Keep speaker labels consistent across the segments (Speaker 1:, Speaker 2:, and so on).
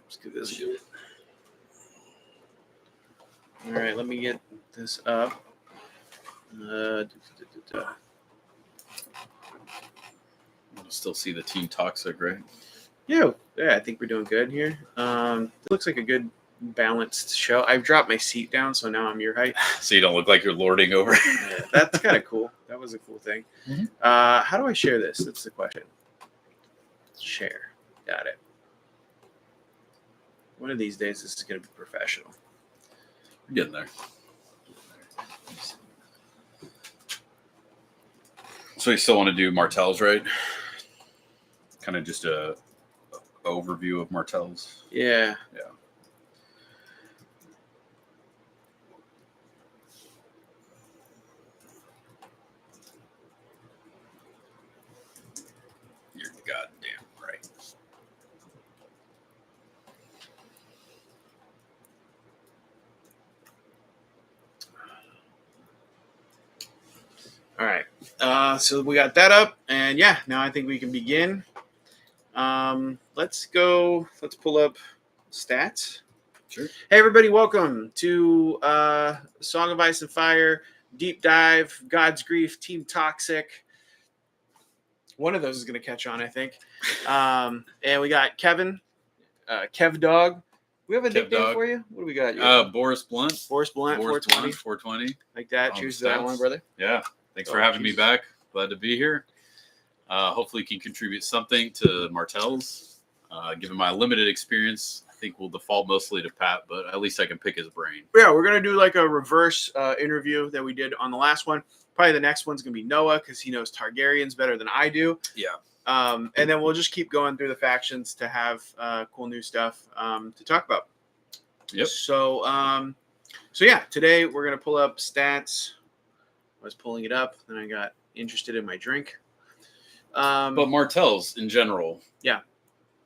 Speaker 1: Let's do this. All right, let me get this up.
Speaker 2: I still see the Team Toxic, right?
Speaker 1: Yeah, I think we're doing good here. It looks like a good balanced show. I've dropped my seat down, so now I'm your height.
Speaker 2: So you don't look like you're lording over.
Speaker 1: Yeah, that's kind of cool. That was a cool thing.
Speaker 2: Mm-hmm.
Speaker 1: How do I share this? That's the question. Share. Got it. One of these days, this is going to be professional.
Speaker 2: We're getting there. So you still want to do Martells, right? Kind of just a overview of Martells.
Speaker 1: Yeah.
Speaker 2: Yeah. You're goddamn right.
Speaker 1: All right. So we got that up, and yeah, now I think we can begin. Let's go. Let's pull up stats.
Speaker 2: Sure.
Speaker 1: Hey, everybody, welcome to Song of Ice and Fire, Deep Dive, God's Grief, Team Toxic. One of those is going to catch on, I think. And we got Kevin, Kev Dog. We have a nickname
Speaker 2: Dog.
Speaker 1: for you? What do we got here?
Speaker 2: Boris Blunt.
Speaker 1: Boris Blunt, 420.
Speaker 2: 420.
Speaker 1: Like that. Cheers to that one, brother.
Speaker 2: Yeah. Thanks for having me back. Glad to be here. Hopefully can contribute something to Martell's. Given my limited experience, I think we'll default mostly to Pat, but at least I can pick his brain.
Speaker 1: Yeah, we're going to do like a reverse interview that we did on the last one. Probably the next one's going to be Noah because he knows Targaryens better than I do.
Speaker 2: Yeah.
Speaker 1: And then we'll just keep going through the factions to have cool new stuff to talk about.
Speaker 2: Yep.
Speaker 1: So yeah, today we're going to pull up stats. I was pulling it up, then I got interested in my drink.
Speaker 2: But Martells in general.
Speaker 1: Yeah.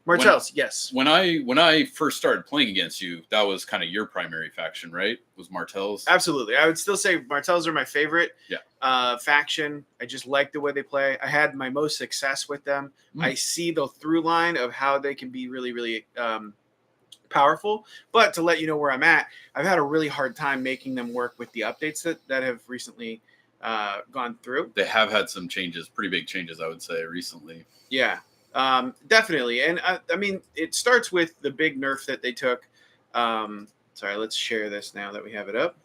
Speaker 1: Martells, yes.
Speaker 2: When I first started playing against you, that was kind of your primary faction, right? Was Martells?
Speaker 1: Absolutely. I would still say Martells are my favorite faction. I just like the way they play. I had my most success with them. I see the through line of how they can be really, really powerful. But to let you know where I'm at, I've had a really hard time making them work with the updates that have recently gone through.
Speaker 2: They have had some changes, pretty big changes, I would say, recently.
Speaker 1: Yeah. Definitely. And I mean, it starts with the big nerf that they took. Sorry, let's share this now that we have it up.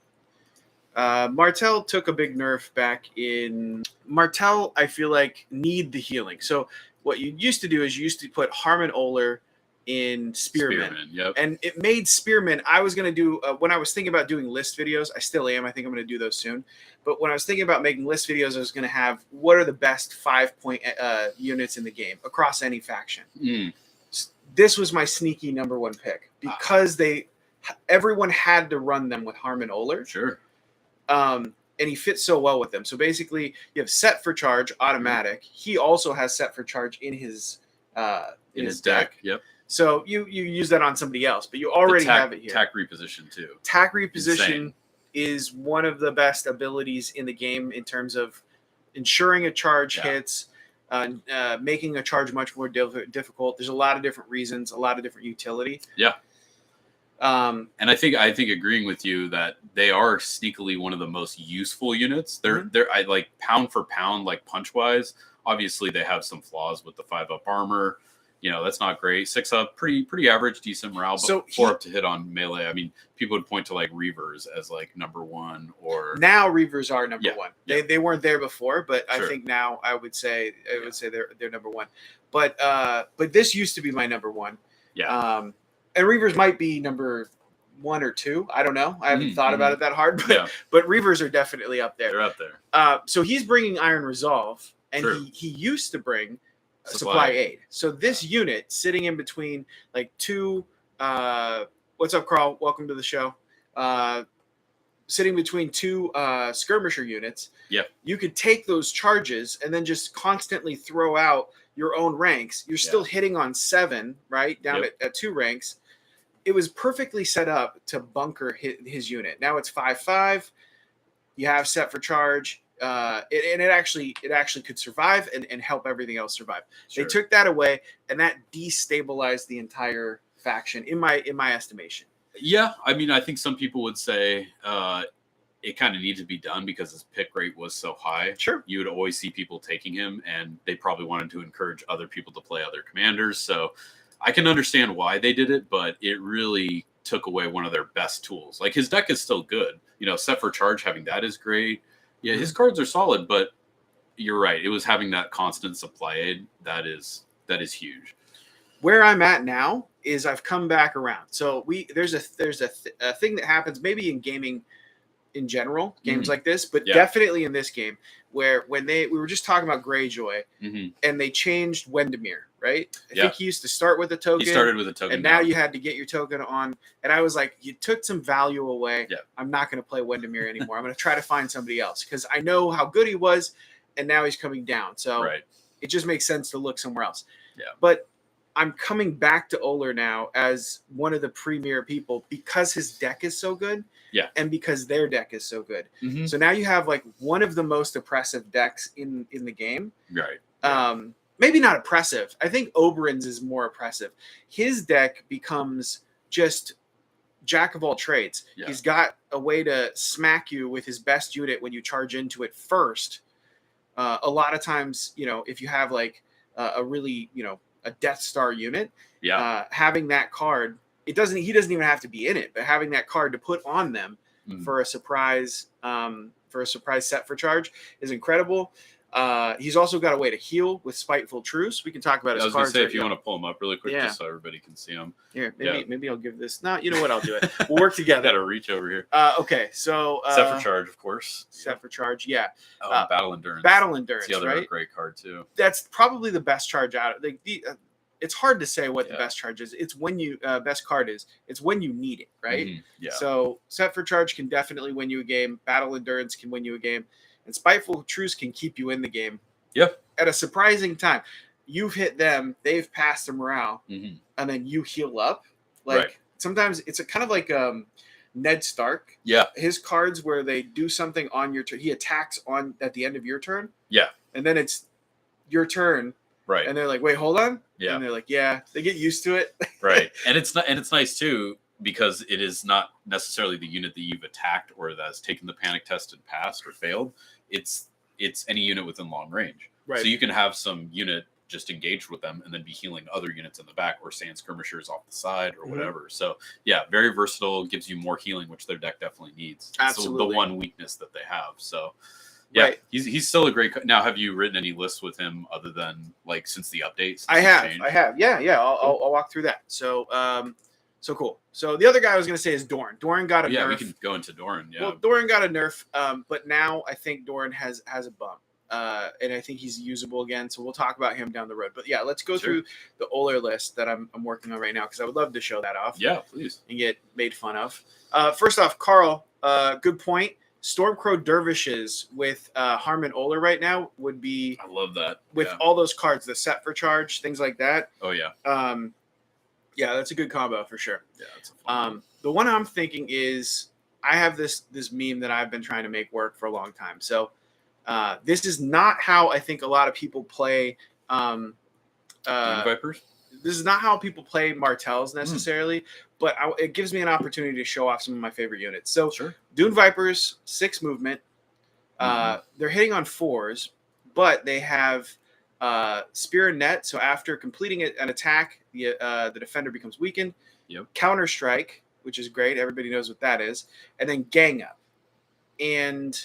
Speaker 1: Martell took a big nerf back in Martell. I feel like need the healing. So what you used to do is you used to put Harmon Oler in Spearman.
Speaker 2: Yep.
Speaker 1: And it made Spearman. I was going to do when I was thinking about doing list videos, I still am. I think I'm going to do those soon. But when I was thinking about making list videos, I was going to have what are the best 5-point units in the game across any faction. This was my sneaky number one pick because everyone had to run them with Harmon Oler.
Speaker 2: Sure.
Speaker 1: And he fits so well with them. So basically, you have set for charge automatic. He also has set for charge in his
Speaker 2: deck. Yep.
Speaker 1: So you use that on somebody else, but you already have it here.
Speaker 2: Tack reposition too.
Speaker 1: Tack reposition is one of the best abilities in the game in terms of ensuring a charge hits, making a charge much more difficult. There's a lot of different reasons, a lot of different utility.
Speaker 2: Yeah. And I think agreeing with you that they are sneakily one of the most useful units. They're I like pound for pound, like punch wise. Obviously, they have some flaws with the 5-up armor. You know, that's not great. 6-up, pretty average, decent morale, but 4-up to hit on melee. I mean, people would point to like Reavers as like number one, or
Speaker 1: now Reavers are number one.
Speaker 2: Yeah.
Speaker 1: They weren't there before, but
Speaker 2: Sure.
Speaker 1: I think now I would say they're number one. But this used to be my number one.
Speaker 2: Yeah.
Speaker 1: And Reavers might be number 1 or 2. I don't know. I haven't thought about it that hard, but Reavers are definitely up there.
Speaker 2: They're up there.
Speaker 1: So he's bringing Iron Resolve, and
Speaker 2: True.
Speaker 1: he used to bring Supply Aid. So this unit sitting in between like two. What's up, Carl? Welcome to the show. Sitting between two skirmisher units.
Speaker 2: Yeah.
Speaker 1: You could take those charges and then just constantly throw out your own ranks. You're still hitting on 7, right? Down at 2 ranks. It was perfectly set up to bunker his unit. Now it's 5/5. You have set for charge. It actually could survive and help everything else survive.
Speaker 2: Sure.
Speaker 1: They took that away, and that destabilized the entire faction in my estimation.
Speaker 2: Yeah, I mean, I think some people would say it kind of needs to be done because his pick rate was so high.
Speaker 1: Sure.
Speaker 2: You would always see people taking him, and they probably wanted to encourage other people to play other commanders. So I can understand why they did it, but it really took away one of their best tools. Like, his deck is still good. You know, set for charge, having that is great. Yeah, his cards are solid, but you're right. It was having that constant supply aid that is huge.
Speaker 1: Where I'm at now is I've come back around. So there's a thing that happens maybe in gaming in general, games like this, but definitely in this game, where when we were just talking about Greyjoy, and they changed Wendemir, right? I think he used to start with a token.
Speaker 2: He started with a token,
Speaker 1: and now you had to get your token on. And I was like, you took some value away.
Speaker 2: Yeah.
Speaker 1: I'm not going to play Wendemir anymore. I'm going to try to find somebody else because I know how good he was, and now he's coming down. So it just makes sense to look somewhere else.
Speaker 2: Yeah.
Speaker 1: But I'm coming back to Oler now as one of the premier people because his deck is so good.
Speaker 2: Yeah.
Speaker 1: And because their deck is so good.
Speaker 2: Mm-hmm.
Speaker 1: So now you have like one of the most oppressive decks in the game.
Speaker 2: Right.
Speaker 1: Maybe not oppressive. I think Oberyn's is more oppressive. His deck becomes just jack of all trades. Yeah. He's got a way to smack you with his best unit when you charge into it first. A lot of times, you know, if you have like a really, you know, a Death Star unit, having that card, he doesn't even have to be in it, but having that card to put on them for a surprise set for charge is incredible. He's also got a way to heal with Spiteful Truce. We can talk about his cards.
Speaker 2: I was going to say, if you want to pull him up really quick, just so everybody can see him.
Speaker 1: Here, maybe I'll give this. No, you know what? I'll do it. We'll work together.
Speaker 2: Got to reach over here.
Speaker 1: Okay, so
Speaker 2: set for charge, of course.
Speaker 1: Set for charge, yeah.
Speaker 2: Battle Endurance.
Speaker 1: Battle Endurance,
Speaker 2: it's the other
Speaker 1: right?
Speaker 2: great card too.
Speaker 1: That's probably the best charge out. Like it's hard to say what the best charge is. It's when you best card is. It's when you need it, right?
Speaker 2: Mm-hmm. Yeah.
Speaker 1: So set for charge can definitely win you a game. Battle Endurance can win you a game, and Spiteful Truce can keep you in the game.
Speaker 2: Yep.
Speaker 1: At a surprising time, you've hit them, they've passed the morale, and then you heal up. Like sometimes it's a kind of like Ned Stark.
Speaker 2: Yeah.
Speaker 1: His cards where they do something on your turn. He attacks at the end of your turn.
Speaker 2: Yeah.
Speaker 1: And then it's your turn.
Speaker 2: Right.
Speaker 1: And they're like, wait, hold on.
Speaker 2: Yeah.
Speaker 1: And they're like, yeah. They get used to it.
Speaker 2: Right. And it's nice too, because it is not necessarily the unit that you've attacked or that has taken the panic test and passed or failed. It's any unit within long range.
Speaker 1: Right.
Speaker 2: So you can have some unit just engaged with them and then be healing other units in the back or sand skirmishers off the side or whatever. So yeah, very versatile, gives you more healing, which their deck definitely needs.
Speaker 1: Absolutely.
Speaker 2: It's the one weakness that they have. So yeah, he's still a great. Now, have you written any lists with him other than like since the updates?
Speaker 1: I have. Yeah. I'll walk through that. So, so cool. So the other guy I was going to say is Doran. Doran got a nerf.
Speaker 2: Yeah, we can go into Doran. Yeah.
Speaker 1: Well, Doran got a nerf, but now I think Doran has a bump. And I think he's usable again. So we'll talk about him down the road. But yeah, let's go through the Oler list that I'm working on right now because I would love to show that off.
Speaker 2: Yeah, please.
Speaker 1: And get made fun of. First off, Carl, good point. Stormcrow Dervishes with Harmon Oler right now would be.
Speaker 2: I love that.
Speaker 1: With all those cards, the set for charge, things like that.
Speaker 2: Oh, yeah.
Speaker 1: Yeah, that's a good combo for sure.
Speaker 2: Yeah, that's a fun one.
Speaker 1: The one I'm thinking is I have this meme that I've been trying to make work for a long time. So this is not how I think a lot of people play
Speaker 2: Vipers.
Speaker 1: This is not how people play Martells necessarily, but it gives me an opportunity to show off some of my favorite units. So Dune Vipers, 6 movement. They're hitting on 4s, but they have Spear and Net. So after completing an attack, the defender becomes weakened.
Speaker 2: Yep.
Speaker 1: Counter Strike, which is great. Everybody knows what that is. And then Gang Up. And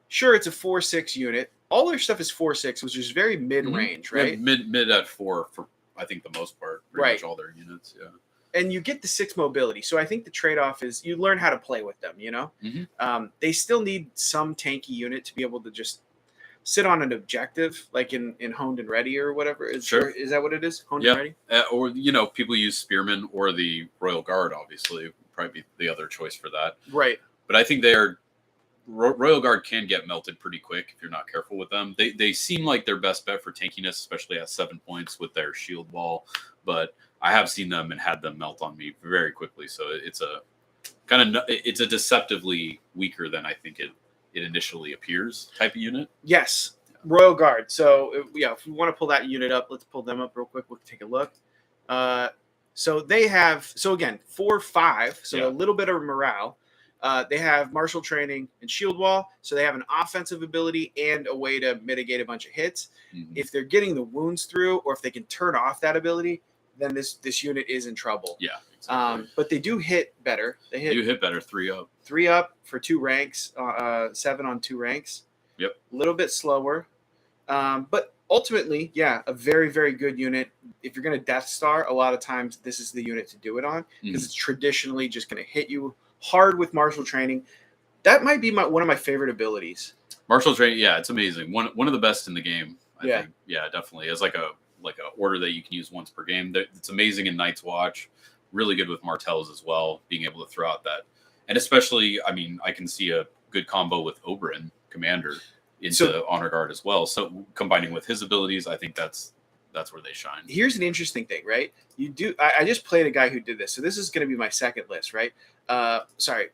Speaker 1: sure, it's a 4/6 unit. All their stuff is 4/6, which is very mid-range, right?
Speaker 2: Yeah, mid at 4 for I think the most part. Pretty much all their units, yeah.
Speaker 1: And you get the 6 mobility. So I think the trade-off is you learn how to play with them, you know? They still need some tanky unit to be able to just sit on an objective, like in Honed and Ready or whatever. Is that what it is? Honed and Ready?
Speaker 2: Or, people use Spearmen or the Royal Guard, obviously. Would probably be the other choice for that.
Speaker 1: Right.
Speaker 2: But I think Royal Guard can get melted pretty quick if you're not careful with them. They seem like their best bet for tankiness, especially at 7 points with their shield wall. But I have seen them and had them melt on me very quickly. So it's a deceptively weaker than I think it initially appears type of unit.
Speaker 1: Yes, Royal Guard. So yeah, if we want to pull that unit up, let's pull them up real quick. We'll take a look. So they have, so again, 4-5, so
Speaker 2: Yeah.
Speaker 1: a little bit of morale. They have martial training and shield wall, so they have an offensive ability and a way to mitigate a bunch of hits.
Speaker 2: Mhm.
Speaker 1: If they're getting the wounds through, or if they can turn off that ability, then this unit is in trouble.
Speaker 2: Yeah, exactly.
Speaker 1: But they do hit better. They hit
Speaker 2: better 3 up.
Speaker 1: 3 up for 2 ranks, 7 on 2 ranks.
Speaker 2: Yep.
Speaker 1: A little bit slower. But ultimately, yeah, a very, very good unit. If you're going to Death Star, a lot of times this is the unit to do it on because it's traditionally just going to hit you hard with martial training. That might be one of my favorite abilities.
Speaker 2: Martial training, yeah, it's amazing. One of the best in the game. I
Speaker 1: Yeah.
Speaker 2: think. Yeah, definitely. As like a order that you can use once per game. It's amazing in Night's Watch. Really good with Martells as well, being able to throw out that. And especially, I mean, I can see a good combo with Oberyn, Commander, into Honor Guard as well. So combining with his abilities, I think that's where they shine.
Speaker 1: Here's an interesting thing, right? I just played a guy who did this. So this is going to be my second list, right? So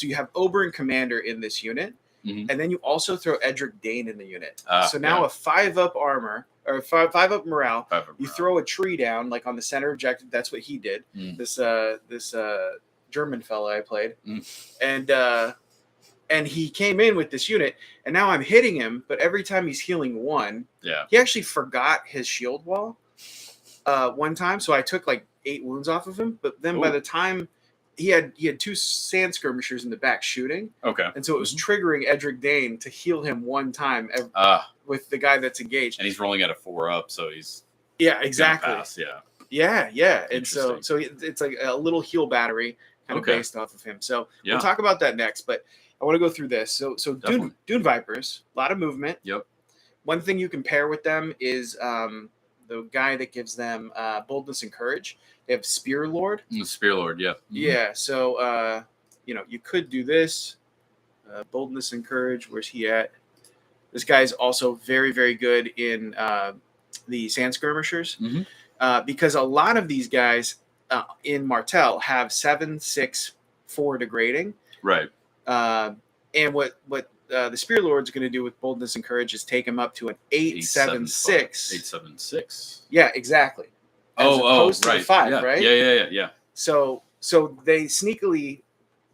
Speaker 1: you have Oberyn Commander in this unit.
Speaker 2: Mhm.
Speaker 1: And then you also throw Edric Dane in the unit. So now
Speaker 2: yeah.
Speaker 1: a 5-up armor or 5-up morale.
Speaker 2: 5 up
Speaker 1: You
Speaker 2: morale.
Speaker 1: throw a tree down like on the center objective. That's what he did. This German fella I played, and he came in with this unit, and now I'm hitting him. But every time he's healing 1, he actually forgot his shield wall one time. So I took like 8 wounds off of him. But then by the time he had 2 sand skirmishers in the back shooting.
Speaker 2: Okay.
Speaker 1: And so it was triggering Edric Dane to heal him one time with the guy that's engaged.
Speaker 2: And he's rolling at a 4 up, so he's
Speaker 1: exactly.
Speaker 2: Pass, yeah.
Speaker 1: Yeah. And so it's like a little heal battery kind of based off of him. So we'll talk about that next, but I want to go through this. So Dune Vipers, a lot of movement.
Speaker 2: Yep.
Speaker 1: One thing you can pair with them is the guy that gives them boldness and courage. They have Spear Lord.
Speaker 2: Spear Lord, yeah. Mm-hmm.
Speaker 1: Yeah, so, you could do this. Boldness and courage, where's he at? This guy's also very, very good in the Sand Skirmishers.
Speaker 2: Mm-hmm.
Speaker 1: Because a lot of these guys in Martell have 7/6/4 degrading.
Speaker 2: Right.
Speaker 1: And what the Spear Lord's going to do with boldness and courage is take him up to an 8/7/6.
Speaker 2: 8/7/6.
Speaker 1: Yeah, exactly. As opposed to
Speaker 2: right.
Speaker 1: 5, right?
Speaker 2: Yeah.
Speaker 1: So they sneakily,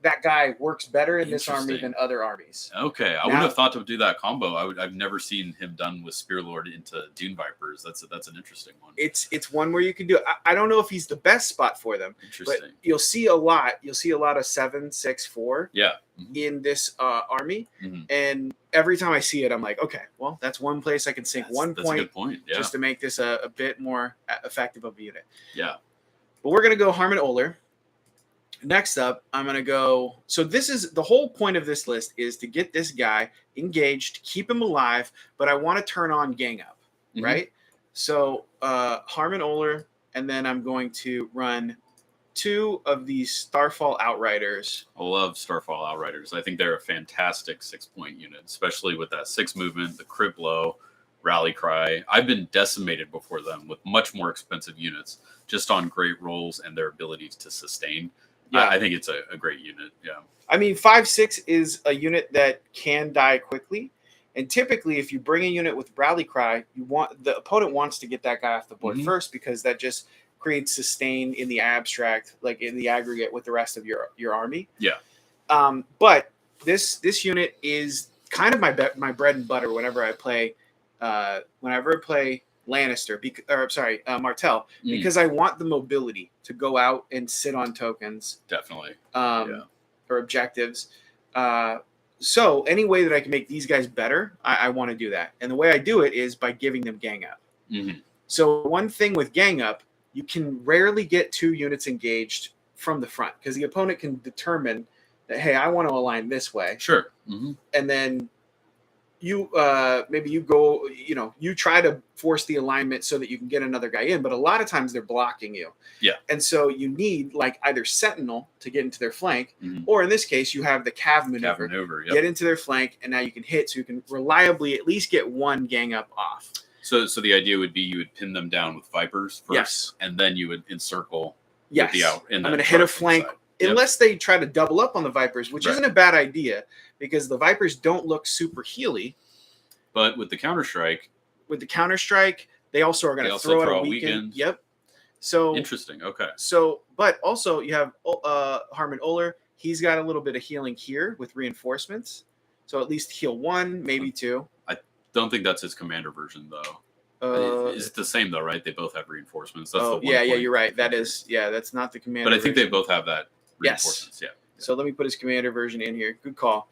Speaker 1: that guy works better in this army than other armies.
Speaker 2: Okay, I wouldn't have thought to do that combo. I've never seen him done with Spear Lord into Dune Vipers. That's an interesting one.
Speaker 1: It's one where you can do it. I don't know if he's the best spot for them.
Speaker 2: Interesting.
Speaker 1: But you'll see a lot of 7/6/4.
Speaker 2: Yeah.
Speaker 1: In this army, and every time I see it, I'm like, okay, well, that's one place I can sink one
Speaker 2: point. That's a good point. Yeah.
Speaker 1: Just to make this a bit more effective of a unit.
Speaker 2: Yeah.
Speaker 1: But we're gonna go Harmon Oler. Next up, I'm going to go. So this is the whole point of this list is to get this guy engaged, keep him alive, but I want to turn on Gang Up, right? So Harmon Oler, and then I'm going to run 2 of these Starfall Outriders.
Speaker 2: I love Starfall Outriders. I think they're a fantastic 6-point unit, especially with that 6 movement, the crit blow, rally cry. I've been decimated before them with much more expensive units just on great rolls and their ability to sustain. Yeah, I think it's a great unit. Yeah.
Speaker 1: I mean, 5/6 is a unit that can die quickly. And typically, if you bring a unit with Rally Cry, the opponent wants to get that guy off the board first because that just creates sustain in the abstract, like in the aggregate with the rest of your army.
Speaker 2: Yeah.
Speaker 1: But this unit is kind of my bread and butter whenever I play Lannister, Martell, because I want the mobility to go out and sit on tokens.
Speaker 2: Definitely.
Speaker 1: Or objectives. So any way that I can make these guys better, I want to do that. And the way I do it is by giving them Gang Up. So one thing with Gang Up, you can rarely get 2 units engaged from the front because the opponent can determine that, hey, I want to align this way.
Speaker 2: Sure.
Speaker 1: And then you try to force the alignment so that you can get another guy in, but a lot of times they're blocking you.
Speaker 2: Yeah.
Speaker 1: And so you need like either Sentinel to get into their flank, or in this case, you have the Cav maneuver. Get into their flank, and now you can hit, so you can reliably at least get 1 Gang Up off.
Speaker 2: So the idea would be you would pin them down with Vipers first, and then you would encircle.
Speaker 1: Yes.
Speaker 2: I'm
Speaker 1: going to hit a flank. Unless they try to double up on the Vipers, which isn't a bad idea because the Vipers don't look super healy.
Speaker 2: But with the Counter-Strike,
Speaker 1: they also are going to throw out a weaken. Yep. So
Speaker 2: Interesting. Okay.
Speaker 1: So, but also you have Harmon Oler. He's got a little bit of healing here with reinforcements. So at least heal 1, maybe 2.
Speaker 2: I don't think that's his commander version though. It's the same though, right? They both have reinforcements. That's the one.
Speaker 1: Yeah, you're right. That is, that's not the commander.
Speaker 2: But I think
Speaker 1: version.
Speaker 2: they both have that reinforcements.
Speaker 1: Yes.
Speaker 2: Yeah.
Speaker 1: So let me put his commander version in here. Good call.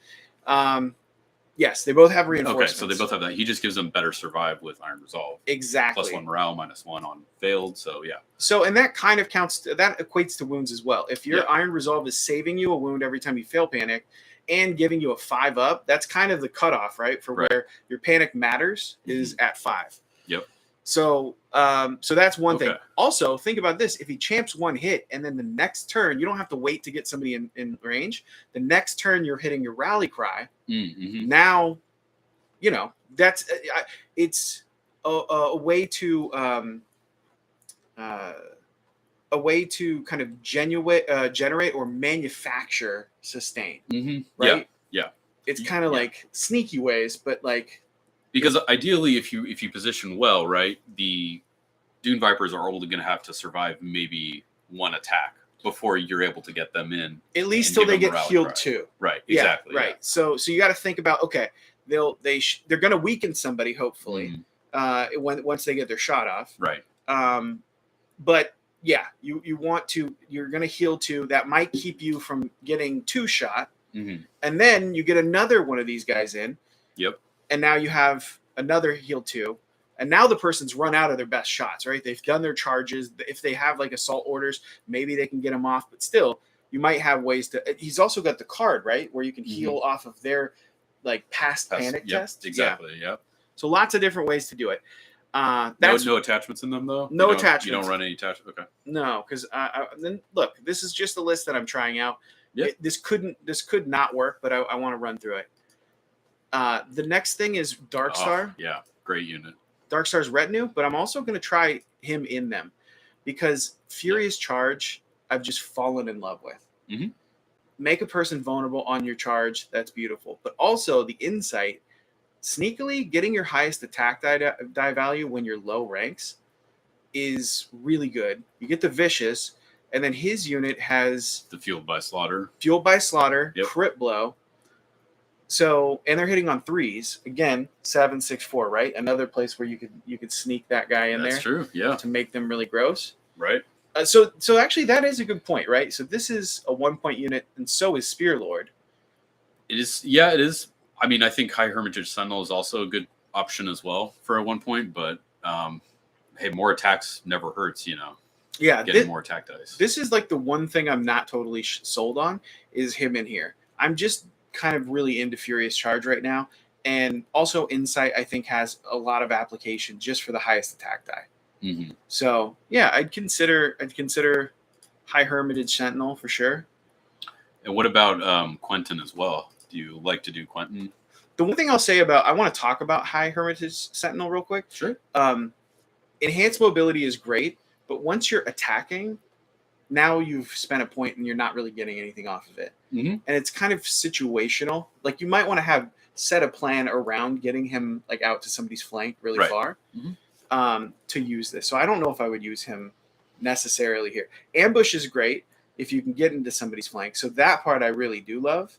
Speaker 1: Yes, they both have reinforcements.
Speaker 2: Okay, so they both have that. He just gives them better survive with Iron Resolve.
Speaker 1: Exactly.
Speaker 2: +1 morale, -1 on failed. So yeah.
Speaker 1: So and that kind of counts. That equates to wounds as well. If your Iron Resolve is saving you a wound every time you fail panic, and giving you a 5-up, that's kind of the cutoff, right? For where your panic matters is at 5.
Speaker 2: Yep.
Speaker 1: So, so that's one thing. Also, think about this: if he champs 1 hit, and then the next turn, you don't have to wait to get somebody in range. The next turn, you're hitting your rally cry. Now, that's it's a way to kind of generate or manufacture sustain. Right?
Speaker 2: Yeah.
Speaker 1: It's kind of like sneaky ways, but like.
Speaker 2: Because ideally, if you position well, right, the Dune Vipers are only going to have to survive maybe 1 attack before you're able to get them in.
Speaker 1: At least till they get healed 2.
Speaker 2: Right. Exactly.
Speaker 1: Right. So you got to think about they're going to weaken somebody hopefully once they get their shot off.
Speaker 2: Right.
Speaker 1: But yeah, you're going to heal 2. That might keep you from getting 2 shot, and then you get another one of these guys in.
Speaker 2: Yep.
Speaker 1: And now you have another heal 2. And now the person's run out of their best shots, right? They've done their charges. If they have like assault orders, maybe they can get them off. But still, you might have ways to. He's also got the card, right, where you can heal off of their like past panic test.
Speaker 2: Exactly. Yeah. Yep.
Speaker 1: So lots of different ways to do it.
Speaker 2: No attachments in them though.
Speaker 1: No attachments.
Speaker 2: You don't run any attachments. Okay.
Speaker 1: No, because then look, this is just a list that I'm trying out.
Speaker 2: Yep.
Speaker 1: This could not work, but I want to run through it. The next thing is Darkstar.
Speaker 2: Yeah, great unit.
Speaker 1: Darkstar's retinue, but I'm also going to try him in them because Furious Charge I've just fallen in love with. Make a person vulnerable on your charge. That's beautiful. But also the insight, sneakily getting your highest attack die value when you're low ranks is really good. You get the Vicious, and then his unit has
Speaker 2: the Fueled by Slaughter,
Speaker 1: crit blow. So, and they're hitting on 3s again, 7, 6, 4, right? Another place where you could sneak that guy in there.
Speaker 2: That's true, yeah,
Speaker 1: to make them really gross,
Speaker 2: right?
Speaker 1: So actually, that is a good point, right? So this is a 1-point unit, and so is Spear Lord.
Speaker 2: It is, yeah, it is. I mean, I think High Hermitage Sentinel is also a good option as well for a 1-point, but hey, more attacks never hurts,
Speaker 1: Yeah,
Speaker 2: getting more attack dice.
Speaker 1: This is like the one thing I'm not totally sold on is him in here. I'm just kind of really into Furious Charge right now, and also Insight I think has a lot of application just for the highest attack die. So yeah, I'd consider High Hermitage Sentinel for sure.
Speaker 2: And what about Quentin as well? Do you like to do Quentin?
Speaker 1: The one thing I'll say I want to talk about High Hermitage Sentinel real quick.
Speaker 2: Sure.
Speaker 1: Enhanced mobility is great, but once you're attacking, now you've spent a point and you're not really getting anything off of it. And it's kind of situational. Like you might want to set a plan around getting him like out to somebody's flank really far to use this. So I don't know if I would use him necessarily here. Ambush is great if you can get into somebody's flank. So that part I really do love.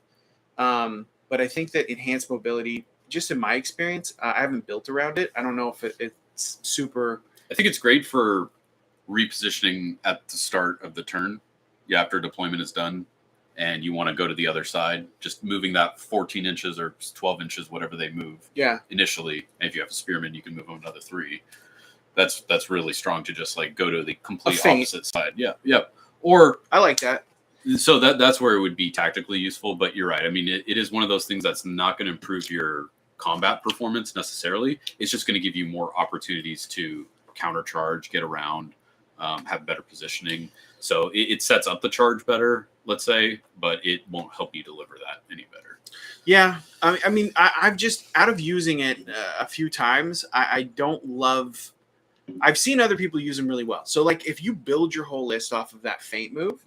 Speaker 1: But I think that enhanced mobility, just in my experience, I haven't built around it. I don't know if it's super.
Speaker 2: I think it's great for repositioning at the start of the turn. Yeah, after deployment is done and you want to go to the other side, just moving that 14 inches or 12 inches, whatever they move initially. And if you have a spearman, you can move them another 3. That's really strong to just like go to the complete opposite side. Yeah. Or
Speaker 1: I like that.
Speaker 2: So that's where it would be tactically useful, but you're right. I mean, it is one of those things that's not going to improve your combat performance necessarily. It's just going to give you more opportunities to countercharge, get around, have better positioning. So it sets up the charge better, let's say, but it won't help you deliver that any better.
Speaker 1: Yeah. I mean, I've just, out of using it a few times, I don't love, I've seen other people use them really well. So like if you build your whole list off of that feint move,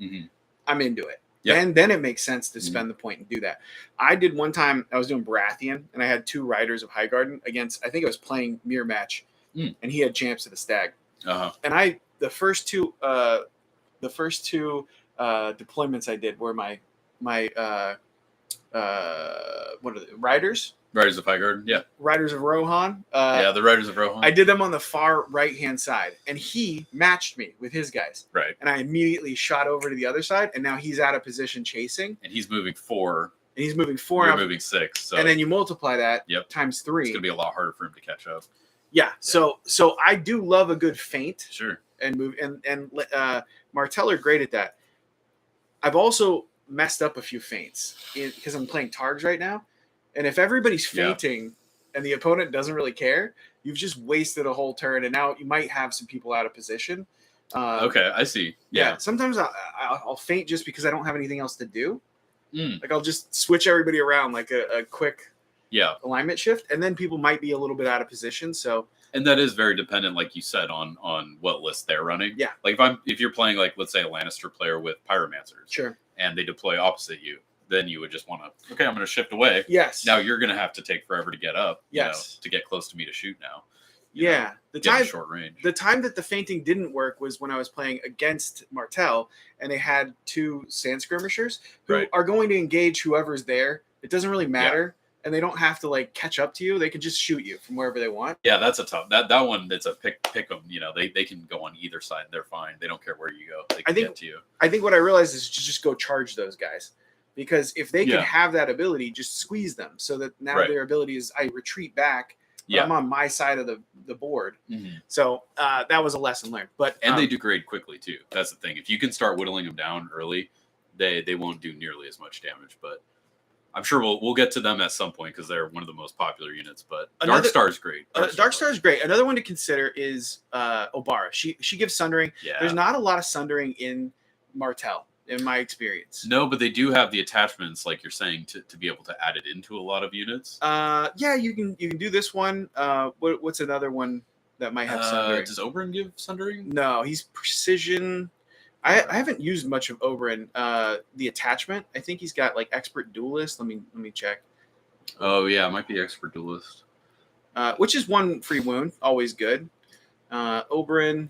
Speaker 1: I'm into it. Yeah. And then it makes sense to spend the point and do that. I did one time, I was doing Baratheon, and I had 2 Riders of Highgarden against, I think I was playing Mirror Match, and he had Champs of the Stag. And the first two deployments I did were my what are they?
Speaker 2: Riders of Highgarden. Yeah.
Speaker 1: Riders of Rohan.
Speaker 2: The Riders of Rohan.
Speaker 1: I did them on the far right hand side, and he matched me with his guys.
Speaker 2: Right.
Speaker 1: And I immediately shot over to the other side, and now he's out of position chasing.
Speaker 2: And he's moving 4.
Speaker 1: And he's moving 4.
Speaker 2: You're moving 6. So
Speaker 1: and then you multiply that times 3.
Speaker 2: It's gonna be a lot harder for him to catch up.
Speaker 1: Yeah. So I do love a good feint.
Speaker 2: Sure.
Speaker 1: And move and Martell are great at that. I've also messed up a few feints because I'm playing Targs right now, and if everybody's feinting and the opponent doesn't really care, you've just wasted a whole turn, and now you might have some people out of position.
Speaker 2: Okay, I see. Yeah.
Speaker 1: Sometimes I'll feint just because I don't have anything else to do. Like I'll just switch everybody around like a quick alignment shift, and then people might be a little bit out of position. So.
Speaker 2: And that is very dependent, like you said, on what list they're running.
Speaker 1: Yeah.
Speaker 2: Like if you're playing, like, let's say a Lannister player with Pyromancers.
Speaker 1: Sure.
Speaker 2: And they deploy opposite you, then you would just want to, okay, I'm going to shift away.
Speaker 1: Yes.
Speaker 2: Now you're going to have to take forever to get up.
Speaker 1: Yes.
Speaker 2: To get close to me to shoot now.
Speaker 1: The time
Speaker 2: short range.
Speaker 1: The time that the feinting didn't work was when I was playing against Martell, and they had 2 sand skirmishers who are going to engage whoever's there. It doesn't really matter. And they don't have to like catch up to you. They can just shoot you from wherever they want.
Speaker 2: Yeah, that's a tough. That one, it's a pick them. They can go on either side. They're fine. They don't care where you go. They can get to you.
Speaker 1: I think what I realized is just go charge those guys, because if they can have that ability, just squeeze them so that now their ability is I retreat back. I'm on my side of the board. Mm-hmm. So that was a lesson learned. But
Speaker 2: they degrade quickly too. That's the thing. If you can start whittling them down early, they won't do nearly as much damage. But I'm sure we'll get to them at some point because they're one of the most popular units. But Darkstar is great.
Speaker 1: Darkstar is great. Another one to consider is Obara. She gives sundering.
Speaker 2: Yeah.
Speaker 1: There's not a lot of sundering in Martell, in my experience.
Speaker 2: No, but they do have the attachments, like you're saying, to be able to add it into a lot of units.
Speaker 1: You can do this one. What's another one that might have sundering?
Speaker 2: Does Oberyn give sundering?
Speaker 1: No, he's precision. I haven't used much of Oberyn. The attachment, I think he's got like expert duelist. Let me check.
Speaker 2: Oh yeah, it might be expert duelist.
Speaker 1: Which is 1 free wound, always good. Oberyn,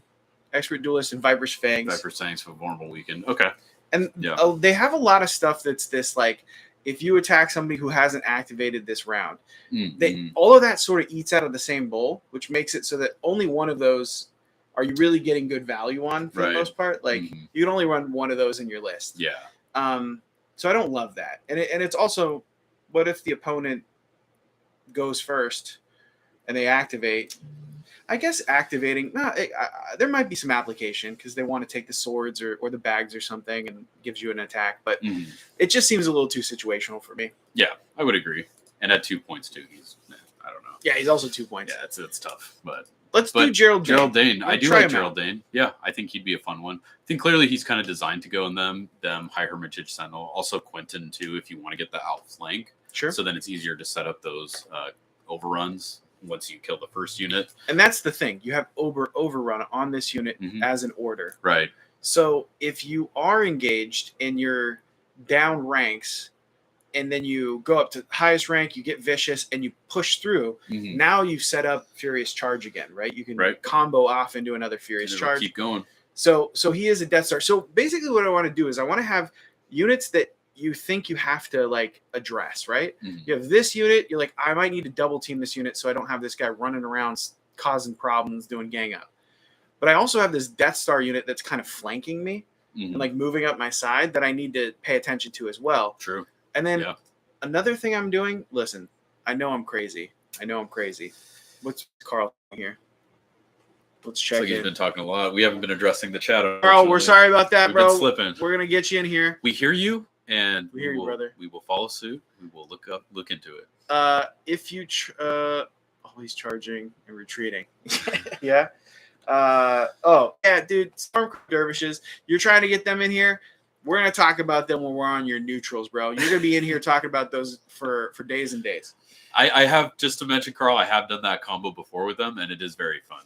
Speaker 1: expert duelist, and Viper's Fangs.
Speaker 2: Viper's Fangs for vulnerable weaken. Okay.
Speaker 1: And they have a lot of stuff that's this like, if you attack somebody who hasn't activated this round, all of that sort of eats out of the same bowl, which makes it so that only one of those are you really getting good value on for the most part. Like you can only run one of those in your list.
Speaker 2: Yeah.
Speaker 1: So I don't love that. And it's also, what if the opponent goes first and they activate? I guess activating, there might be some application because they want to take the swords or the bags or something and gives you an attack. But it just seems a little too situational for me.
Speaker 2: Yeah, I would agree. And at 2 points too, I don't know.
Speaker 1: Yeah, he's also 2 points.
Speaker 2: Yeah, it's tough. But
Speaker 1: let's do Gerald Dane.
Speaker 2: Gerald Dane. I do like Gerald Dane. Yeah, I think he'd be a fun one. I think clearly he's kind of designed to go in them High Hermitage Sentinel. Also Quentin too, if you want to get the outflank.
Speaker 1: Sure.
Speaker 2: So then it's easier to set up those overruns once you kill the first unit.
Speaker 1: And that's the thing. You have overrun on this unit as an order.
Speaker 2: Right.
Speaker 1: So if you are engaged and you're down ranks, and then you go up to highest rank, you get vicious, and you push through. Now you've set up Furious Charge again, right? You can combo off into another Furious Charge.
Speaker 2: Keep going.
Speaker 1: So he is a Death Star. So basically what I want to do is I want to have units that you think you have to like address, right? You have this unit, you're like, I might need to double team this unit so I don't have this guy running around causing problems doing gang up. But I also have this Death Star unit that's kind of flanking me and like moving up my side that I need to pay attention to as well.
Speaker 2: True.
Speaker 1: And then another thing I'm doing, listen, I know I'm crazy. What's Carl here? Let's check
Speaker 2: like he's been talking a lot. We haven't been addressing the chat.
Speaker 1: Carl, we're sorry about that,
Speaker 2: We've
Speaker 1: bro.
Speaker 2: been slipping.
Speaker 1: We're going to get you in here.
Speaker 2: We hear you, and
Speaker 1: we hear you, brother.
Speaker 2: We will follow suit. We will look into it.
Speaker 1: If you always charging and retreating. Yeah. Dude, Stormcrow Dervishes, you're trying to get them in here. We're going to talk about them when we're on your neutrals, bro. You're going to be in here talking about those for days and days. I
Speaker 2: have, just to mention, Carl, I have done that combo before with them, and it is very fun.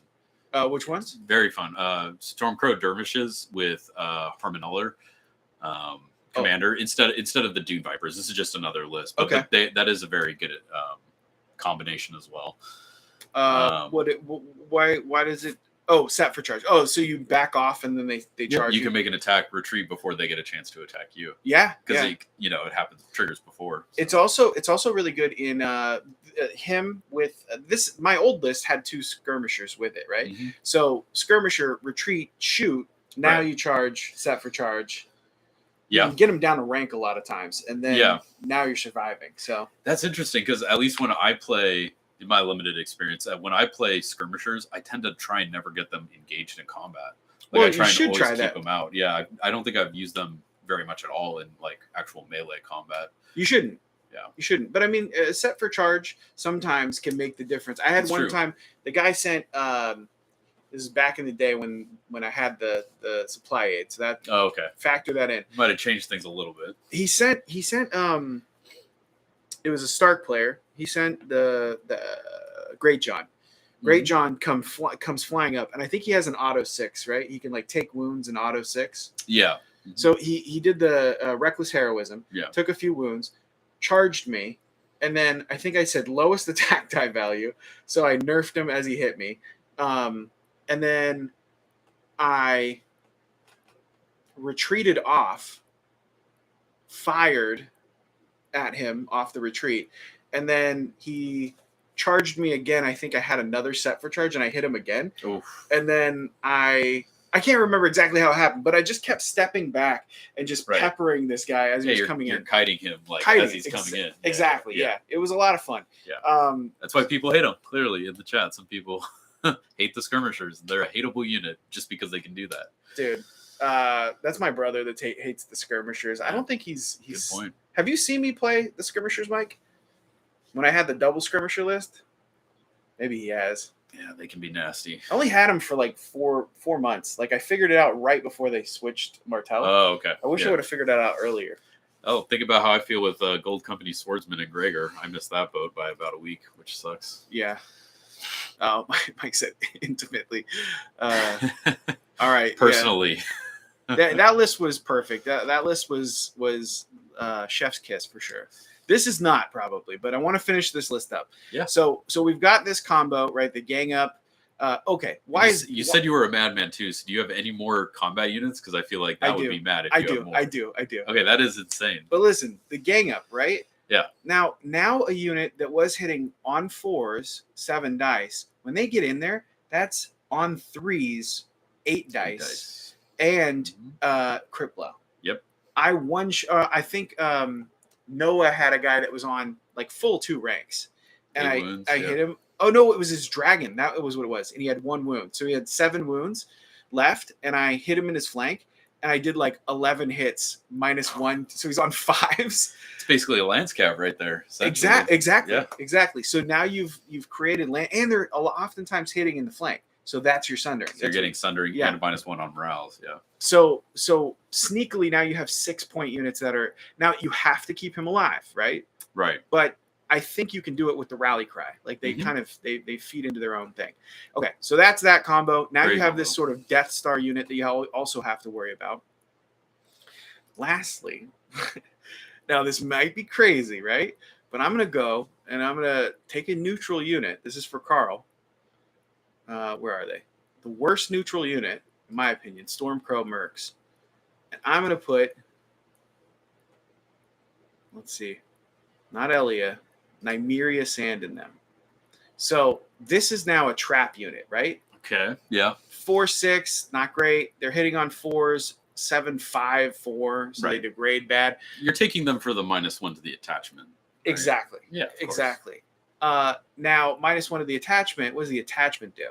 Speaker 1: Which ones?
Speaker 2: Very fun. Stormcrow Dervishes with Harmoneller Commander instead of the Dune Vipers. This is just another list. But that is a very good combination as well.
Speaker 1: Why does it Oh, set for charge. Oh, so you back off and then they charge
Speaker 2: You can make an attack retreat before they get a chance to attack you.
Speaker 1: Yeah,
Speaker 2: because it happens triggers before.
Speaker 1: So. It's also really good in him with this. My old list had 2 skirmishers with it, right?
Speaker 2: Mm-hmm.
Speaker 1: So skirmisher, retreat, shoot. Now you charge, set for charge. You can get them down to rank a lot of times, and then now you're surviving. So
Speaker 2: that's interesting because at least when I play, in my limited experience, when I play skirmishers, I tend to try and never get them engaged in combat. I try and always keep them out. Yeah, I don't think I've used them very much at all in like actual melee combat.
Speaker 1: You shouldn't.
Speaker 2: Yeah,
Speaker 1: you shouldn't. But I mean, set for charge sometimes can make the difference. I had one time the guy sent. This is back in the day when I had the supply aid. So that factor that in.
Speaker 2: Might have changed things a little bit.
Speaker 1: He sent it was a Stark player. He sent the Great John. Great John comes flying up, and I think he has an auto 6, right? He can like take wounds and auto 6.
Speaker 2: Yeah. Mm-hmm.
Speaker 1: So he did the reckless heroism. Yeah. Took a few wounds, charged me, and then I think I said lowest attack die value. So I nerfed him as he hit me. And then I retreated off, fired at him off the retreat, and then he charged me again. I think I had another set for charge, and I hit him again. Oof. And then I can't remember exactly how it happened, but I just kept stepping back and just peppering this guy as he was coming in.
Speaker 2: You're kiting him as he's coming in.
Speaker 1: Exactly, yeah. It was a lot of fun.
Speaker 2: Yeah. That's why people hate him, clearly, in the chat. Some people hate the skirmishers. They're a hateable unit just because they can do that.
Speaker 1: Dude, that's my brother that hates the skirmishers. I don't think he's
Speaker 2: good point.
Speaker 1: Have you seen me play the skirmishers, Mike? When I had the double skirmisher list? Maybe he has.
Speaker 2: Yeah, they can be nasty.
Speaker 1: I only had them for like four months. Like I figured it out right before they switched Martell.
Speaker 2: Oh, okay.
Speaker 1: I wish I would have figured that out earlier.
Speaker 2: Oh, think about how I feel with Gold Company Swordsman and Gregor. I missed that boat by about a week, which sucks.
Speaker 1: Yeah. Mike said intimately. All right.
Speaker 2: Personally.
Speaker 1: Yeah. that list was perfect. That list was chef's kiss for sure. This is not probably, but I want to finish this list up.
Speaker 2: Yeah.
Speaker 1: So we've got this combo, right? The gang up. Okay.
Speaker 2: You said you were a madman too. So do you have any more combat units? Because I feel like that would be mad if you have more.
Speaker 1: I do.
Speaker 2: Okay, that is insane.
Speaker 1: But listen, the gang up, right?
Speaker 2: Yeah.
Speaker 1: Now a unit that was hitting on 4s, 7 dice. When they get in there, that's on 3s, 8 dice. And crit blow.
Speaker 2: Yep.
Speaker 1: I think Noah had a guy that was on like full 2 ranks, and I hit him. Oh no, it was his dragon. That was what it was, and he had 1 wound, so he had 7 wounds left, and I hit him in his flank, and I did like 11 hits -1, so he's on 5s.
Speaker 2: It's basically a lance cav right there.
Speaker 1: Exactly. So now you've created land, and they're oftentimes hitting in the flank. So that's your sundering.
Speaker 2: So you're getting sundering and -1 on morales. Yeah.
Speaker 1: So sneakily now you have 6-point units that are now you have to keep him alive, right?
Speaker 2: Right.
Speaker 1: But I think you can do it with the rally cry. Like they kind of they feed into their own thing. Okay, so that's that combo. Now you have this sort of Death Star unit that you also have to worry about. Lastly, now this might be crazy, right? But I'm gonna go and I'm gonna take a neutral unit. This is for Carl. Where are they? The worst neutral unit, in my opinion, Stormcrow Mercs. And I'm going to put, let's see, not Elia, Nymeria Sand in them. So this is now a trap unit, right?
Speaker 2: Okay, yeah.
Speaker 1: 4-6, not great. They're hitting on 4s, 7-5, 4, so they degrade bad.
Speaker 2: You're taking them for the -1 to the attachment. Right?
Speaker 1: Exactly.
Speaker 2: Yeah,
Speaker 1: exactly. Now, -1 of the attachment, what does the attachment do?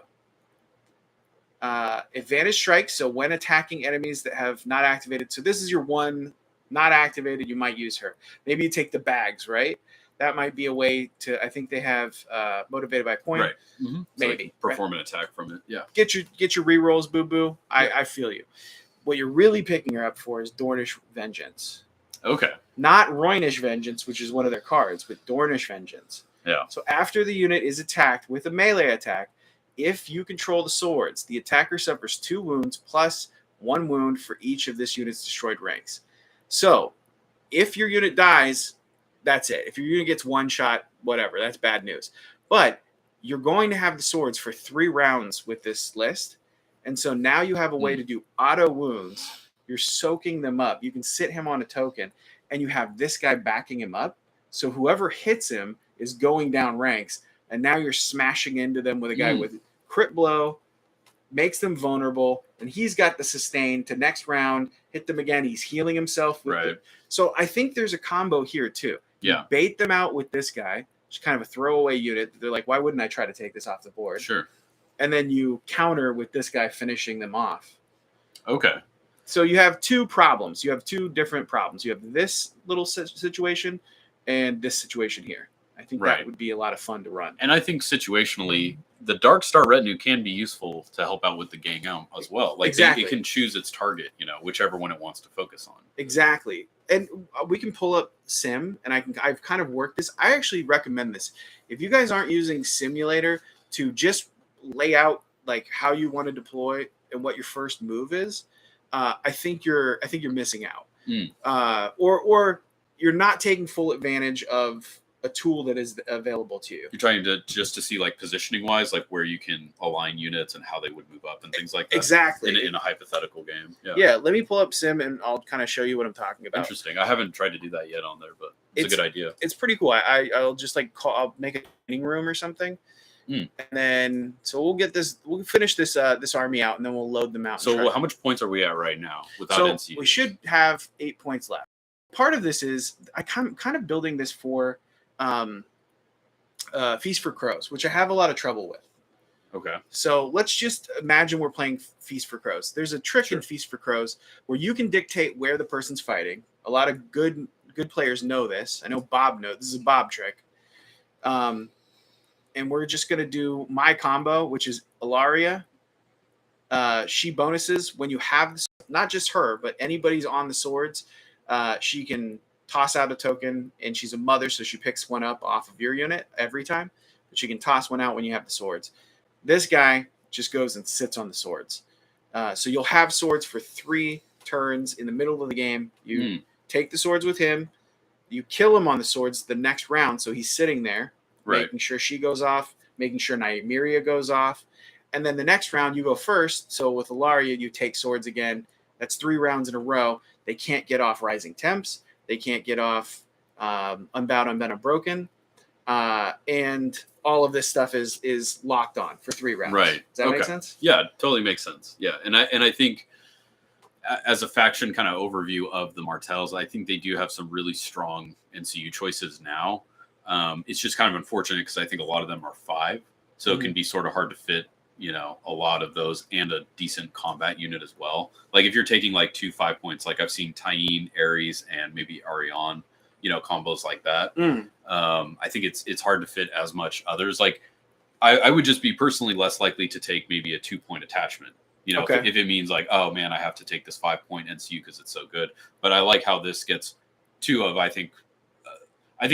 Speaker 1: Advantage strike, so when attacking enemies that have not activated, so this is your one not activated, you might use her. Maybe you take the bags, right? That might be a way to, I think they have motivated by point.
Speaker 2: Right. Mm-hmm.
Speaker 1: Maybe.
Speaker 2: So perform an attack from it, yeah.
Speaker 1: Get your rerolls, boo-boo. I feel you. What you're really picking her up for is Dornish Vengeance.
Speaker 2: Okay.
Speaker 1: Not Roynish Vengeance, which is one of their cards, but Dornish Vengeance.
Speaker 2: Yeah.
Speaker 1: So after the unit is attacked with a melee attack, if you control the swords, the attacker suffers 2 wounds plus 1 wound for each of this unit's destroyed ranks. So if your unit dies, that's it. If your unit gets 1 shot, whatever, that's bad news. But you're going to have the swords for 3 rounds with this list. And so now you have a way to do auto wounds. You're soaking them up. You can sit him on a token, and you have this guy backing him up. So whoever hits him is going down ranks, and now you're smashing into them with a guy with crit blow, makes them vulnerable, and he's got the sustain to next round, hit them again. He's healing himself. So I think there's a combo here too. You bait them out with this guy, which is kind of a throwaway unit. They're like, why wouldn't I try to take this off the board?
Speaker 2: Sure.
Speaker 1: And then you counter with this guy finishing them off.
Speaker 2: Okay.
Speaker 1: So you have two problems. You have two different problems. You have this little situation and this situation here. I think that would be a lot of fun to run.
Speaker 2: And I think situationally, the Dark Star Retinue can be useful to help out with the gang out as well. Like it can choose its target, whichever one it wants to focus on.
Speaker 1: Exactly. And we can pull up Sim, and I've kind of worked this. I actually recommend this. If you guys aren't using Simulator to just lay out like how you want to deploy and what your first move is, I think you're missing out. Or you're not taking full advantage of a tool that is available to you.
Speaker 2: You're trying to see like positioning wise, like where you can align units and how they would move up and things like that.
Speaker 1: Exactly.
Speaker 2: In a hypothetical game.
Speaker 1: Yeah. Let me pull up Sim and I'll kind of show you what I'm talking about.
Speaker 2: Interesting. I haven't tried to do that yet on there, but it's a good idea.
Speaker 1: It's pretty cool. I'll just I'll make a training room or something. And then we'll finish this army out, and then we'll load them out.
Speaker 2: So how much points are we at right now without NCU?
Speaker 1: We should have 8 points left. Part of this is I kind of building this for Feast for Crows, which I have a lot of trouble with.
Speaker 2: Okay.
Speaker 1: So let's just imagine we're playing Feast for Crows. There's a trick in Feast for Crows where you can dictate where the person's fighting. A lot of good players know this. I know Bob knows. This is a Bob trick. And we're just going to do my combo, which is Ilaria. She bonuses when you have, not just her, but anybody's on the swords. She can toss out a token, and she's a mother, so she picks one up off of your unit every time. But she can toss one out when you have the swords. This guy just goes and sits on the swords. So you'll have swords for 3 turns in the middle of the game. You take the swords with him. You kill him on the swords the next round, so he's sitting there. Making sure she goes off, making sure Nymeria goes off. And then the next round, you go first. So with Ilaria, you take swords again. That's 3 rounds in a row. They can't get off Rising Temps. They can't get off Unbowed, Unbent, Unbroken. And all of this stuff is locked on for 3 rounds.
Speaker 2: Right.
Speaker 1: Does that make sense?
Speaker 2: Yeah, totally makes sense. Yeah. And I think as a faction kind of overview of the Martells, I think they do have some really strong NCU choices now. It's just kind of unfortunate because I think a lot of them are 5, so it can be sort of hard to fit, a lot of those and a decent combat unit as well. Like if you're taking like 2 5 points, like I've seen Tyene, Ares, and maybe Arion, combos like that. I think it's hard to fit as much others. Like I would just be personally less likely to take maybe a 2-point attachment. If it means like, oh man, I have to take this 5-point NCU because it's so good. But I like how this gets 2 of, I think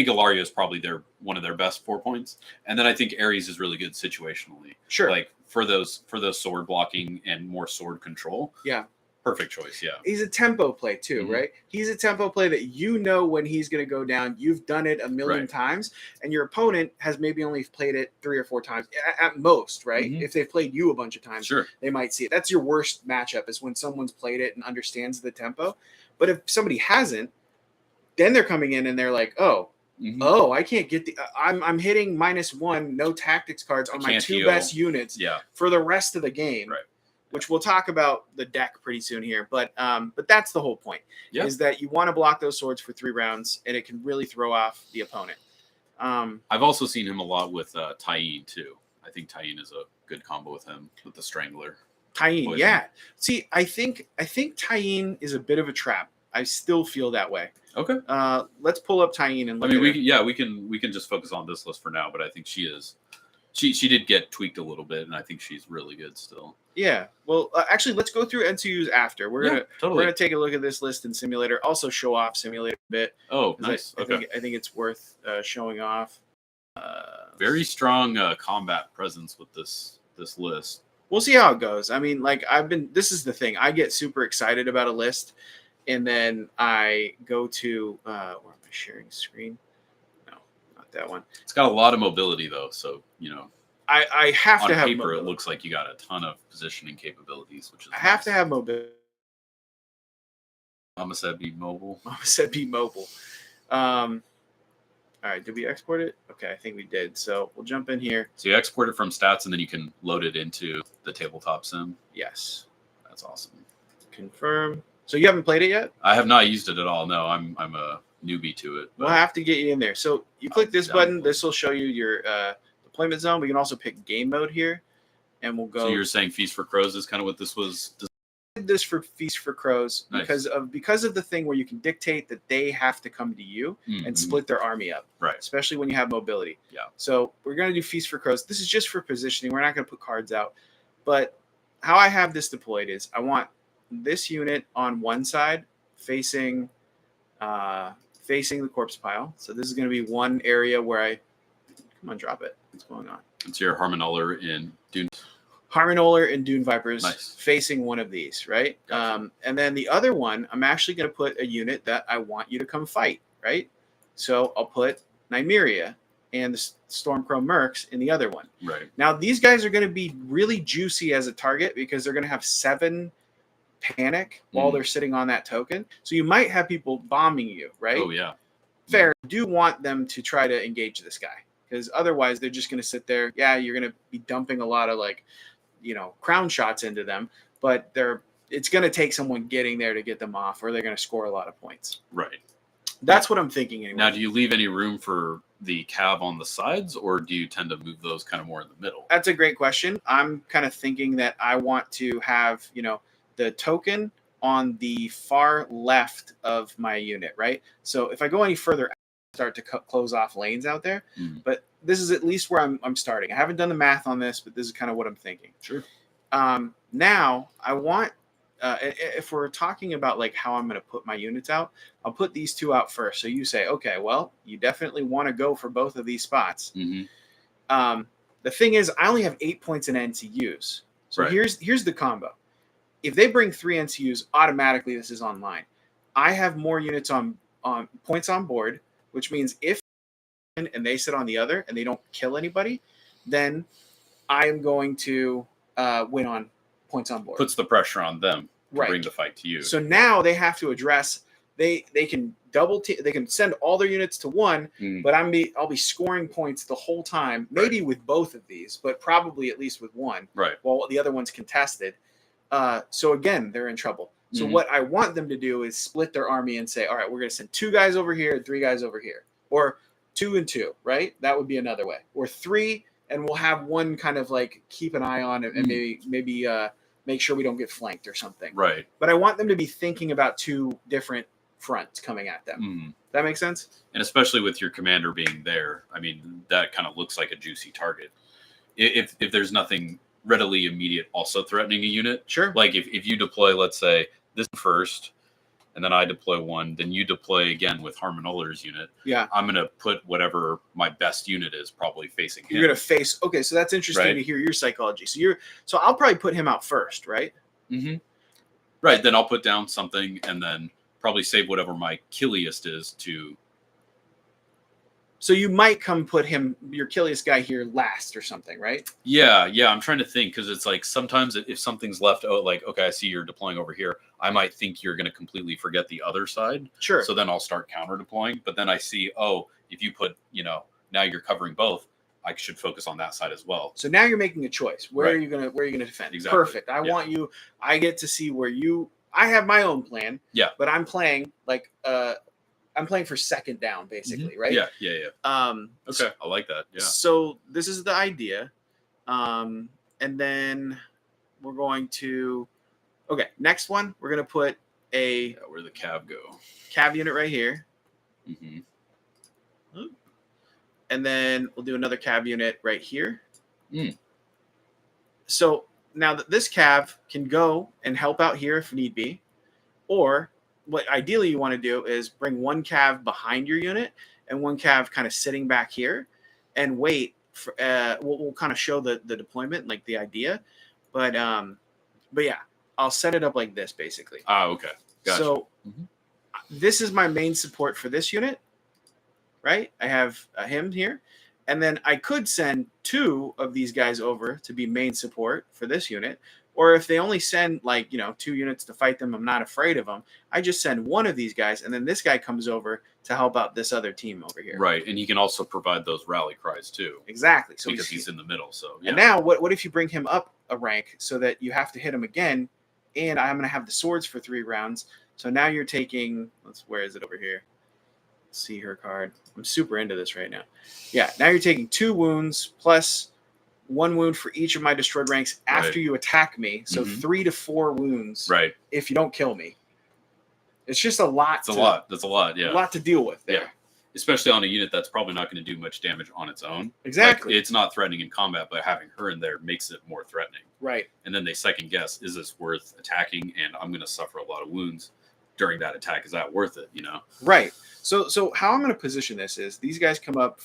Speaker 2: Ilaria is probably one of their best 4 points, and then I think Ares is really good situationally.
Speaker 1: Sure,
Speaker 2: like for those sword blocking and more sword control.
Speaker 1: Yeah,
Speaker 2: perfect choice. Yeah,
Speaker 1: he's a tempo play too, right? He's a tempo play that when he's going to go down. You've done it a million times, and your opponent has maybe only played it 3 or 4 times at most, right? If they've played you a bunch of times, they might see it. That's your worst matchup is when someone's played it and understands the tempo. But if somebody hasn't, then they're coming in and they're like, oh, I can't get I'm hitting -1, no tactics cards on my 2 best units for the rest of the game. Right. Which we'll talk about the deck pretty soon here. But that's the whole point is that you want to block those swords for 3 rounds, and it can really throw off the opponent.
Speaker 2: I've also seen him a lot with Tyene too. I think Tyene is a good combo with him with the Strangler.
Speaker 1: Tyene, yeah. See, I think Tyene is a bit of a trap. I still feel that way.
Speaker 2: Okay.
Speaker 1: Let's pull up Tyene and look
Speaker 2: at her. We can just focus on this list for now, but I think she did get tweaked a little bit, and I think she's really good still.
Speaker 1: Yeah. Well, actually, let's go through NCUs after. We're gonna take a look at this list in Simulator. Also, show off Simulator a bit.
Speaker 2: Oh, nice.
Speaker 1: I think it's worth showing off.
Speaker 2: Very strong combat presence with this list.
Speaker 1: We'll see how it goes. I mean, this is the thing. I get super excited about a list, and then I go to where am I sharing screen? No, not that one.
Speaker 2: It's got a lot of mobility though, so
Speaker 1: I have
Speaker 2: On
Speaker 1: to have
Speaker 2: paper,
Speaker 1: mobility.
Speaker 2: it looks like you got a ton of positioning capabilities, which is
Speaker 1: I have
Speaker 2: nice.
Speaker 1: to have mobility.
Speaker 2: Mama said be mobile.
Speaker 1: Mama said be mobile. All right, did we export it? Okay, I think we did. So we'll jump in here.
Speaker 2: So you export it from stats, and then you can load it into the tabletop sim.
Speaker 1: Yes.
Speaker 2: That's awesome.
Speaker 1: Confirm. So you haven't played it yet?
Speaker 2: I have not used it at all. No, I'm a newbie to it.
Speaker 1: We'll have to get you in there. So you click this button. This will show you your deployment zone. We can also pick game mode here, and we'll go.
Speaker 2: So you're saying Feast for Crows is kind of what this was.
Speaker 1: I did this for Feast for Crows
Speaker 2: Nice.
Speaker 1: because of the thing where you can dictate that they have to come to you and split their army up.
Speaker 2: Right.
Speaker 1: Especially when you have mobility.
Speaker 2: Yeah.
Speaker 1: So we're going to do Feast for Crows. This is just for positioning. We're not going to put cards out. But how I have this deployed is I want this unit on one side facing the corpse pile. So this is going to be one area where I come on, drop it. What's going on?
Speaker 2: It's your Harmonoller in Dune.
Speaker 1: Harmonoller and Dune Vipers
Speaker 2: Nice.
Speaker 1: facing one of these, right?
Speaker 2: Gotcha.
Speaker 1: And then the other one, I'm actually going to put a unit that I want you to come fight, right? So I'll put Nymeria and the Stormcrow Mercs in the other one.
Speaker 2: Right.
Speaker 1: Now, these guys are going to be really juicy as a target because they're going to have 7 panic while they're sitting on that token. So you might have people bombing you, right?
Speaker 2: Oh, yeah.
Speaker 1: Fair. You do want them to try to engage this guy because otherwise they're just going to sit there. Yeah, you're going to be dumping a lot of crown shots into them, but it's going to take someone getting there to get them off, or they're going to score a lot of points.
Speaker 2: Right.
Speaker 1: That's what I'm thinking anyway.
Speaker 2: Now, do you leave any room for the cav on the sides, or do you tend to move those kind of more in the middle?
Speaker 1: That's a great question. I'm kind of thinking that I want to have, the token on the far left of my unit, right? So if I go any further, I start to close off lanes out there. But this is at least where I'm starting. I haven't done the math on this, but this is kind of what I'm thinking.
Speaker 2: Sure.
Speaker 1: Now I want, if we're talking about like how I'm going to put my units out, I'll put these 2 out first. So you say, okay, well, you definitely want to go for both of these spots. The thing is, I only have 8 points in NCUs. So here's the combo. If they bring 3 NCUs, automatically this is online. I have more units on points on board, which means if and they sit on the other and they don't kill anybody, then I am going to win on points on board.
Speaker 2: Puts the pressure on them to bring the fight to you.
Speaker 1: So now they have to address. They can they can send all their units to 1, but I'll be scoring points the whole time. Maybe with both of these, but probably at least with 1.
Speaker 2: Right.
Speaker 1: While the other one's contested. So again, they're in trouble. So what I want them to do is split their army and say, all right, we're going to send 2 guys over here and 3 guys over here, or 2 and 2, right? That would be another way, or 3. And we'll have 1 kind of like keep an eye on it and maybe make sure we don't get flanked or something.
Speaker 2: Right.
Speaker 1: But I want them to be thinking about 2 different fronts coming at them. That makes sense?
Speaker 2: And especially with your commander being there, I mean, that kind of looks like a juicy target. If there's nothing readily immediate also threatening a unit.
Speaker 1: Sure.
Speaker 2: Like if you deploy, let's say, this first, and then I deploy 1, then you deploy again with Harmonoller's unit.
Speaker 1: Yeah.
Speaker 2: I'm going to put whatever my best unit is probably facing him.
Speaker 1: You're going to face. Okay, so that's interesting to hear your psychology. So I'll probably put him out first, right?
Speaker 2: Right. Then I'll put down something and then probably save whatever my killiest is to.
Speaker 1: So you might come put your killiest guy here last or something, right?
Speaker 2: Yeah. I'm trying to think because it's like sometimes if something's left, like, okay, I see you're deploying over here. I might think you're going to completely forget the other side.
Speaker 1: Sure.
Speaker 2: So then I'll start counter deploying. But then I see, if you put, now you're covering both, I should focus on that side as well.
Speaker 1: So now you're making a choice. Where are you gonna defend?
Speaker 2: Exactly.
Speaker 1: Perfect. I get to see where I have my own plan.
Speaker 2: Yeah.
Speaker 1: But I'm playing I'm playing for second down, basically, right?
Speaker 2: Yeah.
Speaker 1: Okay,
Speaker 2: I like that. Yeah.
Speaker 1: So this is the idea, and then we're going to. Okay, next one we're gonna put
Speaker 2: where the cav go.
Speaker 1: Cav unit right here, and then we'll do another cav unit right here. So now that this cav can go and help out here if need be, or what ideally you want to do is bring 1 cav behind your unit and 1 cav kind of sitting back here and wait for we'll kind of show the deployment, like the idea, but yeah, I'll set it up like this basically.
Speaker 2: Okay, gotcha.
Speaker 1: So this is my main support for this unit, right? I have him here, And then I could send 2 of these guys over to be main support for this unit. Or if they only send like, 2 units to fight them, I'm not afraid of them. I just send 1 of these guys, and then this guy comes over to help out this other team over here.
Speaker 2: Right, and he can also provide those rally cries too.
Speaker 1: Exactly. So
Speaker 2: because he's in the middle. So
Speaker 1: And now what if you bring him up a rank so that you have to hit him again, and I'm going to have the swords for 3 rounds. So now you're taking, where is it over here? Let's see her card. I'm super into this right now. Yeah, now you're taking 2 wounds plus 1 wound for each of my destroyed ranks after you attack me. So 3 to 4 wounds.
Speaker 2: Right.
Speaker 1: If you don't kill me. It's just a lot.
Speaker 2: It's a lot. That's a lot. Yeah.
Speaker 1: A lot to deal with there.
Speaker 2: Yeah. Especially on a unit that's probably not going to do much damage on its own.
Speaker 1: Exactly.
Speaker 2: Like, it's not threatening in combat, but having her in there makes it more threatening.
Speaker 1: Right.
Speaker 2: And then they second guess, is this worth attacking? And I'm going to suffer a lot of wounds during that attack. Is that worth it?
Speaker 1: Right. So how I'm going to position this is these guys come up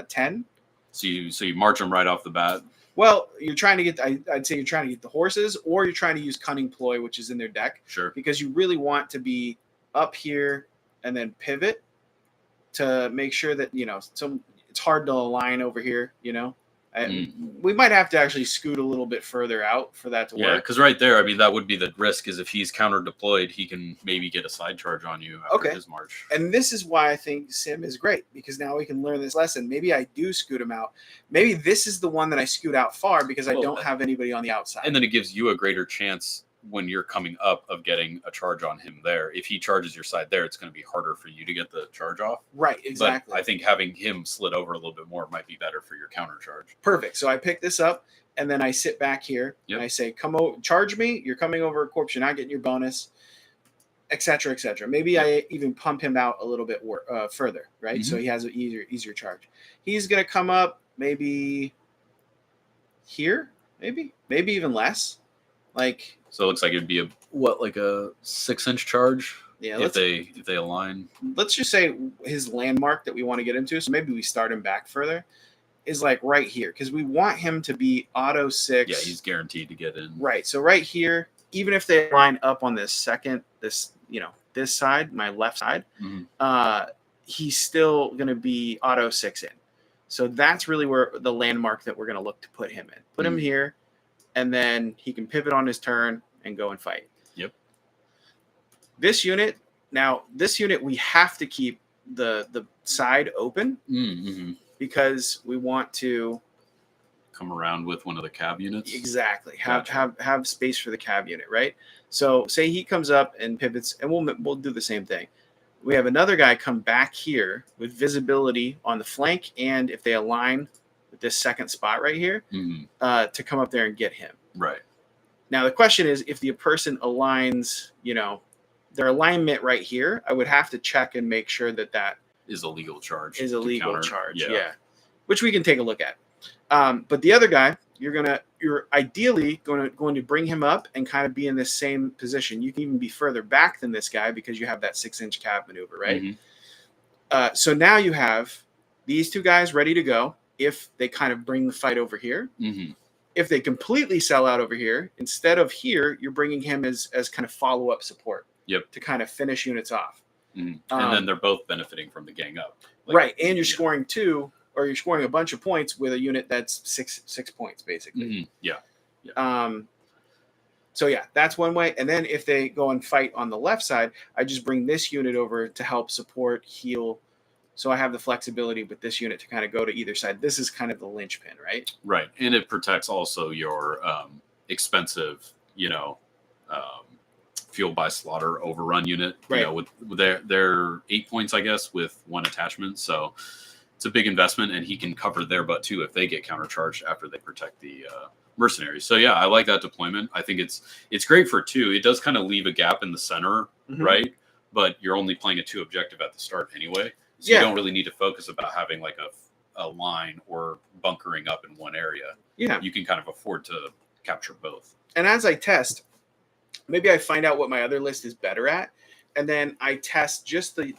Speaker 1: 10.
Speaker 2: So you march them right off the bat.
Speaker 1: Well, you're trying to get, I'd say you're trying to get the horses, or you're trying to use Cunning Ploy, which is in their deck.
Speaker 2: Sure.
Speaker 1: Because you really want to be up here and then pivot to make sure that, so it's hard to align over here, We might have to actually scoot a little bit further out for that to work.
Speaker 2: Yeah, because right there, I mean, that would be the risk is if he's counter deployed, he can maybe get a side charge on you after his march.
Speaker 1: And this is why I think Sim is great, because now we can learn this lesson. Maybe I do scoot him out. Maybe this is the one that I scoot out far because I don't have anybody on the outside.
Speaker 2: And then it gives you a greater chance when you're coming up of getting a charge on him there. If he charges your side there, it's going to be harder for you to get the charge off.
Speaker 1: Right, exactly.
Speaker 2: But I think having him slid over a little bit more might be better for your counter charge.
Speaker 1: Perfect. So I pick this up, and then I sit back here, and I say, come over, charge me. You're coming over a corpse. You're not getting your bonus, et cetera, et cetera. Maybe I even pump him out a little bit further, right? So he has an easier charge. He's going to come up maybe here, maybe even less.
Speaker 2: So it looks like it'd be a 6-inch charge. Yeah, if they align.
Speaker 1: Let's just say his landmark that we want to get into. So maybe we start him back further. Is like right here because we want him to be auto 6.
Speaker 2: Yeah, he's guaranteed to get in.
Speaker 1: Right. So right here, even if they line up on this side, my left side, he's still going to be auto 6 in. So that's really where the landmark that we're going to look to put him in. Put him here, and then he can pivot on his turn and go and fight.
Speaker 2: Yep.
Speaker 1: This unit, we have to keep the side open because we want to
Speaker 2: come around with one of the cab units.
Speaker 1: Exactly. Have space for the cab unit, right? So say he comes up and pivots, and we'll do the same thing. We have another guy come back here with visibility on the flank, and if they align with this second spot right here, to come up there and get him.
Speaker 2: Right.
Speaker 1: Now the question is, if the person aligns, their alignment right here, I would have to check and make sure that
Speaker 2: is a legal charge.
Speaker 1: Yeah. Which we can take a look at. But the other guy, you're ideally going to bring him up and kind of be in this same position. You can even be further back than this guy because you have that 6-inch cab maneuver, right? So now you have these 2 guys ready to go if they kind of bring the fight over here. If they completely sell out over here, instead of here, you're bringing him as kind of follow-up support.
Speaker 2: Yep.
Speaker 1: To kind of finish units off.
Speaker 2: And then they're both benefiting from the gang up.
Speaker 1: Right. And you're scoring 2, or you're scoring a bunch of points with a unit that's 6 points, basically. So yeah, that's one way. And then if they go and fight on the left side, I just bring this unit over to help support, heal. So I have the flexibility with this unit to kind of go to either side. This is kind of the linchpin, right?
Speaker 2: Right. And it protects also your expensive, fuel by slaughter overrun unit, with their 8 points, I guess, with 1 attachment. So it's a big investment, and he can cover their butt too if they get countercharged after they protect the mercenaries. So yeah, I like that deployment. I think it's great for 2. It does kind of leave a gap in the center, right? But you're only playing a 2 objective at the start anyway. So you don't really need to focus about having like a line or bunkering up in one area. Yeah. You can kind of afford to capture both.
Speaker 1: And as I test, maybe I find out what my other list is better at, and then I test just the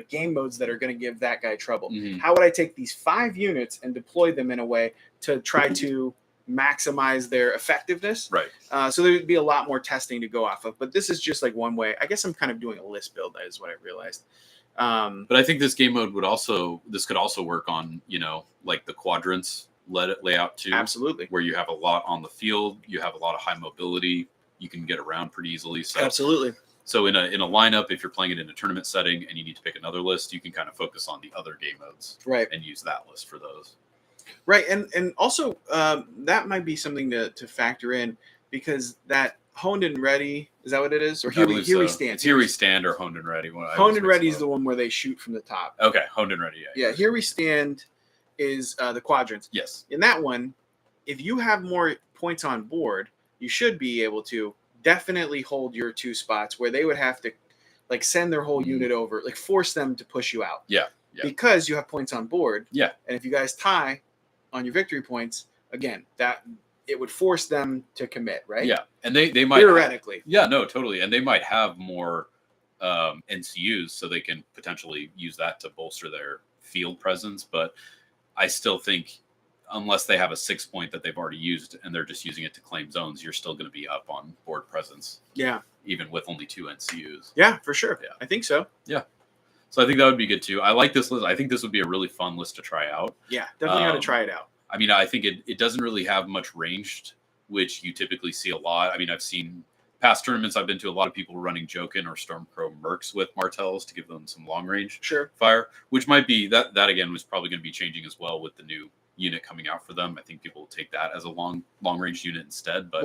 Speaker 1: game modes that are going to give that guy trouble. How would I take these 5 units and deploy them in a way to try to maximize their effectiveness.
Speaker 2: Right.
Speaker 1: So there would be a lot more testing to go off of. But this is just like one way. I guess I'm kind of doing a list build. That is what I realized.
Speaker 2: But I think this game mode could also work on, like the quadrants layout too.
Speaker 1: Absolutely.
Speaker 2: Where you have a lot on the field, you have a lot of high mobility, you can get around pretty easily. So
Speaker 1: absolutely.
Speaker 2: So in a lineup, if you're playing it in a tournament setting and you need to pick another list, you can kind of focus on the other game modes,
Speaker 1: right,
Speaker 2: and use that list for those.
Speaker 1: Right, and also that might be something to factor in, because that honed and ready, is that what it is? Or here we stand.
Speaker 2: It's here we stand or honed and ready.
Speaker 1: Honed and ready is the one where they shoot from the top.
Speaker 2: Okay, honed and ready.
Speaker 1: Yeah. Here we stand is the quadrants.
Speaker 2: Yes.
Speaker 1: In that one, if you have more points on board, you should be able to definitely hold your 2 spots where they would have to like send their whole unit over, like force them to push you out.
Speaker 2: Yeah.
Speaker 1: Because you have points on board.
Speaker 2: Yeah.
Speaker 1: And if you guys tie on your victory points, again, that it would force them to commit, right?
Speaker 2: Yeah. And they might
Speaker 1: theoretically.
Speaker 2: Totally. And they might have more NCUs, so they can potentially use that to bolster their field presence. But I still think unless they have a 6 point that they've already used and they're just using it to claim zones, you're still going to be up on board presence.
Speaker 1: Yeah.
Speaker 2: Even with only 2 NCUs.
Speaker 1: Yeah, for sure.
Speaker 2: Yeah.
Speaker 1: I think so.
Speaker 2: Yeah. So I think that would be good too. I like this list. I think this would be a really fun list to try out.
Speaker 1: Yeah, definitely got to try it out.
Speaker 2: I mean, I think it doesn't really have much ranged, which you typically see a lot. I mean, I've seen past tournaments I've been to, a lot of people running Jokin or Stormcrow Mercs with Martells to give them some long range fire, which might be that again was probably going to be changing as well with the new unit coming out for them. I think people will take that as a long range unit instead. But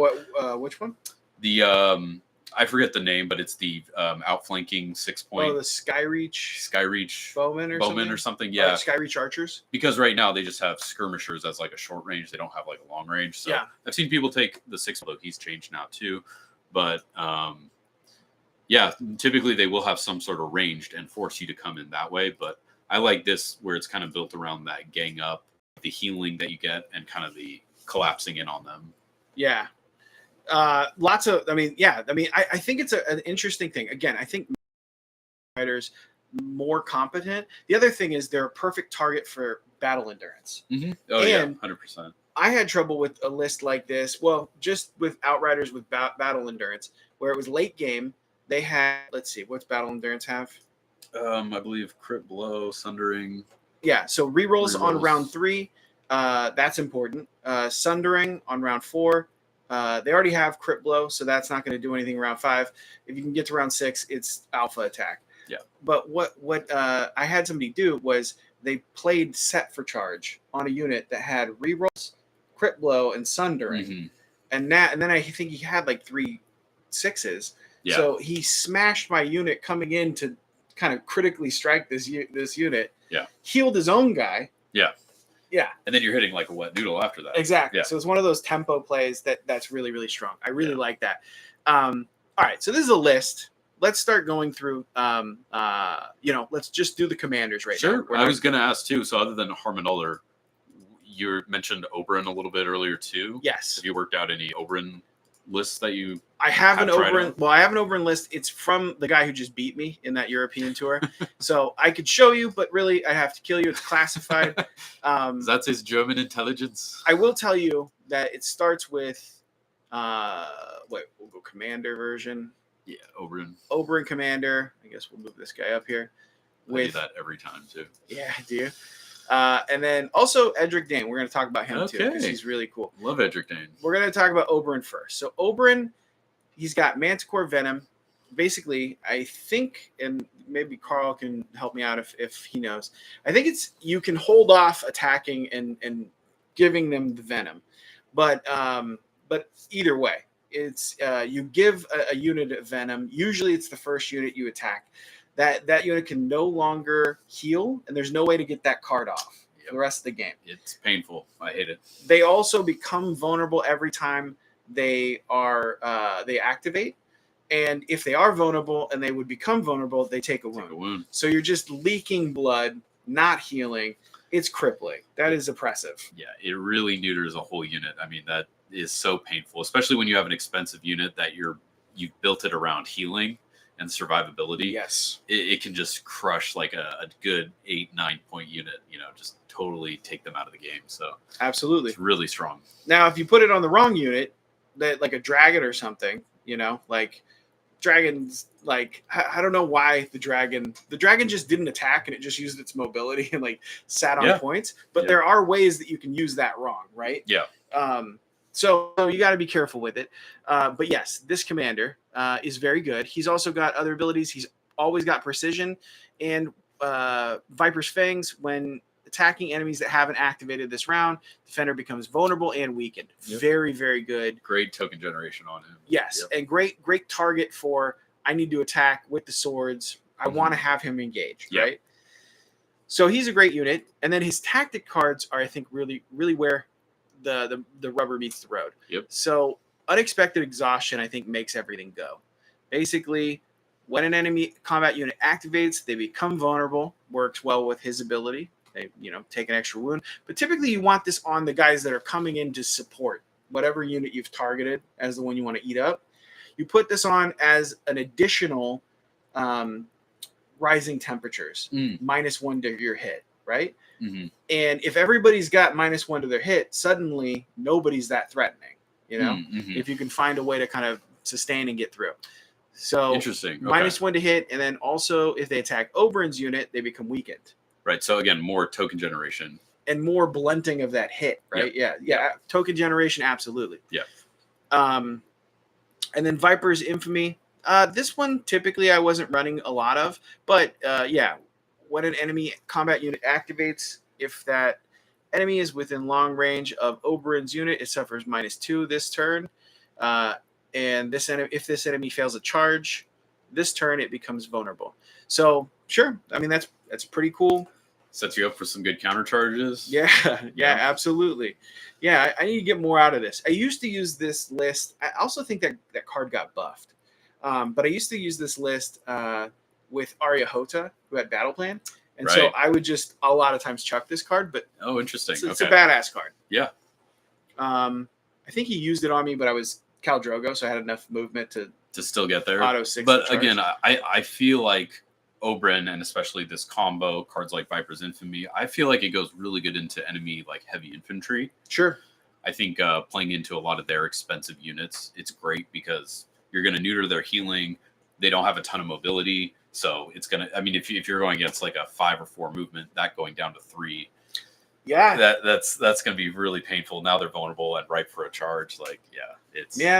Speaker 1: which one?
Speaker 2: The I forget the name, but it's the outflanking 6 point.
Speaker 1: Oh, the Skyreach
Speaker 2: Bowman or something. Yeah,
Speaker 1: Skyreach archers.
Speaker 2: Because right now they just have skirmishers as like a short range. They don't have like a long range. So
Speaker 1: yeah.
Speaker 2: I've seen people take the 6, although he's changed now too. But yeah, typically they will have some sort of ranged and force you to come in that way. But I like this where it's kind of built around that gang up, the healing that you get, and kind of the collapsing in on them.
Speaker 1: Yeah. I think it's an interesting thing. Again, I think fighters more competent. The other thing is they're a perfect target for battle endurance.
Speaker 2: Mm-hmm. Oh, and yeah, 100%.
Speaker 1: I had trouble with a list like this. Well, just with Outriders with battle endurance, where it was late game. They had, let's see, what's battle endurance have?
Speaker 2: I believe crit blow, sundering.
Speaker 1: Yeah, so rerolls on round 3. That's important. Sundering on round 4. They already have crit blow, so that's not going to do anything round 5. If you can get to round 6, it's alpha attack.
Speaker 2: Yeah.
Speaker 1: But what I had somebody do was they played set for charge on a unit that had rerolls, crit blow, and sundering,
Speaker 2: mm-hmm.
Speaker 1: and then I think he had like 3 6s.
Speaker 2: Yeah.
Speaker 1: So he smashed my unit coming in to kind of critically strike this unit.
Speaker 2: Yeah.
Speaker 1: Healed his own guy.
Speaker 2: Yeah.
Speaker 1: Yeah.
Speaker 2: And then you're hitting like a wet noodle after that.
Speaker 1: Exactly.
Speaker 2: Yeah.
Speaker 1: So it's one of those tempo plays that's really, really strong. I really like that. All right. So this is a list. Let's start going through, let's just do the commanders right now.
Speaker 2: Sure. I was going to ask too. So other than Harmonuller, you mentioned Oberyn a little bit earlier too.
Speaker 1: Yes.
Speaker 2: Have you worked out any Oberyn lists that you
Speaker 1: I have an Oberyn. Well, I have an Oberyn list. It's from the guy who just beat me in that European tour. So I could show you, but really I have to kill you. It's classified.
Speaker 2: That's his German intelligence.
Speaker 1: I will tell you that it starts with we'll go commander version.
Speaker 2: Yeah, Oberyn.
Speaker 1: Oberyn commander. I guess we'll move this guy up here.
Speaker 2: I do that every time too.
Speaker 1: Yeah, I do. And then also Edric Dane. We're going to talk about him too because he's really cool.
Speaker 2: Love Edric Dane.
Speaker 1: We're going to talk about Oberyn first. So Oberyn, he's got Manticore Venom. Basically, I think, and maybe Carl can help me out if he knows. I think it's you can hold off attacking and giving them the venom, but either way, it's you give a unit of venom. Usually, it's the first unit you attack. That unit can no longer heal, and there's no way to get that card off for the rest of the game.
Speaker 2: It's painful. I hate it.
Speaker 1: They also become vulnerable every time they activate, and if they are vulnerable and they would become vulnerable, they take a wound. So you're just leaking blood, not healing. It's crippling. That is oppressive.
Speaker 2: Yeah, it really neuters a whole unit. I mean, that is so painful, especially when you have an expensive unit that you've built it around healing. and survivability,
Speaker 1: Yes.
Speaker 2: it can just crush like a good 8-9 point unit. Just totally take them out of the game. So
Speaker 1: Absolutely.
Speaker 2: it's really strong.
Speaker 1: Now, if you put it on the wrong unit, that like a dragon or something, like dragons, like I don't know why the dragon just didn't attack and it just used its mobility and like sat on points. But there are ways that you can use that wrong, right?
Speaker 2: Yeah.
Speaker 1: So you got to be careful with it. But yes, this commander is very good. He's also got other abilities. He's always got precision and Viper's Fangs. When attacking enemies that haven't activated this round, defender becomes vulnerable and weakened. Yep. Very, very good.
Speaker 2: Great token generation on him.
Speaker 1: Yes, and great target for I need to attack with the swords. I want to have him engaged, right? So he's a great unit. And then his tactic cards are, I think, really, really where the rubber meets the road.
Speaker 2: Yep.
Speaker 1: So unexpected exhaustion, I think, makes everything go. Basically, when an enemy combat unit activates, they become vulnerable. Works well with his ability. They, take an extra wound. But typically you want this on the guys that are coming in to support whatever unit you've targeted as the one you want to eat up. You put this on as an additional rising temperatures, -1 to your hit, right?
Speaker 2: Mm-hmm.
Speaker 1: And if everybody's got -1 to their hit, suddenly nobody's that threatening, if you can find a way to kind of sustain and get through. So
Speaker 2: interesting.
Speaker 1: -1 to hit. And then also if they attack Oberyn's unit, they become weakened.
Speaker 2: Right. So again, more token generation
Speaker 1: and more blunting of that hit, right?
Speaker 2: Yep.
Speaker 1: Yeah. Token generation, absolutely.
Speaker 2: Yeah.
Speaker 1: And then Viper's Infamy. This one typically I wasn't running a lot of, but when an enemy combat unit activates, if that enemy is within long range of Oberyn's unit, it suffers -2 this turn. And if this enemy fails a charge, this turn it becomes vulnerable. So sure, I mean that's pretty cool.
Speaker 2: Sets you up for some good counter charges.
Speaker 1: Yeah, absolutely. Yeah, I need to get more out of this. I used to use this list. I also think that card got buffed. But I used to use this list with Arya Hota, who had Battle Plan. And so I would just a lot of times chuck this card. But
Speaker 2: interesting.
Speaker 1: It's a badass card.
Speaker 2: Yeah.
Speaker 1: I think he used it on me, but I was Khal Drogo, so I had enough movement to
Speaker 2: still get there.
Speaker 1: Auto 6.
Speaker 2: But again, I feel like Oberyn, and especially this combo, cards like Viper's Infamy, I feel like it goes really good into enemy like heavy infantry.
Speaker 1: Sure.
Speaker 2: I think playing into a lot of their expensive units, it's great because you're going to neuter their healing. They don't have a ton of mobility. So it's going to, I mean, if you're going against like a 5 or 4 movement, that going down to 3, that's going to be really painful. Now they're vulnerable and ripe for a charge. Like,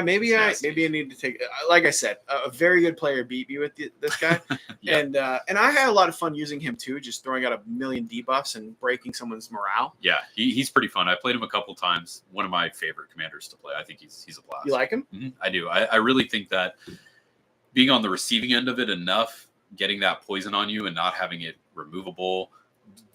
Speaker 1: maybe I need to take, like I said, a very good player beat me with this guy. And I had a lot of fun using him too, just throwing out a million debuffs and breaking someone's morale.
Speaker 2: Yeah, he's pretty fun. I played him a couple times. One of my favorite commanders to play. I think he's a blast.
Speaker 1: You like him?
Speaker 2: Mm-hmm. I do. I really think that being on the receiving end of it enough, getting that poison on you and not having it removable.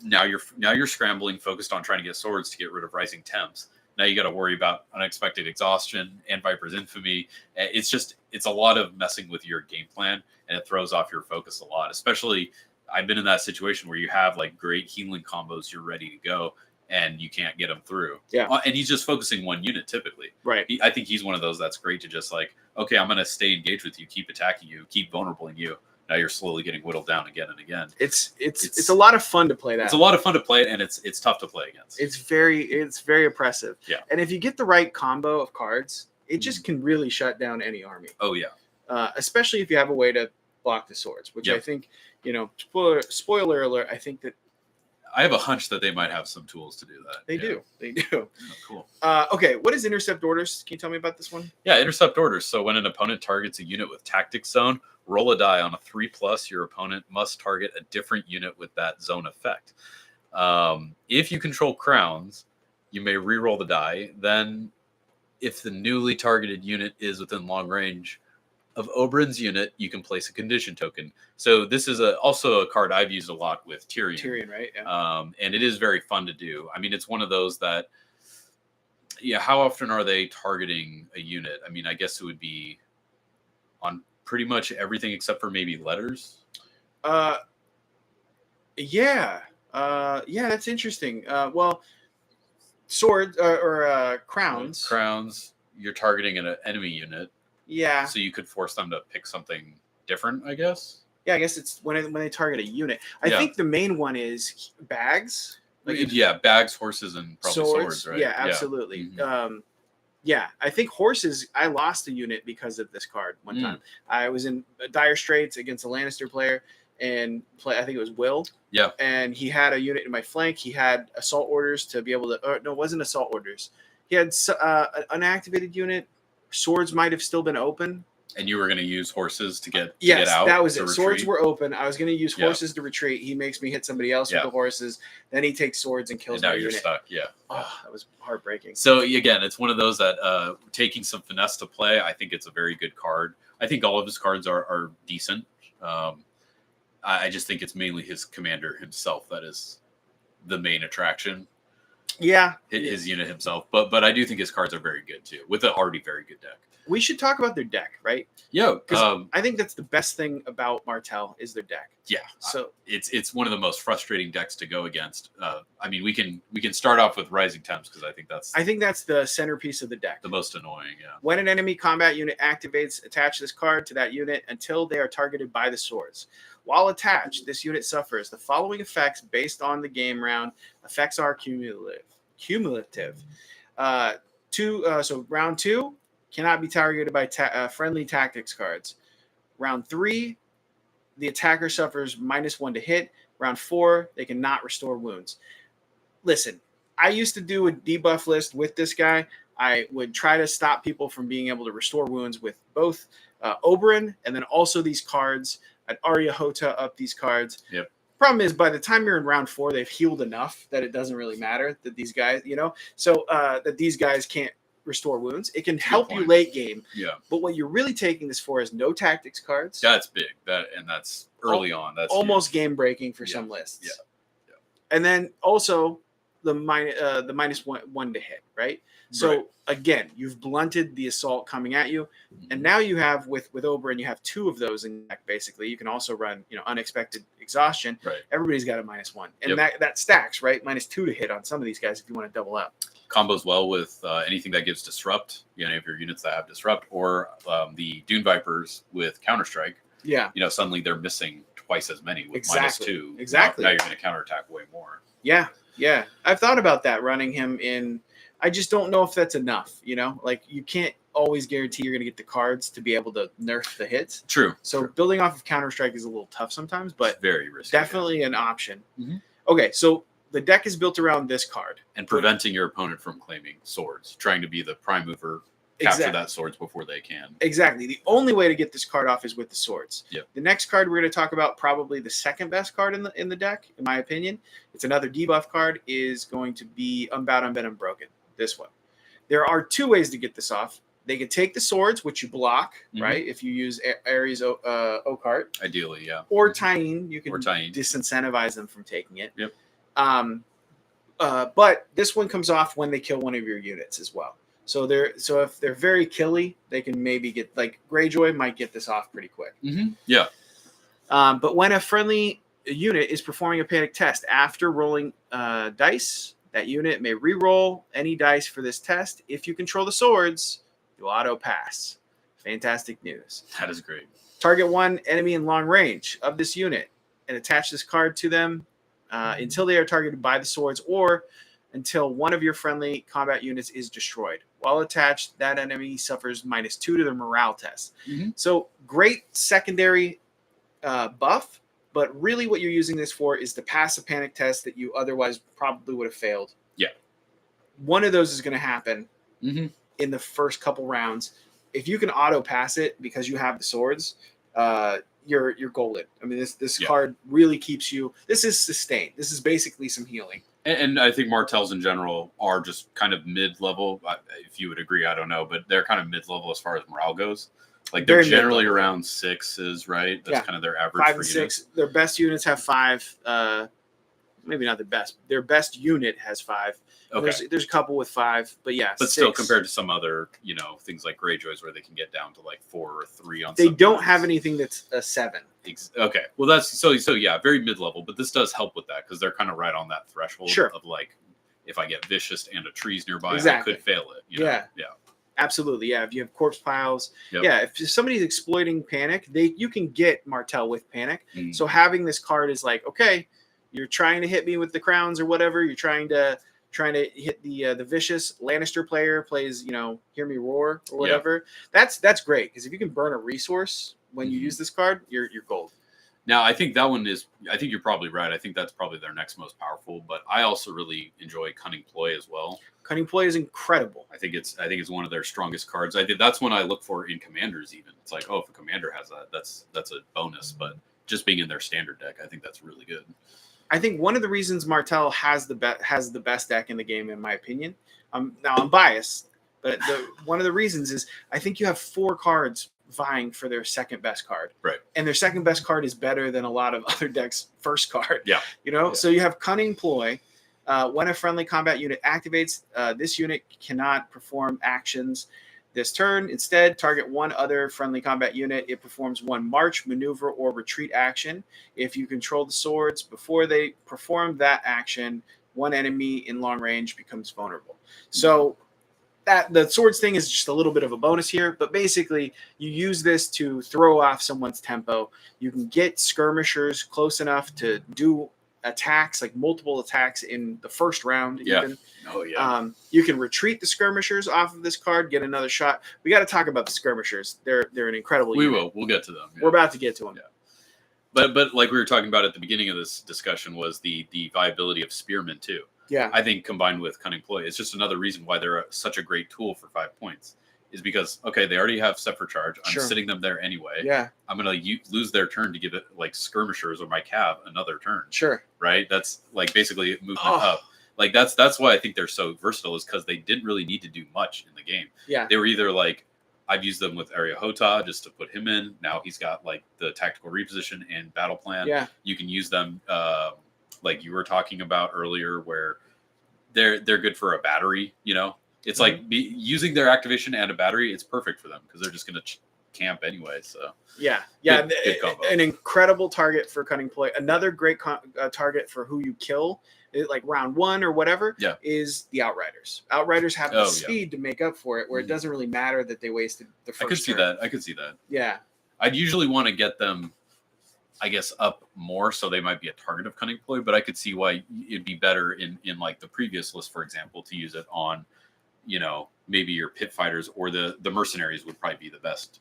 Speaker 2: Now you're scrambling, focused on trying to get swords to get rid of rising temps. Now you got to worry about unexpected exhaustion and Viper's Infamy. It's a lot of messing with your game plan, and it throws off your focus a lot. Especially, I've been in that situation where you have like great healing combos, you're ready to go, and you can't get them through.
Speaker 1: Yeah,
Speaker 2: and he's just focusing one unit typically.
Speaker 1: Right.
Speaker 2: I think he's one of those that's great to just like, okay, I'm going to stay engaged with you, keep attacking you, keep vulnerabling you. Now you're slowly getting whittled down again and again.
Speaker 1: It's a lot of fun to play that.
Speaker 2: It's a lot of fun to play it, and it's tough to play against.
Speaker 1: It's very oppressive.
Speaker 2: Yeah.
Speaker 1: And if you get the right combo of cards, it just can really shut down any army.
Speaker 2: Oh yeah.
Speaker 1: Especially if you have a way to block the swords, which I think, spoiler alert, I think that
Speaker 2: I have a hunch that they might have some tools to do that.
Speaker 1: They do.
Speaker 2: Oh, cool.
Speaker 1: Okay, what is intercept orders? Can you tell me about this one?
Speaker 2: Yeah, intercept orders. So when an opponent targets a unit with tactics zone, roll a die on a 3+. Your opponent must target a different unit with that zone effect. If you control crowns, you may re-roll the die. Then, if the newly targeted unit is within long range of Oberyn's unit, you can place a condition token. So this is also a card I've used a lot with Tyrion.
Speaker 1: Tyrion, right? Yeah.
Speaker 2: And it is very fun to do. I mean, it's one of those that, how often are they targeting a unit? I mean, I guess it would be on pretty much everything except for maybe letters.
Speaker 1: Yeah, that's interesting. Well, swords or crowns.
Speaker 2: Crowns, you're targeting an enemy unit.
Speaker 1: Yeah.
Speaker 2: So you could force them to pick something different, I guess.
Speaker 1: Yeah, I guess it's when they target a unit. I think the main one is bags.
Speaker 2: Bags, horses, and probably swords, right?
Speaker 1: Yeah, absolutely.
Speaker 2: Mm-hmm.
Speaker 1: Yeah, I think horses. I lost a unit because of this card one time. I was in dire straits against a Lannister player, and I think it was Will.
Speaker 2: Yeah,
Speaker 1: and he had a unit in my flank. He had assault orders to be able to. No, it wasn't assault orders. He had an unactivated unit. Swords might have still been open.
Speaker 2: And you were going to use horses to get
Speaker 1: yes,
Speaker 2: out.
Speaker 1: That was it.
Speaker 2: Retreat.
Speaker 1: Swords were open. I was going to use horses to retreat. He makes me hit somebody else with the horses. Then he takes swords and kills
Speaker 2: and now
Speaker 1: my
Speaker 2: you're
Speaker 1: unit.
Speaker 2: Stuck. Yeah.
Speaker 1: Oh, that was heartbreaking.
Speaker 2: So again, it's one of those that taking some finesse to play. I think it's a very good card. I think all of his cards are decent. I just think it's mainly his commander himself that is the main attraction.
Speaker 1: Yeah,
Speaker 2: his unit himself. But I do think his cards are very good too, with an already very good deck.
Speaker 1: We should talk about their deck, right?
Speaker 2: Yeah,
Speaker 1: because I think that's the best thing about Martell is their deck.
Speaker 2: Yeah,
Speaker 1: so
Speaker 2: it's one of the most frustrating decks to go against. I mean, we can start off with Rising Temps because I think that's
Speaker 1: the centerpiece of the deck.
Speaker 2: The most annoying. Yeah.
Speaker 1: When an enemy combat unit activates, attach this card to that unit until they are targeted by the swords. While attached, this unit suffers the following effects based on the game round. Effects are cumulative. So round 2 cannot be targeted by friendly tactics cards. Round 3, the attacker suffers -1 to hit. Round 4, they cannot restore wounds. Listen, I used to do a debuff list with this guy. I would try to stop people from being able to restore wounds with both Oberyn and then also these cards. I'd Arya Hota up these cards.
Speaker 2: Yep.
Speaker 1: Problem is, by the time you're in round 4, they've healed enough that it doesn't really matter that these guys, that these guys can't restore wounds. It can help you late game.
Speaker 2: Yeah.
Speaker 1: But what you're really taking this for is no tactics cards.
Speaker 2: That's big. That's early on. That's
Speaker 1: almost game breaking for some lists.
Speaker 2: Yeah.
Speaker 1: And then also the -1 to hit, right? So again, you've blunted the assault coming at you, and now you have with Oberyn, you have 2 of those in deck. Basically, you can also run unexpected exhaustion.
Speaker 2: Right.
Speaker 1: Everybody's got a -1, and that stacks, right? -2 to hit on some of these guys if you want to double up.
Speaker 2: Combos well with anything that gives disrupt. If your units that have disrupt, or the Dune Vipers with Counterstrike.
Speaker 1: Yeah.
Speaker 2: Suddenly they're missing twice as many with -2.
Speaker 1: Exactly.
Speaker 2: Now you're going to counterattack way more.
Speaker 1: Yeah. Yeah. I've thought about that, running him in. I just don't know if that's enough. Like you can't always guarantee you're going to get the cards to be able to nerf the hits.
Speaker 2: True.
Speaker 1: So building off of Counter-Strike is a little tough sometimes, but
Speaker 2: it's very risky.
Speaker 1: Definitely an option.
Speaker 2: Mm-hmm.
Speaker 1: Okay, so the deck is built around this card.
Speaker 2: And preventing your opponent from claiming swords, trying to be the prime mover, capture that swords before they can.
Speaker 1: Exactly. The only way to get this card off is with the swords.
Speaker 2: Yep.
Speaker 1: The next card we're going to talk about, probably the second best card in the deck, in my opinion. It's another debuff card, is going to be Unbound, Unbent, Unbroken. This one. There are 2 ways to get this off. They can take the swords, which you block, right? If you use Ares Oakheart.
Speaker 2: Ideally, yeah.
Speaker 1: Or Tyene. You can
Speaker 2: Tyene.
Speaker 1: disincentivize them from taking it.
Speaker 2: Yep.
Speaker 1: But this one comes off when they kill one of your units as well. So if they're very killy, they can maybe get, like Greyjoy might get this off pretty quick.
Speaker 2: Mm-hmm. Yeah.
Speaker 1: But when a friendly unit is performing a panic test after rolling dice, that unit may re-roll any dice for this test. If you control the swords, you'll auto pass. Fantastic news.
Speaker 2: That is great.
Speaker 1: Target 1 enemy in long range of this unit and attach this card to them until they are targeted by the swords, or until one of your friendly combat units is destroyed. While attached, that enemy suffers -2 to their morale test.
Speaker 2: Mm-hmm.
Speaker 1: So great secondary buff. But really what you're using this for is to pass a panic test that you otherwise probably would have failed.
Speaker 2: Yeah.
Speaker 1: One of those is going to happen
Speaker 2: in
Speaker 1: the first couple rounds. If you can auto pass it because you have the swords, you're golden. I mean, this card really keeps you. This is sustained. This is basically some healing.
Speaker 2: And I think Martells in general are just kind of mid-level. If you would agree, I don't know, but they're kind of mid-level as far as morale goes. Like they're generally around 6s, right? That's kind of their average.
Speaker 1: 5 and 6. Their best units have 5. Maybe not the best. Their best unit has 5. Okay. There's a couple with 5, but yeah.
Speaker 2: But 6. Still, compared to some other, things like Greyjoys where they can get down to like 4 or 3 on.
Speaker 1: They don't have anything that's a 7.
Speaker 2: Okay. Well, that's so yeah, very mid-level. But this does help with that because they're kind of right on that threshold of like, if I get vicious and a tree's nearby, I could fail it. Yeah.
Speaker 1: Absolutely, yeah. If you have corpse piles,
Speaker 2: Yep.
Speaker 1: yeah. If somebody's exploiting panic, you can get Martell with panic.
Speaker 2: Mm.
Speaker 1: So having this card is like, okay, you're trying to hit me with the crowns or whatever. You're trying to hit the vicious Lannister player plays, hear me roar or whatever. That's great because if you can burn a resource when you use this card, you're gold.
Speaker 2: Now, I think that one is. I think you're probably right. I think that's probably their next most powerful. But I also really enjoy Cunning Ploy as well.
Speaker 1: Cunning Ploy is incredible.
Speaker 2: I think it's one of their strongest cards. That's one I look for in commanders. Even it's like, oh, if a commander has that, that's a bonus. But just being in their standard deck, I think that's really good.
Speaker 1: I think one of the reasons Martell has the best deck in the game, in my opinion. Now I'm biased, but one of the reasons is I think you have 4 cards vying for their second best card.
Speaker 2: Right.
Speaker 1: And their second best card is better than a lot of other decks' first card.
Speaker 2: Yeah.
Speaker 1: So you have Cunning Ploy. When a friendly combat unit activates, this unit cannot perform actions this turn. Instead, target one other friendly combat unit. It performs one march, maneuver, or retreat action. If you control the swords before they perform that action, one enemy in long range becomes vulnerable. So that the swords thing is just a little bit of a bonus here, but basically you use this to throw off someone's tempo. You can get skirmishers close enough to do attacks, like multiple attacks in the first round.
Speaker 2: Yeah.
Speaker 1: Even.
Speaker 2: Oh yeah.
Speaker 1: You can retreat the skirmishers off of this card, get another shot. We got to talk about the skirmishers. They're an incredible unit.
Speaker 2: We'll get to them.
Speaker 1: Yeah. We're about to get to them.
Speaker 2: Yeah. But like we were talking about at the beginning of this discussion was the viability of spearmen too.
Speaker 1: Yeah.
Speaker 2: I think combined with Cunning Ploy, it's just another reason why they're such a great tool for 5 points. Is because, okay, they already have set for charge. I'm sitting them there anyway.
Speaker 1: Yeah.
Speaker 2: I'm going to lose their turn to give it like skirmishers or my cav another turn.
Speaker 1: Sure.
Speaker 2: Right? That's like basically movement up. Like that's why I think they're so versatile is because they didn't really need to do much in the game.
Speaker 1: Yeah.
Speaker 2: They were either like, I've used them with Area Hota just to put him in. Now he's got like the tactical reposition and battle plan.
Speaker 1: Yeah.
Speaker 2: You can use them like you were talking about earlier where they're good for a battery, It's like using their activation and a battery. It's perfect for them because they're just going to camp anyway. So
Speaker 1: good combo. An incredible target for Cunning Ploy. Another great target for who you kill, like round 1 or whatever, is the Outriders. Outriders have the speed to make up for it, where it doesn't really matter that they wasted the first.
Speaker 2: I could see that.
Speaker 1: Yeah,
Speaker 2: I'd usually want to get them, I guess, up more, so they might be a target of Cunning Ploy. But I could see why it'd be better in like the previous list, for example, to use it on. Maybe your pit fighters or the mercenaries would probably be the best.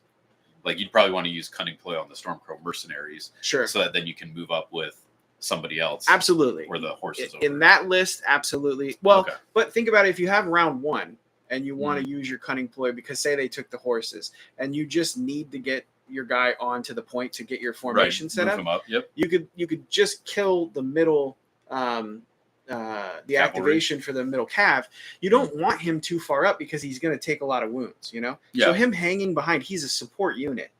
Speaker 2: Like you'd probably want to use Cunning Ploy on the Stormcrow mercenaries,
Speaker 1: sure,
Speaker 2: so that then you can move up with somebody else.
Speaker 1: Absolutely,
Speaker 2: or the horses
Speaker 1: in that list. Absolutely. Well, but think about it. If you have round 1 and you want to use your Cunning Ploy because say they took the horses and you just need to get your guy onto the point to get your formation set up.
Speaker 2: Move him up. Yep.
Speaker 1: You could just kill the middle. The activation for the middle cav, you don't want him too far up because he's going to take a lot of wounds, So him hanging behind, he's a support unit.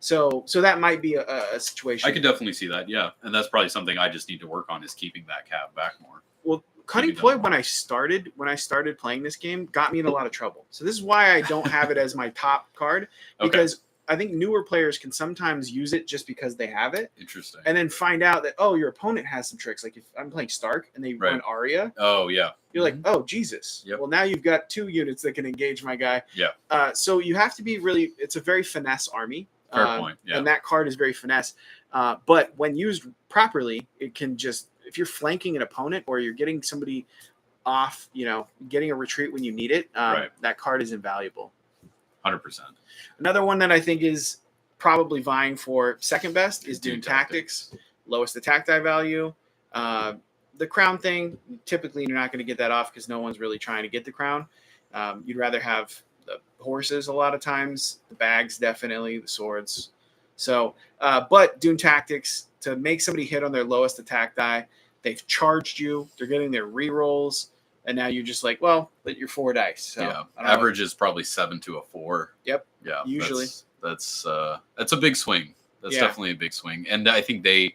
Speaker 1: So that might be a situation.
Speaker 2: I could definitely see that, yeah. And that's probably something I just need to work on is keeping that cav back more.
Speaker 1: Well, Cunning Ploy, when I started playing this game, got me in a lot of trouble. So this is why I don't have it as my top card, because I think newer players can sometimes use it just because they have it.
Speaker 2: Interesting.
Speaker 1: And then find out that, your opponent has some tricks. Like if I'm playing Stark and they run Arya.
Speaker 2: Oh, yeah.
Speaker 1: You're like, oh, Jesus.
Speaker 2: Yep.
Speaker 1: Well, now you've got 2 units that can engage my guy.
Speaker 2: Yeah.
Speaker 1: So you have to be it's a very finesse army.
Speaker 2: Fair point. Yeah.
Speaker 1: And that card is very finesse. But when used properly, it can just, if you're flanking an opponent or you're getting somebody off, getting a retreat when you need it, that card is invaluable.
Speaker 2: 100%.
Speaker 1: Another one that I think is probably vying for second best is Dune Tactics. Lowest attack die value. The crown thing, typically you're not going to get that off because no one's really trying to get the crown. You'd rather have the horses a lot of times, the bags definitely, the swords. So, but Dune Tactics, to make somebody hit on their lowest attack die, they've charged you, they're getting their rerolls. And now you're just like, well, but you're 4 dice. So
Speaker 2: average is probably 7 to a 4.
Speaker 1: Yep.
Speaker 2: Yeah.
Speaker 1: Usually.
Speaker 2: That's a big swing. That's definitely a big swing. And I think they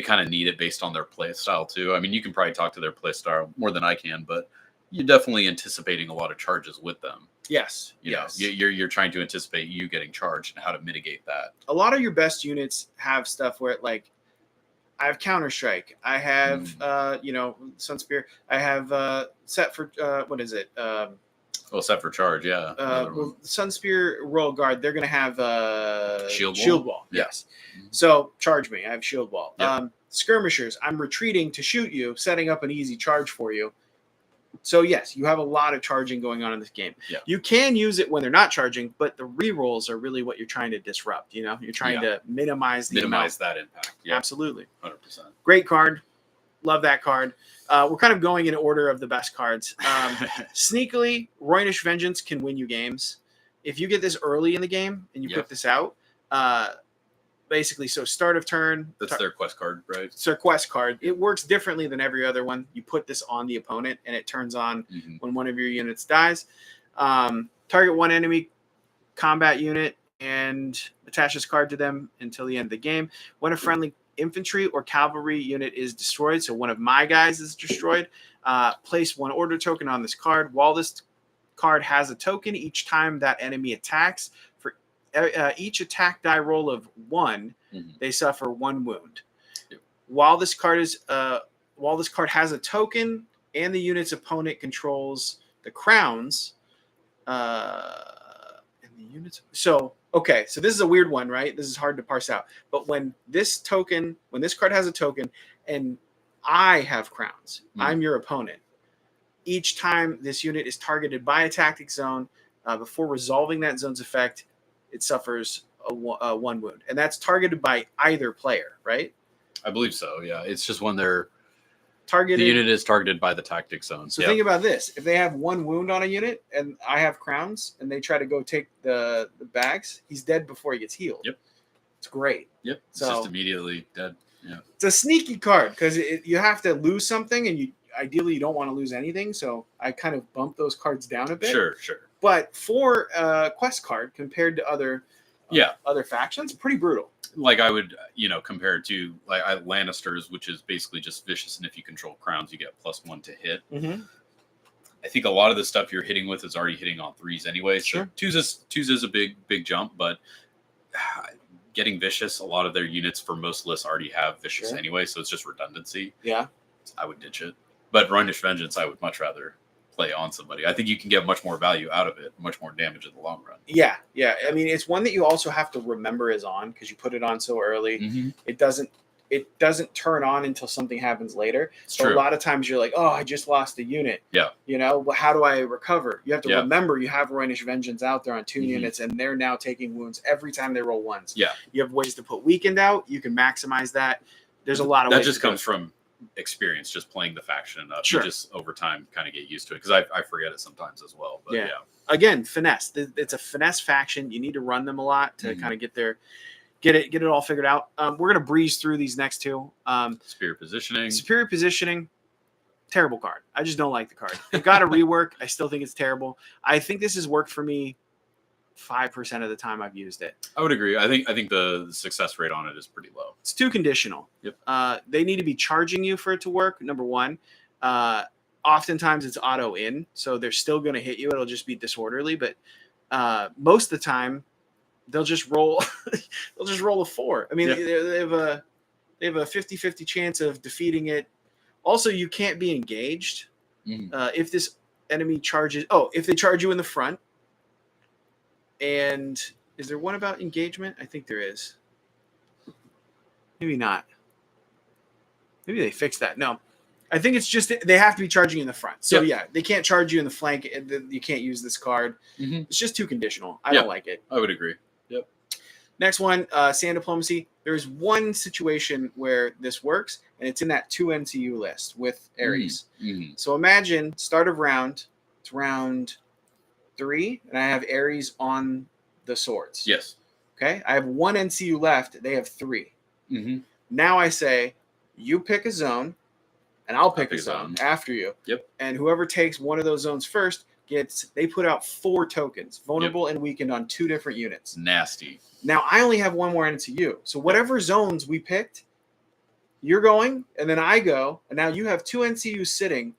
Speaker 2: kind of need it based on their play style too. I mean, you can probably talk to their play style more than I can, but you're definitely anticipating a lot of charges with them.
Speaker 1: Yes.
Speaker 2: You're trying to anticipate you getting charged and how to mitigate that.
Speaker 1: A lot of your best units have stuff where I have Counter-Strike. I have, Sunspear. I have set for,
Speaker 2: Well, except for charge, yeah.
Speaker 1: Well, Sunspear Royal Guard, they're going to have
Speaker 2: Shield Wall? Yeah.
Speaker 1: Yes. So charge me. I have Shield Wall.
Speaker 2: Yep.
Speaker 1: Skirmishers, I'm retreating to shoot you, setting up an easy charge for you. So yes, you have a lot of charging going on in this game.
Speaker 2: Yeah.
Speaker 1: You can use it when they're not charging, but the rerolls are really what you're trying to disrupt. You're trying to minimize the amount.
Speaker 2: that impact. Yeah.
Speaker 1: Absolutely.
Speaker 2: 100%.
Speaker 1: Great card. Love that card. We're kind of going in order of the best cards. Sneakily, Roynish Vengeance can win you games. If you get this early in the game and you put this out, basically, so start of turn.
Speaker 2: That's their quest card, right?
Speaker 1: It's their quest card. It works differently than every other one. You put this on the opponent, and it turns on when one of your units dies. Target one enemy combat unit and attach this card to them until the end of the game. When a friendly infantry or cavalry unit is destroyed, so one of my guys is destroyed, place one order token on this card. While this card has a token, each time that enemy attacks, for each attack die roll of 1, they suffer 1 wound.
Speaker 2: Yep.
Speaker 1: While this card has a token and the unit's opponent controls the crowns, Okay, so this is a weird one, right? This is hard to parse out. But when this card has a token and I have crowns, I'm your opponent. Each time this unit is targeted by a tactic zone, before resolving that zone's effect, it suffers a 1 wound. And that's targeted by either player, right?
Speaker 2: I believe so, yeah. It's just when they're
Speaker 1: targeted.
Speaker 2: The unit is targeted by the tactic zone.
Speaker 1: So think about this. If they have 1 wound on a unit and I have crowns and they try to go take the bags, he's dead before he gets healed.
Speaker 2: Yep.
Speaker 1: It's great.
Speaker 2: Yep. It's just immediately dead. Yeah.
Speaker 1: It's a sneaky card because you have to lose something and ideally you don't want to lose anything. So I kind of bump those cards down a bit.
Speaker 2: Sure.
Speaker 1: But for a quest card compared to other factions, pretty brutal.
Speaker 2: Like I would, compare it to like Lannisters, which is basically just vicious, and if you control crowns, you get +1 to hit. I think a lot of the stuff you're hitting with is already hitting on 3s anyway.
Speaker 1: Sure.
Speaker 2: So 2s is a big jump, but getting vicious, a lot of their units for most lists already have vicious anyway, so it's just redundancy.
Speaker 1: Yeah,
Speaker 2: I would ditch it. But Roynish Vengeance, I would much rather play on somebody. I think you can get much more value out of it, much more damage in the long run.
Speaker 1: Yeah. I mean, it's one that you also have to remember is on because you put it on so early. It doesn't turn on until something happens later. So a lot of times you're like, oh, I just lost a unit. Yeah. Well, how do I recover? You have to remember you have Roynish Vengeance out there on 2 units, and they're now taking wounds every time they roll 1s. Yeah. You have ways to put weakened out. You can maximize that. There's a lot of ways.
Speaker 2: That just comes from experience, just playing the faction enough. You just over time kind of get used to it because I forget it sometimes as well. But
Speaker 1: again, finesse. It's a finesse faction. You need to run them a lot to kind of get it all figured out. We're gonna breeze through these next 2.
Speaker 2: Superior
Speaker 1: Positioning, terrible card. I just don't like the card. It got a rework. I still think it's terrible. I think this has worked for me 5% of the time I've used it.
Speaker 2: I would agree. I think the success rate on it is pretty low.
Speaker 1: It's too conditional.
Speaker 2: Yep.
Speaker 1: They need to be charging you for it to work, number 1. Oftentimes it's auto in, so they're still going to hit you. It'll just be disorderly, but most of the time they'll just roll a 4. I mean, they have a 50-50 chance of defeating it. Also, you can't be engaged if this enemy charges. Oh, if they charge you in the front. And is there one about engagement? I think there is. Maybe not. Maybe they fixed that. No. I think it's just they have to be charging in the front. So, they can't charge you in the flank. You can't use this card. It's just too conditional. I don't like it.
Speaker 2: I would agree. Yep.
Speaker 1: Next one, Sand Diplomacy. There's one situation where this works, and it's in that 2 NCU list with Ares. So imagine start of round. It's round 3, and I have Ares on the swords.
Speaker 2: Yes.
Speaker 1: Okay. I have 1 NCU left. They have 3. Now I say, you pick a zone, and I'll pick a zone after you.
Speaker 2: Yep.
Speaker 1: And whoever takes one of those zones first they put out 4 tokens, vulnerable and weakened on 2 different units.
Speaker 2: Nasty.
Speaker 1: Now I only have 1 more NCU. So whatever zones we picked, you're going, and then I go, and now you have 2 NCUs sitting.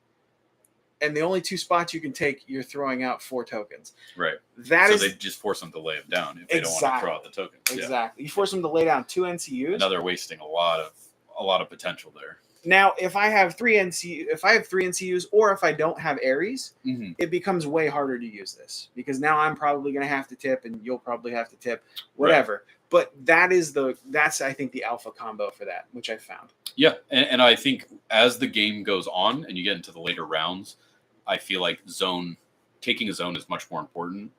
Speaker 1: And the only 2 spots you can take, you're throwing out 4 tokens.
Speaker 2: Right. So they just force them to lay them down if they don't want to throw out the tokens.
Speaker 1: Exactly. You force them to lay down 2 NCUs.
Speaker 2: Now they're wasting a lot of potential there.
Speaker 1: Now, if I have three NCUs, or if I don't have Ares, it becomes way harder to use this because now I'm probably going to have to tip, and you'll probably have to tip, whatever. Right. But that's I think the alpha combo for that, which I found.
Speaker 2: Yeah, and I think as the game goes on and you get into the later rounds, I feel like taking a zone is much more important.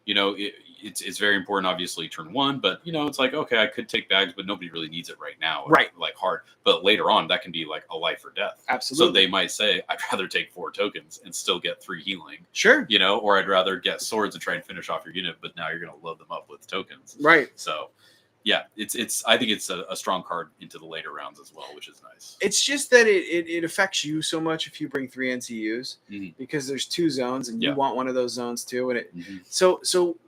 Speaker 2: You know, it's very important, obviously, turn one, but, you know, it's like, okay, I could take bags, but nobody really needs it right now.
Speaker 1: Right.
Speaker 2: Like hard. But later on, that can be like a life or death.
Speaker 1: Absolutely.
Speaker 2: So they might say, I'd rather take 4 tokens and still get 3 healing.
Speaker 1: Sure.
Speaker 2: You know, or I'd rather get swords and try and finish off your unit, but now you're going to load them up with tokens.
Speaker 1: Right.
Speaker 2: So, yeah, I think it's a strong card into the later rounds as well, which is nice.
Speaker 1: It's just that it affects you so much if you bring 3 NCUs because there's 2 zones and you want one of those zones too. And so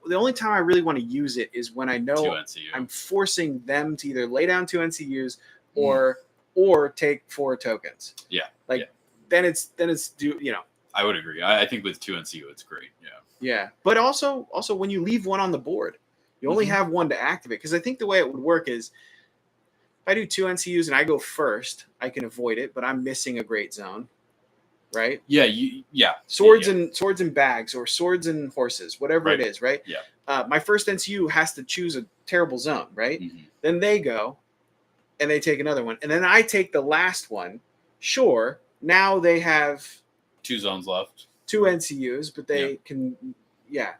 Speaker 1: the only time I really want to use it is when I know I'm forcing them to either lay down 2 NCUs or take 4 tokens.
Speaker 2: Yeah.
Speaker 1: Then it's you know.
Speaker 2: I would agree. I think with 2 NCU it's great. Yeah.
Speaker 1: Yeah. But also when you leave one on the board, you only have one to activate, because I think the way it would work is if I do 2 NCUs and I go first, I can avoid it, but I'm missing a great zone, right?
Speaker 2: Yeah.
Speaker 1: Swords and bags, or swords and horses, whatever it is, right?
Speaker 2: Yeah.
Speaker 1: My first NCU has to choose a terrible zone, right? Then they go and they take another one, and then I take the last one. Sure, now they have
Speaker 2: 2 zones left,
Speaker 1: 2 NCUs, but they can, Yeah,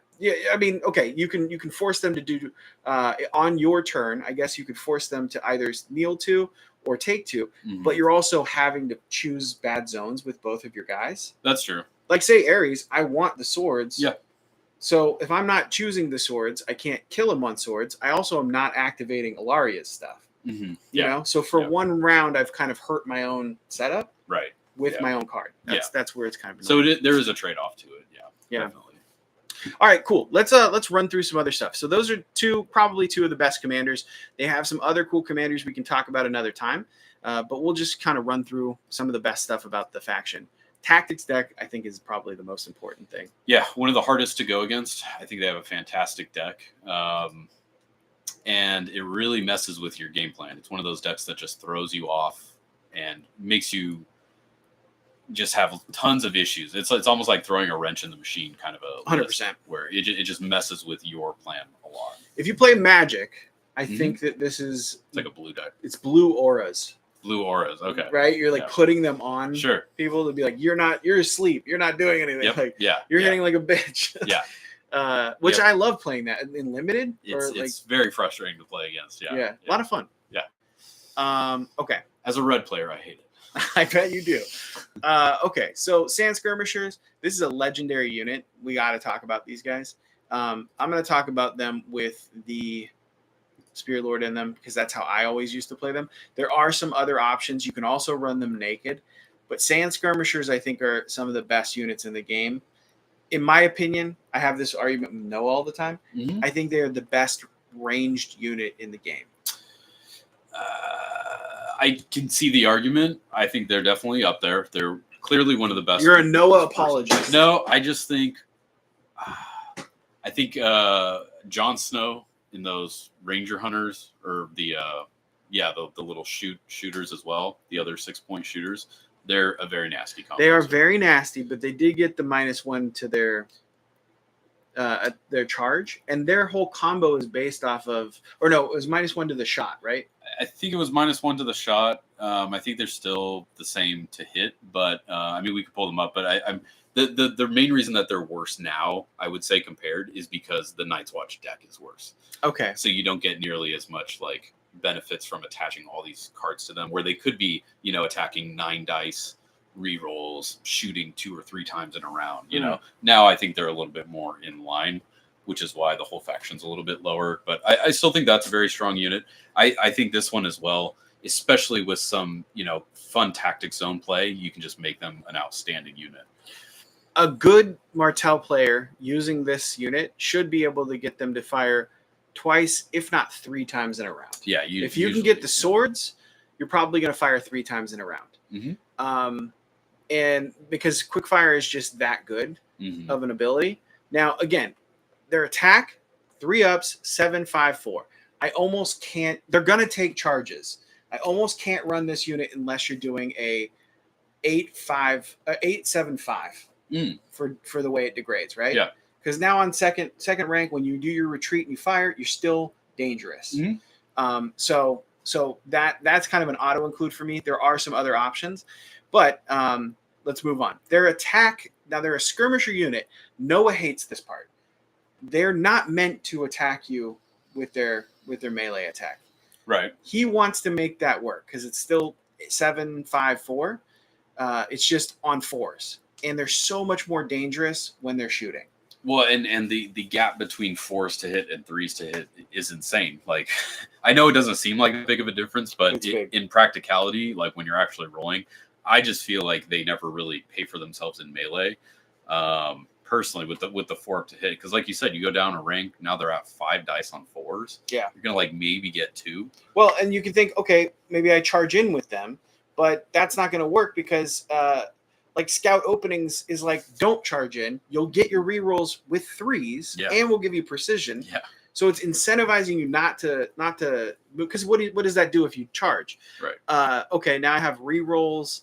Speaker 1: I mean, okay, you can force them to do on your turn. I guess you could force them to either kneel 2 or take 2, but you're also having to choose bad zones with both of your guys.
Speaker 2: That's true.
Speaker 1: Like, say Ares, I want the swords.
Speaker 2: Yeah.
Speaker 1: So if I'm not choosing the swords, I can't kill him on swords. I also am not activating Ilaria's stuff. You know, so for one round, I've kind of hurt my own setup.
Speaker 2: Right.
Speaker 1: With my own card. That's where it's kind of
Speaker 2: annoying. So there is a trade-off to it. Yeah. Definitely.
Speaker 1: All right, cool. Let's run through some other stuff. So those are probably 2 of the best commanders. They have some other cool commanders we can talk about another time, but we'll just kind of run through some of the best stuff about the faction. Tactics deck, I think, is probably the most important thing.
Speaker 2: Yeah, one of the hardest to go against. I think they have a fantastic deck, and it really messes with your game plan. It's one of those decks that just throws you off and makes you just have tons of issues. It's almost like throwing a wrench in the machine, kind of a
Speaker 1: 100%,
Speaker 2: where it just messes with your plan a lot.
Speaker 1: If you play Magic, I think that it's
Speaker 2: like a blue deck.
Speaker 1: It's blue auras.
Speaker 2: Blue auras, okay.
Speaker 1: Right? You're like putting them on people to be like, you're asleep. You're not doing anything.
Speaker 2: Yep.
Speaker 1: Like, you're hitting like a bitch. Which I love playing that in limited.
Speaker 2: It's very frustrating to play against.
Speaker 1: Yeah. A lot of fun.
Speaker 2: Yeah.
Speaker 1: Okay.
Speaker 2: As a red player, I hate it.
Speaker 1: I bet you do. Okay, so Sand Skirmishers, this is a legendary unit. We got to talk about these guys. I'm going to talk about them with the Spear Lord in them because that's how I always used to play them. There are some other options. You can also run them naked. But Sand Skirmishers, I think, are some of the best units in the game. In my opinion, I have this argument with Noah all the time. I think they are the best ranged unit in the game.
Speaker 2: I can see the argument. I think they're definitely up there. They're clearly one of the best.
Speaker 1: You're a Noah apologist.
Speaker 2: No, I just think Jon Snow in those Ranger Hunters, or the little shooters as well, the other 6-point shooters, they're a very nasty combo.
Speaker 1: They are very nasty, but they did get the -1 to their charge, and their whole combo is based off of, or no, it was -1 to the shot, right?
Speaker 2: I think it was -1 to the shot. I think they're still the same to hit, but I mean, we could pull them up. But I'm the main reason that they're worse now, I would say, compared, is because the Night's Watch deck is worse.
Speaker 1: Okay,
Speaker 2: so you don't get nearly as much like benefits from attaching all these cards to them, where they could be, you know, attacking 9 dice, rerolls, shooting 2 or 3 times in a round. You know, now I think they're a little bit more in line, which is why the whole faction's a little bit lower. But I still think that's a very strong unit. I think this one as well, especially with some, you know, fun tactic zone play, you can just make them an outstanding unit.
Speaker 1: A good Martell player using this unit should be able to get them to fire twice, if not 3 times in a round.
Speaker 2: Yeah,
Speaker 1: if you can get the swords, you're probably going to fire 3 times in a round. And because quickfire is just that good of an ability. Now, again, their attack, 3 ups, 7, 5, 4. I almost can't. They're going to take charges. I almost can't run this unit unless you're doing a 875 for the way it degrades, right?
Speaker 2: Yeah.
Speaker 1: Because now on second rank, when you do your retreat and you fire, you're still dangerous. So that's kind of an auto include for me. There are some other options, but let's move on. Their attack, now they're a skirmisher unit. Noah hates this part. They're not meant to attack you with their melee attack.
Speaker 2: Right.
Speaker 1: He wants to make that work because it's still 7-5-4. It's just on 4s, and they're so much more dangerous when they're shooting.
Speaker 2: Well, and the gap between 4s to hit and 3s to hit is insane. Like, I know it doesn't seem like a big of a difference, but in practicality, like when you're actually rolling, I just feel like they never really pay for themselves in melee. Personally, with the 4 up to hit, because like you said, you go down a rank, now they're at 5 dice on 4s.
Speaker 1: Yeah,
Speaker 2: you're gonna like maybe get 2.
Speaker 1: Well, and you can think, okay, maybe I charge in with them, but that's not going to work because like scout openings is like, don't charge in. You'll get your rerolls with 3s, and we'll give you precision.
Speaker 2: Yeah.
Speaker 1: So it's incentivizing you not to because what does that do if you charge?
Speaker 2: Right.
Speaker 1: Okay, now I have rerolls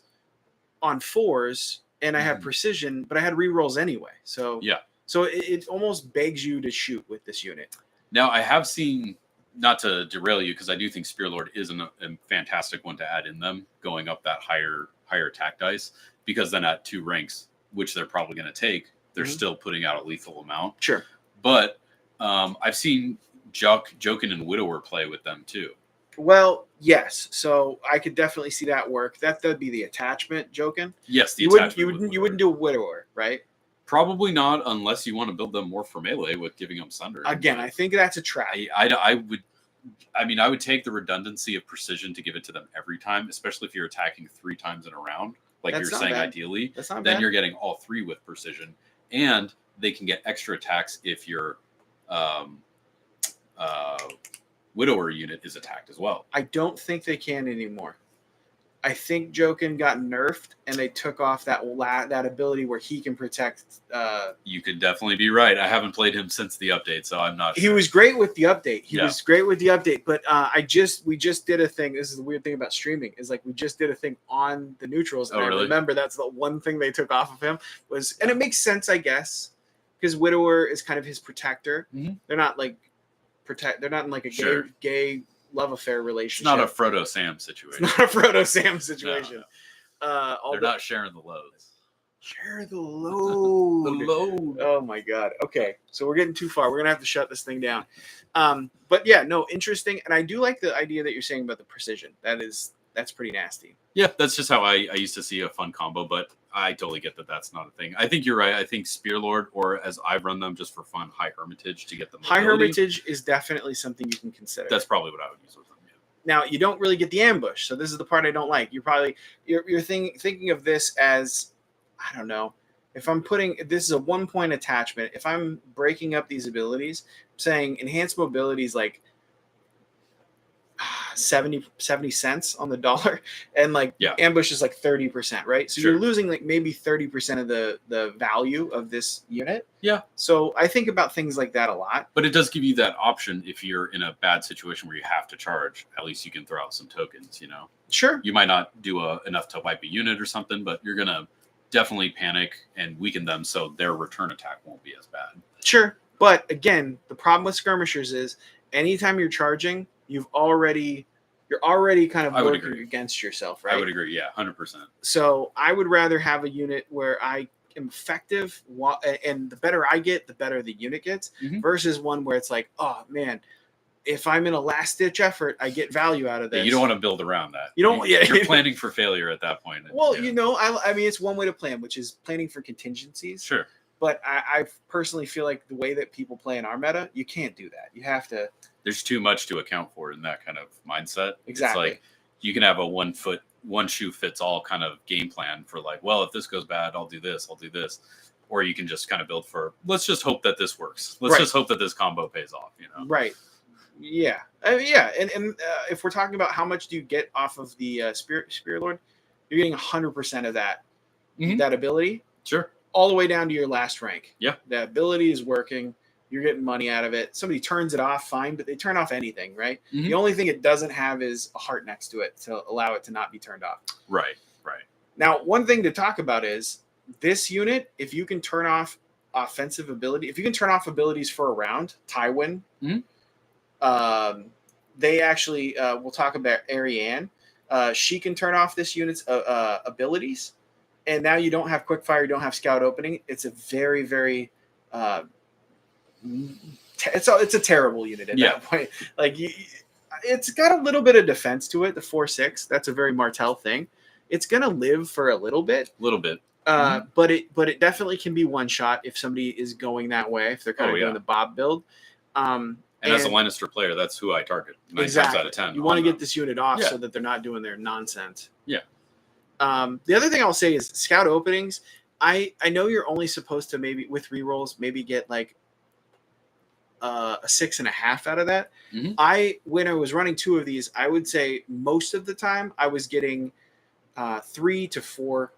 Speaker 1: on 4s and I have precision, but I had rerolls anyway. So
Speaker 2: yeah.
Speaker 1: So it almost begs you to shoot with this unit.
Speaker 2: Now I have seen, not to derail you, because I do think Spearlord is a fantastic one to add in them, going up that higher attack dice, because then at 2 ranks, which they're probably going to take, they're still putting out a lethal amount.
Speaker 1: Sure.
Speaker 2: But I've seen Jokin and Widower play with them too.
Speaker 1: Well, yes. So I could definitely see that work. That'd be the attachment, Jokin.
Speaker 2: Yes, the
Speaker 1: you
Speaker 2: attachment.
Speaker 1: You wouldn't do a Widower, right?
Speaker 2: Probably not, unless you want to build them more for melee with giving them Sunder.
Speaker 1: Again, I think that's a trap.
Speaker 2: I would take the redundancy of precision to give it to them every time, especially if you're attacking 3 times in a round, like you're saying bad. Ideally.
Speaker 1: That's not
Speaker 2: then
Speaker 1: bad.
Speaker 2: You're getting all 3 with precision, and they can get extra attacks if your Widower unit is attacked as well.
Speaker 1: I don't think they can anymore. I think Jokin got nerfed, and they took off that ability where he can protect.
Speaker 2: You could definitely be right. I haven't played him since the update, so I'm not sure.
Speaker 1: He was great with the update. But we just did a thing. This is the weird thing about streaming, is like we just did a thing on the neutrals, and I remember that's the one thing they took off of him was, and it makes sense, I guess, because Widower is kind of his protector. They're not like They're not in like a gay love affair relationship.
Speaker 2: It's not a Frodo Sam situation.
Speaker 1: It's not a Frodo Sam situation.
Speaker 2: No. They're not sharing the loads.
Speaker 1: Share the load.
Speaker 2: The load.
Speaker 1: Oh my God. Okay, so we're getting too far. We're gonna have to shut this thing down. But yeah, no, interesting. And I do like the idea that you're saying about the precision. That's pretty nasty.
Speaker 2: Yeah, that's just how I used to see a fun combo, but I totally get that that's not a thing. I think you're right. I think Spearlord, or as I've run them just for fun, High Hermitage to get them.
Speaker 1: High Hermitage is definitely something you can consider.
Speaker 2: That's probably what I would use with them. Yeah.
Speaker 1: Now, you don't really get the ambush, so this is the part I don't like. You're thinking of this as, I don't know, if I'm this is a 1-point attachment. If I'm breaking up these abilities, I'm saying enhanced mobility is like 70 cents on the dollar, and ambush is like 30%, right? So you're losing like maybe 30% of the value of this unit.
Speaker 2: Yeah.
Speaker 1: So I think about things like that a lot.
Speaker 2: But it does give you that option if you're in a bad situation where you have to charge. At least you can throw out some tokens, you know.
Speaker 1: Sure.
Speaker 2: You might not do enough to wipe a unit or something, but you're gonna definitely panic and weaken them, so their return attack won't be as bad.
Speaker 1: Sure. But again, the problem with skirmishers is anytime you're charging, you're already kind of working against yourself, right?
Speaker 2: I would agree. Yeah, 100%.
Speaker 1: So I would rather have a unit where I am effective, and the better I get, the better the unit gets, versus one where it's like, oh man, if I'm in a last ditch effort, I get value out of this.
Speaker 2: Yeah, you don't want to build around that. You're planning for failure at that point.
Speaker 1: Well, I mean, it's one way to plan, which is planning for contingencies.
Speaker 2: Sure.
Speaker 1: But I personally feel like the way that people play in our meta, you can't do that. You have to. There's
Speaker 2: too much to account for in that kind of mindset.
Speaker 1: Exactly.
Speaker 2: It's like you can have a one shoe fits all kind of game plan for like, well, if this goes bad, I'll do this. Or you can just kind of build for, let's just hope that this works. Let's just hope that this combo pays off, you know?
Speaker 1: Right. Yeah. Yeah. And if we're talking about how much do you get off of the Spirit Lord, you're getting 100% of that ability.
Speaker 2: Sure.
Speaker 1: All the way down to your last rank.
Speaker 2: Yeah.
Speaker 1: The ability is working. You're getting money out of it. Somebody turns it off, fine, but they turn off anything, right?
Speaker 2: Mhm.
Speaker 1: The only thing it doesn't have is a heart next to it to allow it to not be turned off.
Speaker 2: Right.
Speaker 1: Now, one thing to talk about is this unit, if you can turn off offensive ability, if you can turn off abilities for a round, Tywin, they actually, we'll talk about Ariane. She can turn off this unit's abilities, and now you don't have quickfire, you don't have scout opening. It's a very, very, it's a terrible unit at that point. Like, it's got a little bit of defense to it, the 4/6. That's a very Martell thing. It's gonna live for a little bit. But it definitely can be one shot if somebody is going that way, if they're kind of doing the Bob build.
Speaker 2: And as a Lannister player, that's who I target 9 times out of 10.
Speaker 1: You want to get this unit off so that they're not doing their nonsense.
Speaker 2: Yeah.
Speaker 1: The other thing I'll say is scout openings. I know you're only supposed to maybe with rerolls maybe get like a 6.5 out of that. When I was running 2 of these, I would say most of the time I was getting 3 to 4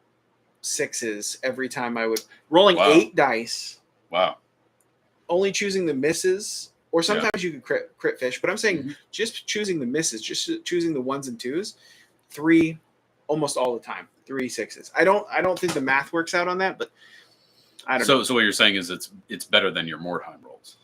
Speaker 1: 6s every time I would rolling 8 dice.
Speaker 2: Wow.
Speaker 1: Only choosing the misses, or sometimes you could crit fish, but I'm saying just choosing the misses, just choosing the 1s and 2s, 3 almost all the time, 3 6s. I don't think the math works out on that, but I don't know.
Speaker 2: So what you're saying is it's better than your Mordheim rolls.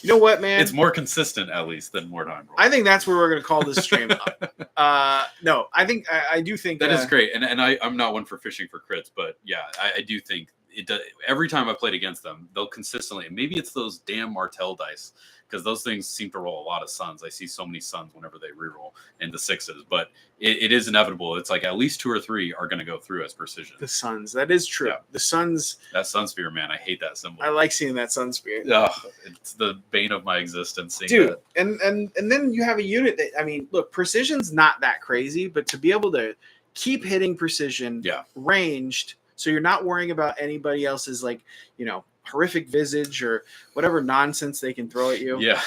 Speaker 1: You know what, man?
Speaker 2: It's more consistent, at least, than Mordheim rolls.
Speaker 1: I think that's where we're going to call this stream. No, I do think
Speaker 2: that is great, and I'm not one for fishing for crits, but yeah, I do think it does. Every time I've played against them, they'll consistently. Maybe it's those damn Martell dice, because those things seem to roll a lot of suns. I see so many suns whenever they reroll into 6s, but it is inevitable. It's like at least 2 or 3 are going to go through as precision.
Speaker 1: The suns, that is true. Yeah. The suns.
Speaker 2: That sun spear, man, I hate that symbol.
Speaker 1: I like seeing that sun spear.
Speaker 2: Oh, it's the bane of my existence.
Speaker 1: Dude, that. And then you have a unit that, I mean, look, precision's not that crazy, but to be able to keep hitting precision, ranged, so you're not worrying about anybody else's, like, you know, horrific visage or whatever nonsense they can throw at you.
Speaker 2: Yeah.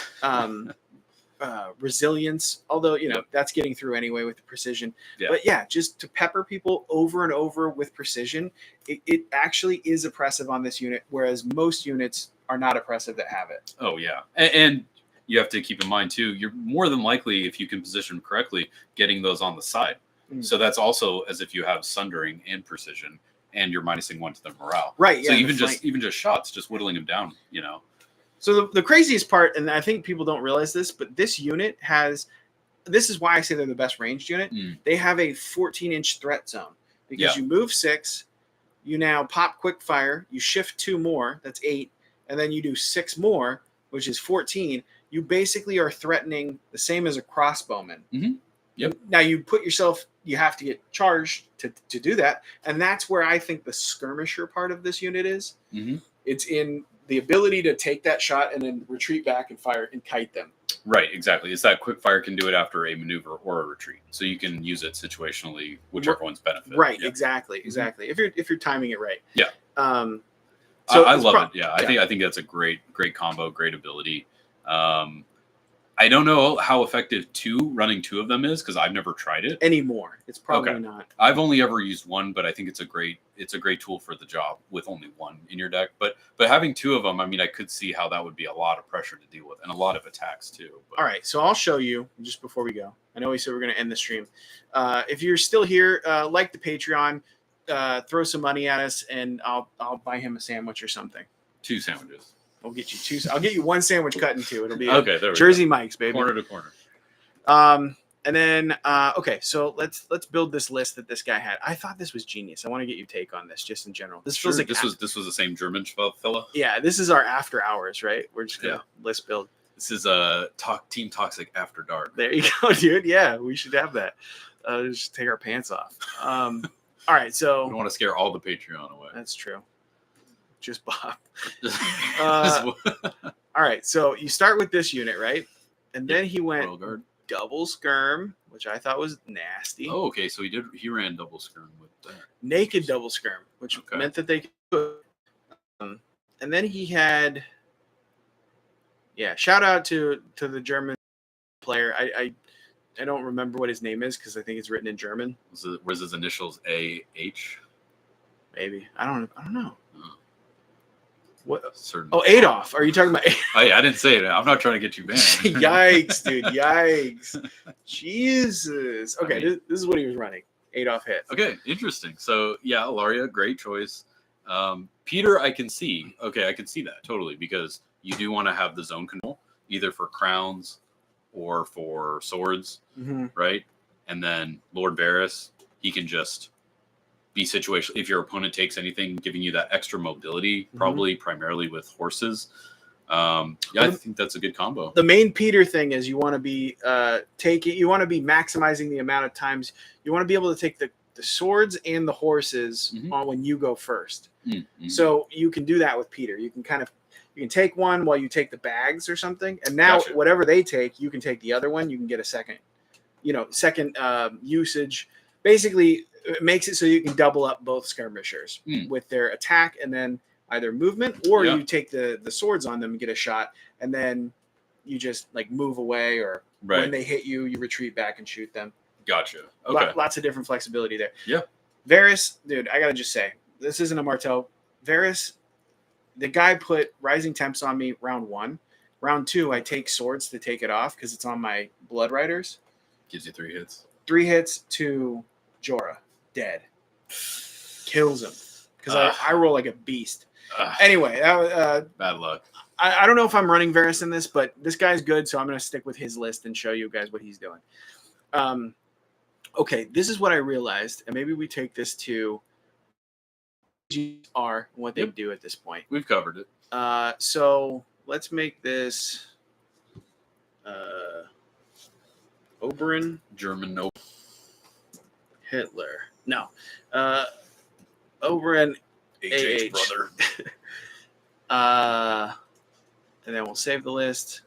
Speaker 1: Resilience, although, you know, that's getting through anyway with the precision.
Speaker 2: Yeah.
Speaker 1: But yeah, just to pepper people over and over with precision, it actually is oppressive on this unit, whereas most units are not oppressive that have it.
Speaker 2: Oh, yeah. And you have to keep in mind, too, you're more than likely, if you can position correctly, getting those on the side. So that's also as if you have sundering and precision, and you're minusing 1 to their morale.
Speaker 1: Right.
Speaker 2: So even just shots, just whittling them down, you know.
Speaker 1: So the craziest part, and I think people don't realize this, but this unit has, this is why I say they're the best ranged unit. They have a 14-inch threat zone, because you move 6, you now pop quick fire, you shift 2 more, that's 8, and then you do 6 more, which is 14. You basically are threatening the same as a crossbowman.
Speaker 2: Yep.
Speaker 1: Now you put yourself, you have to get charged to do that. And that's where I think the skirmisher part of this unit is. It's in the ability to take that shot and then retreat back and fire and kite them.
Speaker 2: Right, exactly. It's that quick fire can do it after a maneuver or a retreat. So you can use it situationally, whichever one's benefit.
Speaker 1: Right, exactly. If you're timing it right.
Speaker 2: Yeah.
Speaker 1: So
Speaker 2: I love it. Yeah, I think that's a great combo, great ability. I don't know how effective running 2 of them is, because I've never tried it
Speaker 1: anymore. It's probably not.
Speaker 2: I've only ever used 1, but I think it's a great tool for the job with only 1 in your deck. But having 2 of them, I mean, I could see how that would be a lot of pressure to deal with, and a lot of attacks too. But.
Speaker 1: All right, so I'll show you just before we go. I know we said we're going to end the stream. If you're still here, like the Patreon, throw some money at us, and I'll buy him a sandwich or something.
Speaker 2: 2 sandwiches.
Speaker 1: I'll get you 2. I'll get you 1 sandwich cut in 2. It'll be
Speaker 2: okay. There we
Speaker 1: Jersey
Speaker 2: go.
Speaker 1: Mike's, baby.
Speaker 2: Corner to corner.
Speaker 1: And then okay, so let's build this list that this guy had. I thought this was genius. I want to get your take on this, just in general. This feels like
Speaker 2: this was the same German fella.
Speaker 1: Yeah, this is our after hours, right? We're just gonna list build.
Speaker 2: This is a Team Toxic After Dark.
Speaker 1: There you go, dude. Yeah, we should have that. Just take our pants off. All right, so
Speaker 2: we don't want to scare all the Patreon away.
Speaker 1: That's true. Just Bob. All right, so you start with this unit, right? And then he went double skirm, which I thought was nasty.
Speaker 2: Oh, okay. So he ran double skirm with that.
Speaker 1: Naked double skirm, which meant that they could. And then he had, shout out to the German player. I don't remember what his name is, because I think it's written in German.
Speaker 2: Was his initials AH?
Speaker 1: Maybe. I don't know. What?
Speaker 2: Certain
Speaker 1: Oh, Adolf. Are you talking about?
Speaker 2: Oh yeah, I didn't say it. I'm not trying to get you banned.
Speaker 1: Yikes, dude! Yikes! Jesus. Okay,
Speaker 2: I mean,
Speaker 1: this is what he was running. Adolf hit.
Speaker 2: Okay, interesting. So yeah, Ilaria, great choice. Peter, I can see. Okay, I can see that totally because you do want to have the zone control either for crowns or for swords, right? And then Lord Varys, he can just be situational. If your opponent takes anything, giving you that extra mobility, probably primarily with horses. I think that's a good combo.
Speaker 1: The main Peter thing is you want to be you want to be maximizing the amount of times you want to be able to take the swords and the horses on when you go first. So you can do that with Peter. You can you can take one while you take the bags or something, and now whatever they take, you can take the other one. You can get a second, usage. Basically, it makes it so you can double up both skirmishers with their attack and then either movement or you take the swords on them and get a shot, and then you just like move away, or when they hit you, you retreat back and shoot them.
Speaker 2: Gotcha. Okay.
Speaker 1: Lots of different flexibility there.
Speaker 2: Yeah.
Speaker 1: Varys, dude, I gotta just say, this isn't a Martell. Varys, the guy put Rising Temps on me round 1. Round 2, I take swords to take it off because it's on my Blood Riders.
Speaker 2: Gives you 3 hits.
Speaker 1: 3 hits to Jorah. Dead. Kills him. Because I roll like a beast. Anyway,
Speaker 2: bad luck.
Speaker 1: I don't know if I'm running Varys in this, but this guy's good, so I'm going to stick with his list and show you guys what he's doing. Okay, this is what I realized, and maybe we take this to GR and what they do at this point.
Speaker 2: We've covered it.
Speaker 1: So let's make this Oberyn.
Speaker 2: German nope.
Speaker 1: Hitler. No. Oberyn
Speaker 2: AH brother.
Speaker 1: And then we'll save the list.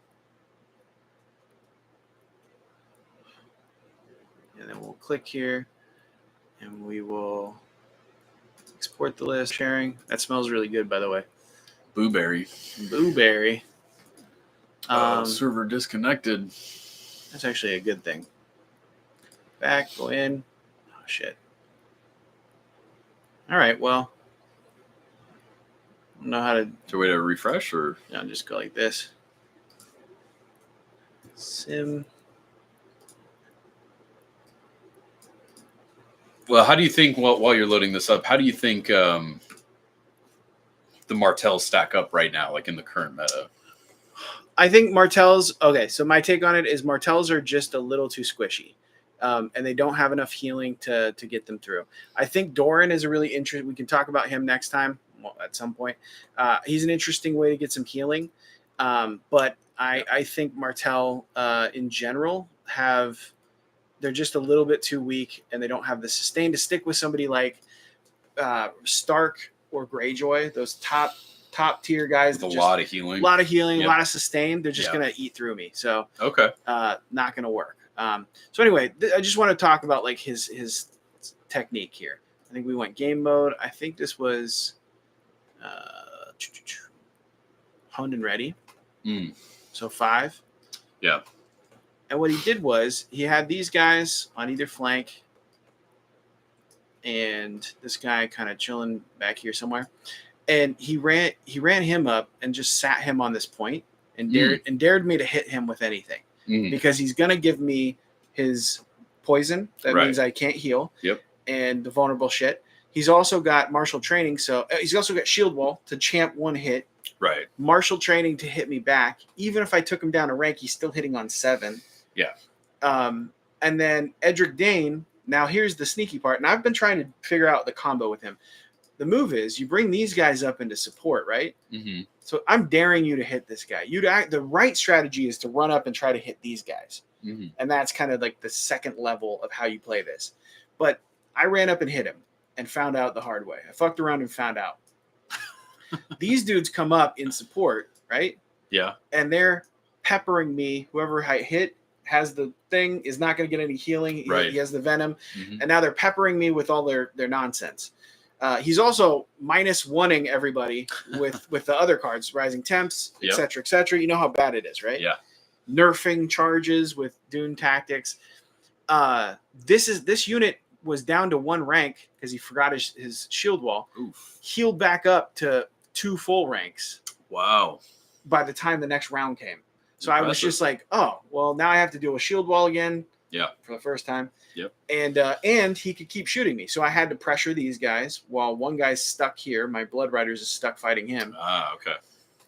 Speaker 1: And then we'll click here and we will export the list. Sharing. That smells really good, by the way.
Speaker 2: Blueberry.
Speaker 1: Blueberry.
Speaker 2: Server disconnected.
Speaker 1: That's actually a good thing. Back, go in. Oh, shit. All right, well. I don't know how to.
Speaker 2: Is there a way to refresh or?
Speaker 1: No, just go like this. Sim.
Speaker 2: Well, how do you think, while you're loading this up, how do you think the Martells stack up right now, like in the current meta?
Speaker 1: I think Martells, okay, so my take on it is Martells are just a little too squishy. And they don't have enough healing to get them through. I think Doran is a really interesting, we can talk about him next time, at some point. He's an interesting way to get some healing. But I think Martell, in general, they're just a little bit too weak, and they don't have the sustain to stick with somebody like Stark or Greyjoy, those top tier guys.
Speaker 2: With a lot of healing.
Speaker 1: A lot of healing, a lot of sustain. They're just going to eat through me. So, not going to work. So anyway, I just want to talk about like his technique here. I think we went game mode. I think this was honed and ready. So 5.
Speaker 2: Yeah.
Speaker 1: And what he did was he had these guys on either flank and this guy kind of chilling back here somewhere. And he ran him up and just sat him on this point and dared me to hit him with anything. Because he's going to give me his poison. That means I can't heal.
Speaker 2: Yep.
Speaker 1: And the vulnerable shit. He's also got martial training. So he's also got shield wall to champ 1 hit.
Speaker 2: Right.
Speaker 1: Martial training to hit me back. Even if I took him down a rank, he's still hitting on 7.
Speaker 2: Yeah.
Speaker 1: And then Edric Dane. Now here's the sneaky part. And I've been trying to figure out the combo with him. The move is you bring these guys up into support, right? So I'm daring you to hit this guy. The right strategy is to run up and try to hit these guys. And that's kind of like the second level of how you play this. But I ran up and hit him and found out the hard way. I fucked around and found out. These dudes come up in support, right?
Speaker 2: Yeah.
Speaker 1: And they're peppering me. Whoever I hit has the thing, is not going to get any healing. He has the venom. And now they're peppering me with all their nonsense. He's also -1ing everybody with the other cards, Rising Temps, etc., etc. You know how bad it is, right?
Speaker 2: Yeah.
Speaker 1: Nerfing charges with Dune tactics. This unit was down to 1 rank because he forgot his shield wall.
Speaker 2: Oof.
Speaker 1: Healed back up to 2 full ranks
Speaker 2: Wow.
Speaker 1: by the time the next round came. So
Speaker 2: Impressive.
Speaker 1: I was just like, oh, well, now I have to do a shield wall again.
Speaker 2: Yeah.
Speaker 1: For the first time.
Speaker 2: Yep.
Speaker 1: And he could keep shooting me. So I had to pressure these guys while one guy's stuck here. My Blood Riders is stuck fighting him.
Speaker 2: Ah, okay.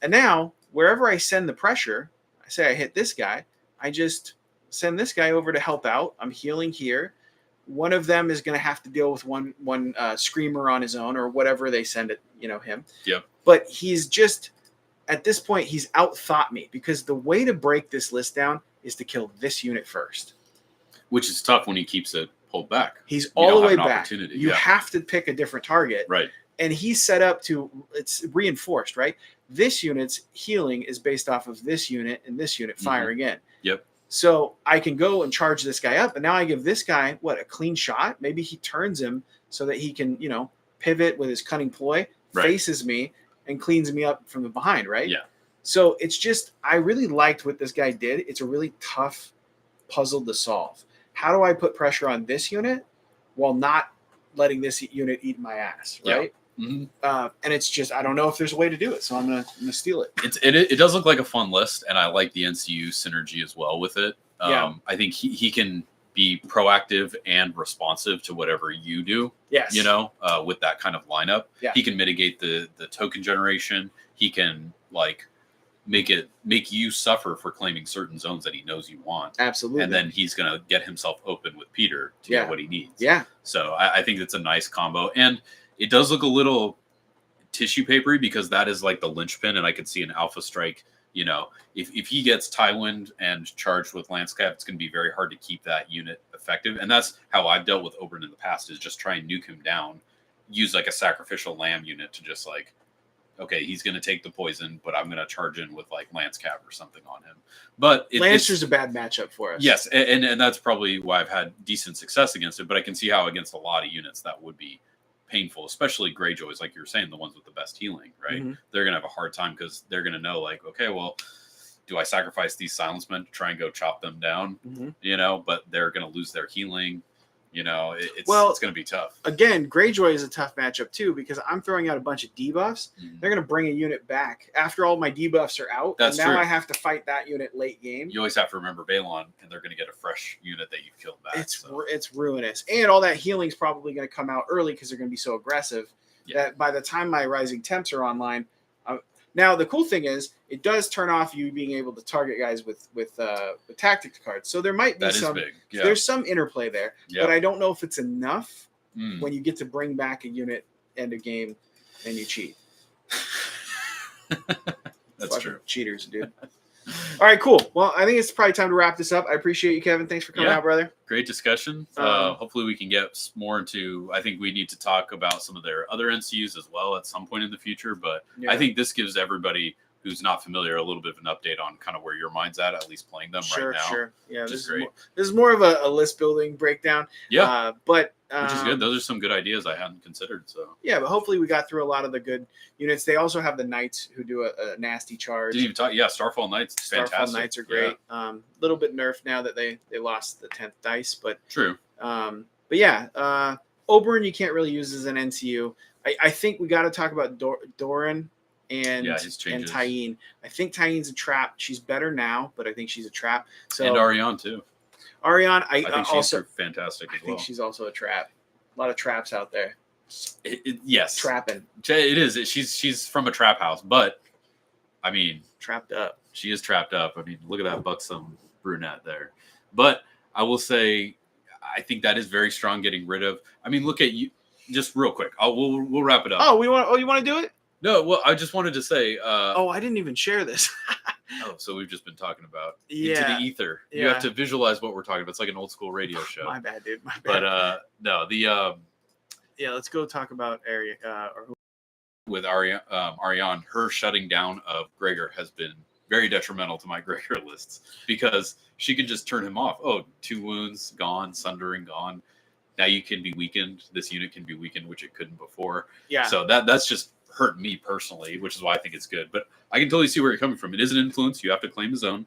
Speaker 1: And now, wherever I send the pressure, I say I hit this guy, I just send this guy over to help out. I'm healing here. One of them is going to have to deal with one screamer on his own or whatever they send it, him.
Speaker 2: Yep.
Speaker 1: But he's just, at this point, he's outthought me because the way to break this list down is to kill this unit first.
Speaker 2: Which is tough when he keeps it pulled back.
Speaker 1: He's all the way back.
Speaker 2: Opportunity.
Speaker 1: You have to pick a different target.
Speaker 2: Right.
Speaker 1: And he's set up to, it's reinforced, right? This unit's healing is based off of this unit and this unit firing in.
Speaker 2: Yep.
Speaker 1: So I can go and charge this guy up. And now I give this guy, a clean shot? Maybe he turns him so that he can, pivot with his cunning ploy, faces me, and cleans me up from the behind, right?
Speaker 2: Yeah.
Speaker 1: So it's just, I really liked what this guy did. It's a really tough puzzle to solve. How do I put pressure on this unit while not letting this unit eat my ass, right?
Speaker 2: Yeah. Mm-hmm.
Speaker 1: And it's just, I don't know if there's a way to do it, so I'm gonna steal it.
Speaker 2: It does look like a fun list, and I like the NCU synergy as well with it. I think he can be proactive and responsive to whatever you do.
Speaker 1: Yes.
Speaker 2: With that kind of lineup, he can mitigate the token generation. He can make you suffer for claiming certain zones that he knows you want.
Speaker 1: Absolutely.
Speaker 2: And then he's going to get himself open with Peter to get what he needs.
Speaker 1: Yeah.
Speaker 2: So I think it's a nice combo. And it does look a little tissue papery because that is like the linchpin. And I could see an Alpha Strike, if he gets Tywin and charged with Landscape, it's going to be very hard to keep that unit effective. And that's how I've dealt with Oberyn in the past, is just try and nuke him down, use like a sacrificial lamb unit to just okay, he's going to take the poison, but I'm going to charge in with like Lance Cap or something on him. But
Speaker 1: Lancer's a bad matchup for us.
Speaker 2: Yes, and that's probably why I've had decent success against it. But I can see how against a lot of units that would be painful, especially Greyjoys, like you were saying, the ones with the best healing, right? Mm-hmm. They're going to have a hard time because they're going to know, okay, well, do I sacrifice these Silence Men to try and go chop them down? Mm-hmm. But they're going to lose their healing. It's going to be tough.
Speaker 1: Again, Greyjoy is a tough matchup too because I'm throwing out a bunch of debuffs. Mm-hmm. They're going to bring a unit back after all my debuffs are out.
Speaker 2: That's
Speaker 1: and now
Speaker 2: true.
Speaker 1: I have to fight that unit late game.
Speaker 2: You always have to remember Balon, and they're going to get a fresh unit that you've killed back.
Speaker 1: It's ruinous, and all that healing's probably going to come out early because they're going to be so aggressive that by the time my Rising Temps are online. Now the cool thing is it does turn off you being able to target guys with tactics cards. So there might be there's some interplay there, but I don't know if it's enough when you get to bring back a unit end of game and you cheat.
Speaker 2: That's true.
Speaker 1: Cheaters, dude. All right, cool. Well, I think it's probably time to wrap this up. I appreciate you, Kevin. Thanks for coming out, brother.
Speaker 2: Great discussion. Hopefully we can get more into, I think we need to talk about some of their other NCUs as well at some point in the future. But I think this gives everybody who's not familiar a little bit of an update on kind of where your mind's at least playing them right now. Sure.
Speaker 1: Yeah, this is more of a list building breakdown.
Speaker 2: Yeah.
Speaker 1: But
Speaker 2: which is good. Those are some good ideas I hadn't considered. So
Speaker 1: yeah, but hopefully we got through a lot of the good units. They also have the Knights who do a nasty charge.
Speaker 2: Didn't even talk. Yeah, Starfall Knights, fantastic.
Speaker 1: Starfall Knights are great. Little bit nerfed now that they lost the 10th dice, but
Speaker 2: true.
Speaker 1: But yeah, Oberyn you can't really use as an NCU. I think we got to talk about Doran and Tyene. I think Tyene's a trap. She's better now, but I think she's a trap. So
Speaker 2: and Ariane too.
Speaker 1: Ariane, I
Speaker 2: think she's also fantastic as well.
Speaker 1: I think she's also a trap. A lot of traps out there.
Speaker 2: Yes,
Speaker 1: trapping.
Speaker 2: It is. She's from a trap house, but I mean,
Speaker 1: trapped up.
Speaker 2: She is trapped up. I mean, look at that buxom brunette there. But I will say, I think that is very strong. Getting rid of. I mean, look at you. Just real quick. We'll wrap it up.
Speaker 1: Oh, you want to do it?
Speaker 2: No. Well, I just wanted to say.
Speaker 1: I didn't even share this.
Speaker 2: So we've just been talking about into the ether.
Speaker 1: Yeah.
Speaker 2: You have to visualize what we're talking about. It's like an old school radio show.
Speaker 1: My bad, dude. My bad.
Speaker 2: But no,
Speaker 1: let's go talk about
Speaker 2: with Ariane. Her shutting down of Gregor has been very detrimental to my Gregor lists because she can just turn him off. Oh, 2 wounds gone, sundering gone. Now you can be weakened. This unit can be weakened, which it couldn't before.
Speaker 1: Yeah.
Speaker 2: So that's just hurt me personally, which is why I think it's good. But I can totally see where you're coming from. It is an influence. You have to claim a zone.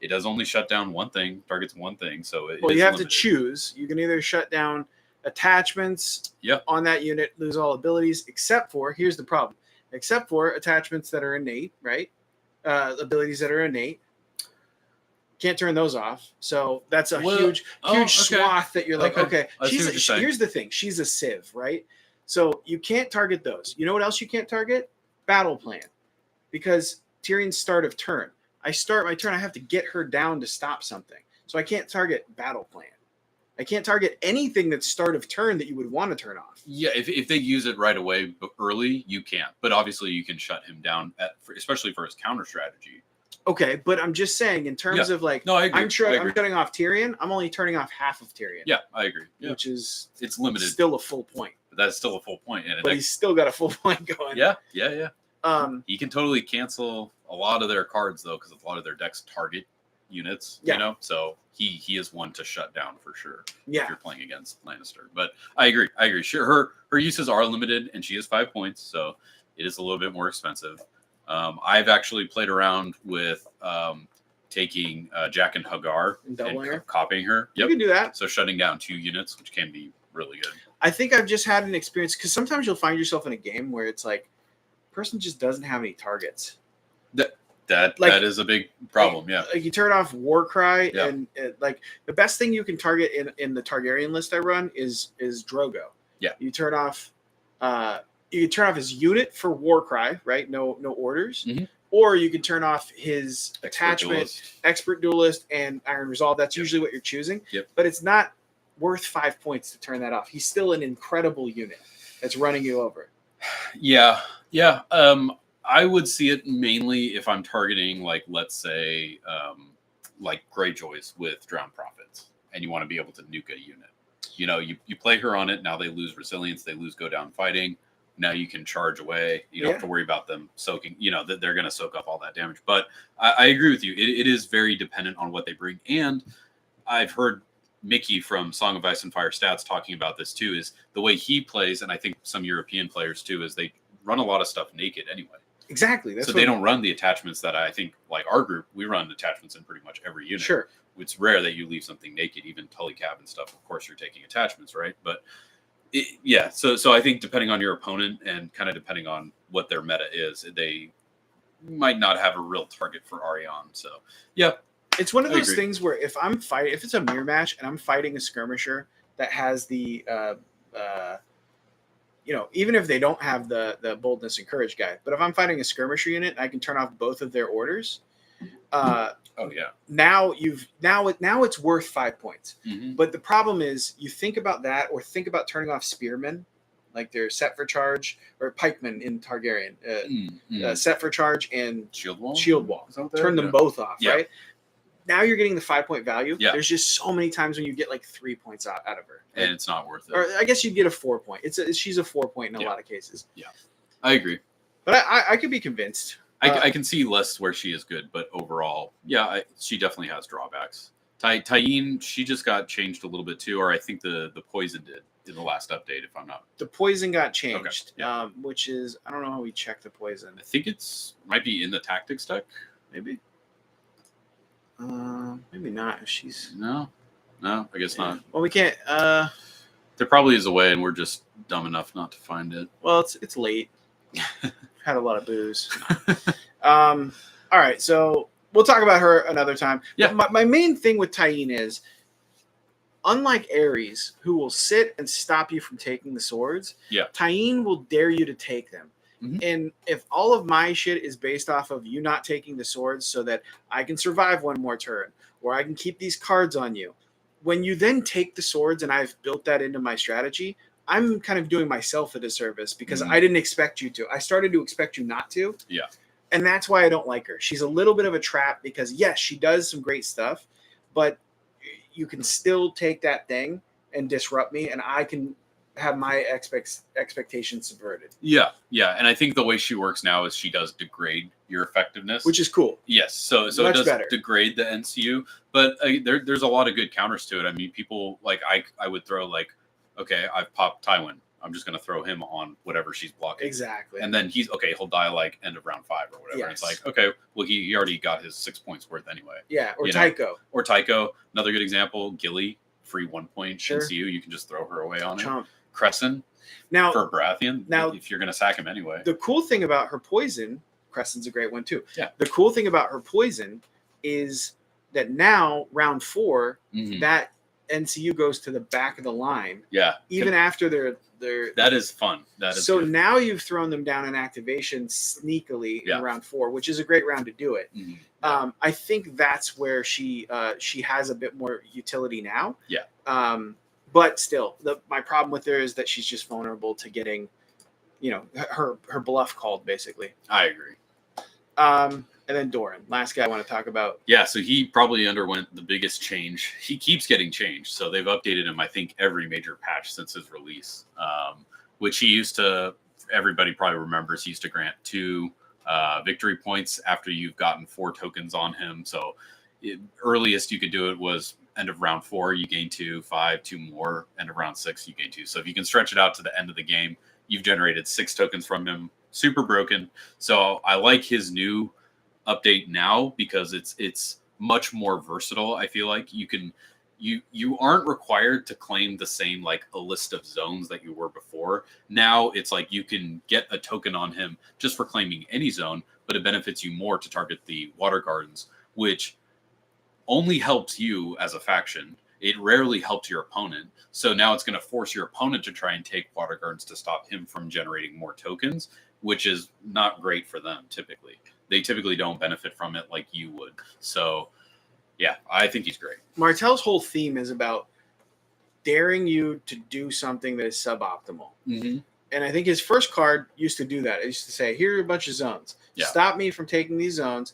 Speaker 2: It does only shut down one thing, targets one thing. So
Speaker 1: you have to choose. You can either shut down attachments on that unit, lose all abilities, except for, here's the problem. except for attachments that are innate, right? Abilities that are innate. Can't turn those off. So that's a huge swath that you're like, okay. Here's the thing. She's a civ, right? So you can't target those. You know what else you can't target? Battle plan. Because Tyrion's start of turn. I start my turn, I have to get her down to stop something. So I can't target battle plan. I can't target anything that's start of turn that you would want to turn off.
Speaker 2: Yeah, if they use it right away early, you can't. But obviously you can shut him down, especially for his counter strategy.
Speaker 1: Okay, but I'm just saying in terms of like,
Speaker 2: no, I agree.
Speaker 1: I'm shutting off Tyrion. I'm only turning off half of Tyrion.
Speaker 2: Yeah, I agree. Yeah.
Speaker 1: Which is
Speaker 2: it's limited.
Speaker 1: Still a full point.
Speaker 2: But that's still a full point.
Speaker 1: But he's still got a full point going.
Speaker 2: Yeah. He can totally cancel a lot of their cards though, because a lot of their decks target units. You know, so he is one to shut down for sure.
Speaker 1: Yeah.
Speaker 2: If you're playing against Lannister, but I agree. Sure, her uses are limited, and she is 5 points, so it is a little bit more expensive. I've actually played around with taking Jack and Hagar and copying her.
Speaker 1: Yep. You can do that.
Speaker 2: So shutting down 2 units, which can be really good.
Speaker 1: I think I've just had an experience because sometimes you'll find yourself in a game where it's like, person just doesn't have any targets.
Speaker 2: That is a big problem.
Speaker 1: Like you turn off Warcry, and like the best thing you can target in the Targaryen list I run is Drogo. Yeah, you turn off. You can turn off his unit for Warcry, right? No orders. Mm-hmm. Or you can turn off his attachment, Expert Duelist, and Iron Resolve. That's usually what you're choosing.
Speaker 2: Yep.
Speaker 1: But it's not worth 5 points to turn that off. He's still an incredible unit that's running you over.
Speaker 2: Yeah. I would see it mainly if I'm targeting, like, let's say, like Greyjoys with Drowned Prophets, and you want to be able to nuke a unit. You know, you play her on it. Now they lose resilience. They lose go down fighting. Now you can charge away. You don't have to worry about them soaking. You know, that they're going to soak up all that damage. But I agree with you. It is very dependent on what they bring. And I've heard Mickey from Song of Ice and Fire Stats talking about this too, is the way he plays, and I think some European players too, is they run a lot of stuff naked anyway.
Speaker 1: Exactly.
Speaker 2: So they don't run the attachments that I think, like our group, we run attachments in pretty much every unit.
Speaker 1: Sure.
Speaker 2: It's rare that you leave something naked, even Tully Cab and stuff. Of course, you're taking attachments, right? But so I think depending on your opponent and kind of depending on what their meta is, they might not have a real target for Ariane. So, yeah.
Speaker 1: It's one of those things where if it's a mirror match and I'm fighting a skirmisher that has the even if they don't have the boldness and courage guy, but if I'm fighting a skirmisher unit, I can turn off both of their orders. Now it's worth 5 points. Mm-hmm. But the problem is you think about that, or think about turning off spearmen, like they're set for charge, or pikemen in Targaryen, set for charge and shield wall. Turn them both off, right? Now you're getting the 5 point value. Yeah. There's just so many times when you get like 3 points out of her.
Speaker 2: And it's not worth it.
Speaker 1: Or I guess you'd get a 4 point. She's a 4 point in a lot of cases.
Speaker 2: Yeah, I agree.
Speaker 1: But I could be convinced.
Speaker 2: I can see lists where she is good, but overall, she definitely has drawbacks. Tyene, she just got changed a little bit too, or I think the poison did in the last update, if I'm not.
Speaker 1: The poison got changed, which is, I don't know how we check the poison.
Speaker 2: I think might be in the tactics deck, maybe.
Speaker 1: Maybe not. If she's
Speaker 2: no, I guess not.
Speaker 1: Well, we can't.
Speaker 2: There probably is a way, and we're just dumb enough not to find it.
Speaker 1: Well, it's late. Had a lot of booze. All right, so we'll talk about her another time. Yeah. My main thing with Tyene is, unlike Ares, who will sit and stop you from taking the swords, Tyene will dare you to take them. Mm-hmm. And if all of my shit is based off of you not taking the swords so that I can survive one more turn, or I can keep these cards on you, when you then take the swords and I've built that into my strategy, I'm kind of doing myself a disservice because I didn't expect you to. I started to expect you not to.
Speaker 2: Yeah.
Speaker 1: And that's why I don't like her. She's a little bit of a trap because, yes, she does some great stuff, but you can still take that thing and disrupt me, and I can have my expectations subverted. Yeah.
Speaker 2: And I think the way she works now is she does degrade your effectiveness,
Speaker 1: which is cool.
Speaker 2: Yes, so it does degrade the NCU, but there's a lot of good counters to it. I mean, people like I would throw like, okay, I've popped Tywin. I'm just going to throw him on whatever she's blocking.
Speaker 1: Exactly.
Speaker 2: And then he'll die like end of round 5 or whatever. Yes. It's like, okay, well, he already got his 6 points worth anyway.
Speaker 1: Yeah, or Tycho.
Speaker 2: Or Tycho. Another good example, Gilly, free 1 point NCU. You can just throw her away on it. Crescent,
Speaker 1: Now,
Speaker 2: for Baratheon,
Speaker 1: now
Speaker 2: if you're going to sack him anyway.
Speaker 1: The cool thing about her poison, Crescent's a great one too.
Speaker 2: Yeah.
Speaker 1: The cool thing about her poison is that now round 4, that NCU goes to the back of the line.
Speaker 2: Yeah.
Speaker 1: Even after they're
Speaker 2: that is fun. That is
Speaker 1: so
Speaker 2: good.
Speaker 1: Now you've thrown them down in activation sneakily in round 4, which is a great round to do it. I think that's where she has a bit more utility now.
Speaker 2: Yeah.
Speaker 1: But still, my problem with her is that she's just vulnerable to getting, her bluff called, basically.
Speaker 2: I agree.
Speaker 1: And then Doran, last guy I want to talk about.
Speaker 2: Yeah, so he probably underwent the biggest change. He keeps getting changed. So they've updated him, I think, every major patch since his release, which he used to, everybody probably remembers, he used to grant 2 victory points after you've gotten 4 tokens on him. So earliest you could do it was end of round 4, you gain 2, 5, 2 more. End of round 6, you gain 2. So if you can stretch it out to the end of the game, you've generated 6 tokens from him. Super broken. So I like his new update now because it's much more versatile. I feel like you aren't required to claim the same, like, a list of zones that you were before. Now it's like you can get a token on him just for claiming any zone, but it benefits you more to target the water gardens, which only helps you as a faction. It rarely helps your opponent. So now it's going to force your opponent to try and take water gardens to stop him from generating more tokens, which is not great for them typically. They typically don't benefit from it like you would. So, yeah, I think he's great.
Speaker 1: Martell's whole theme is about daring you to do something that is suboptimal. And I think his first card used to do that. It used to say, here are a bunch of zones.
Speaker 2: Yeah.
Speaker 1: Stop me from taking these zones.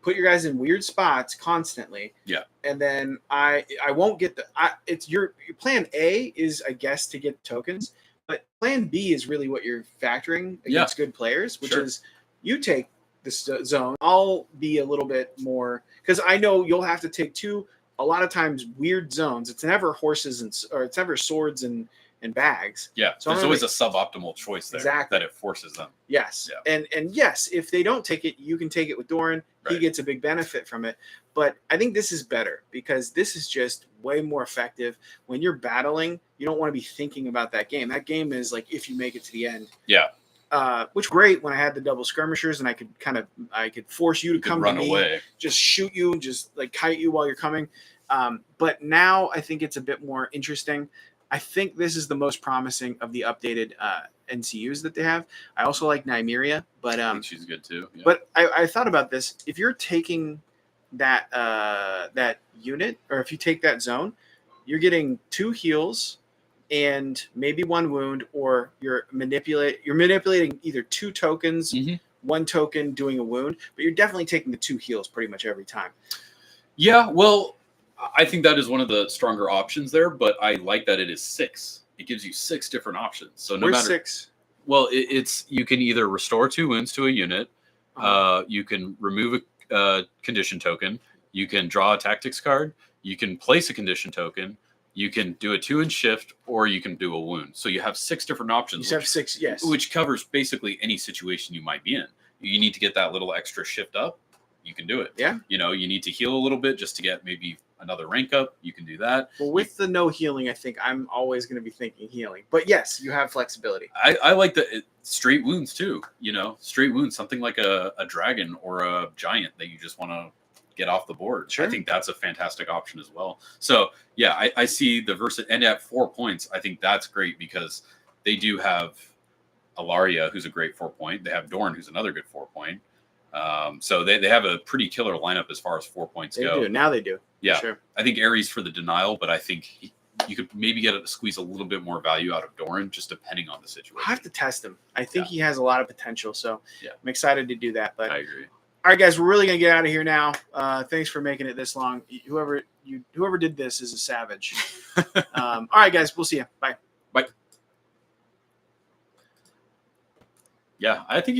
Speaker 1: Put your guys in weird spots constantly.
Speaker 2: Yeah.
Speaker 1: And then I won't get it's your plan A is, I guess, to get tokens. But plan B is really what you're factoring against good players, which is you take this zone. I'll be a little bit more, because I know you'll have to take 2, a lot of times, weird zones. It's never horses or it's never swords and bags.
Speaker 2: Yeah. So there's always a suboptimal choice there that it forces them.
Speaker 1: Yes.
Speaker 2: Yeah.
Speaker 1: And yes, if they don't take it, you can take it with Doran. Right. He gets a big benefit from it. But I think this is better because this is just way more effective. When you're battling, you don't want to be thinking about that game. That game is like if you make it to the end.
Speaker 2: Yeah.
Speaker 1: Which great when I had the double skirmishers and I could force you to come
Speaker 2: run
Speaker 1: to me,
Speaker 2: away,
Speaker 1: just shoot you, just like kite you while you're coming. But now I think it's a bit more interesting. I think this is the most promising of the updated NCUs that they have. I also like Nymeria, but
Speaker 2: I think she's good too. Yeah.
Speaker 1: But I thought about this. If you're taking that that unit, or if you take that zone, you're getting 2 heals and maybe 1 wound, or you're manipulating either 2 tokens, 1 token doing a wound, but you're definitely taking the 2 heals pretty much every time.
Speaker 2: Yeah, well, I think that is one of the stronger options there, but I like that it is 6. It gives you 6 different options. So no matter
Speaker 1: 6.
Speaker 2: Well, it's you can either restore 2 wounds to a unit, you can remove a condition token, you can draw a tactics card, you can place a condition token, you can do a 2-inch shift, or you can do a wound. So you have 6 different options.
Speaker 1: You have 6, yes,
Speaker 2: which covers basically any situation you might be in. You need to get that little extra shift up, you can do it.
Speaker 1: Yeah.
Speaker 2: You need to heal a little bit just to get maybe another rank up, you can do that.
Speaker 1: Well, with the no healing, I think I'm always going to be thinking healing. But yes, you have flexibility.
Speaker 2: I like the straight wounds too. Straight wounds, something like a dragon or a giant that you just want to get off the board. Sure. I think that's a fantastic option as well. So yeah, I see the versatility, and at 4 points, I think that's great because they do have Ilaria, who's a great 4 point. They have Dorn, who's another good 4 point. So they have a pretty killer lineup as far as 4 points go.
Speaker 1: They do. Now they do.
Speaker 2: Yeah.
Speaker 1: Sure.
Speaker 2: I think Ares for the denial, but I think you could maybe squeeze a little bit more value out of Doran, just depending on the situation.
Speaker 1: I have to test him. I think he has a lot of potential. So
Speaker 2: yeah,
Speaker 1: I'm excited to do that. But
Speaker 2: I agree.
Speaker 1: All right, guys, we're really going to get out of here now. Thanks for making it this long. Whoever did this is a savage. All right, guys, we'll see you. Bye.
Speaker 2: Bye. Yeah, I think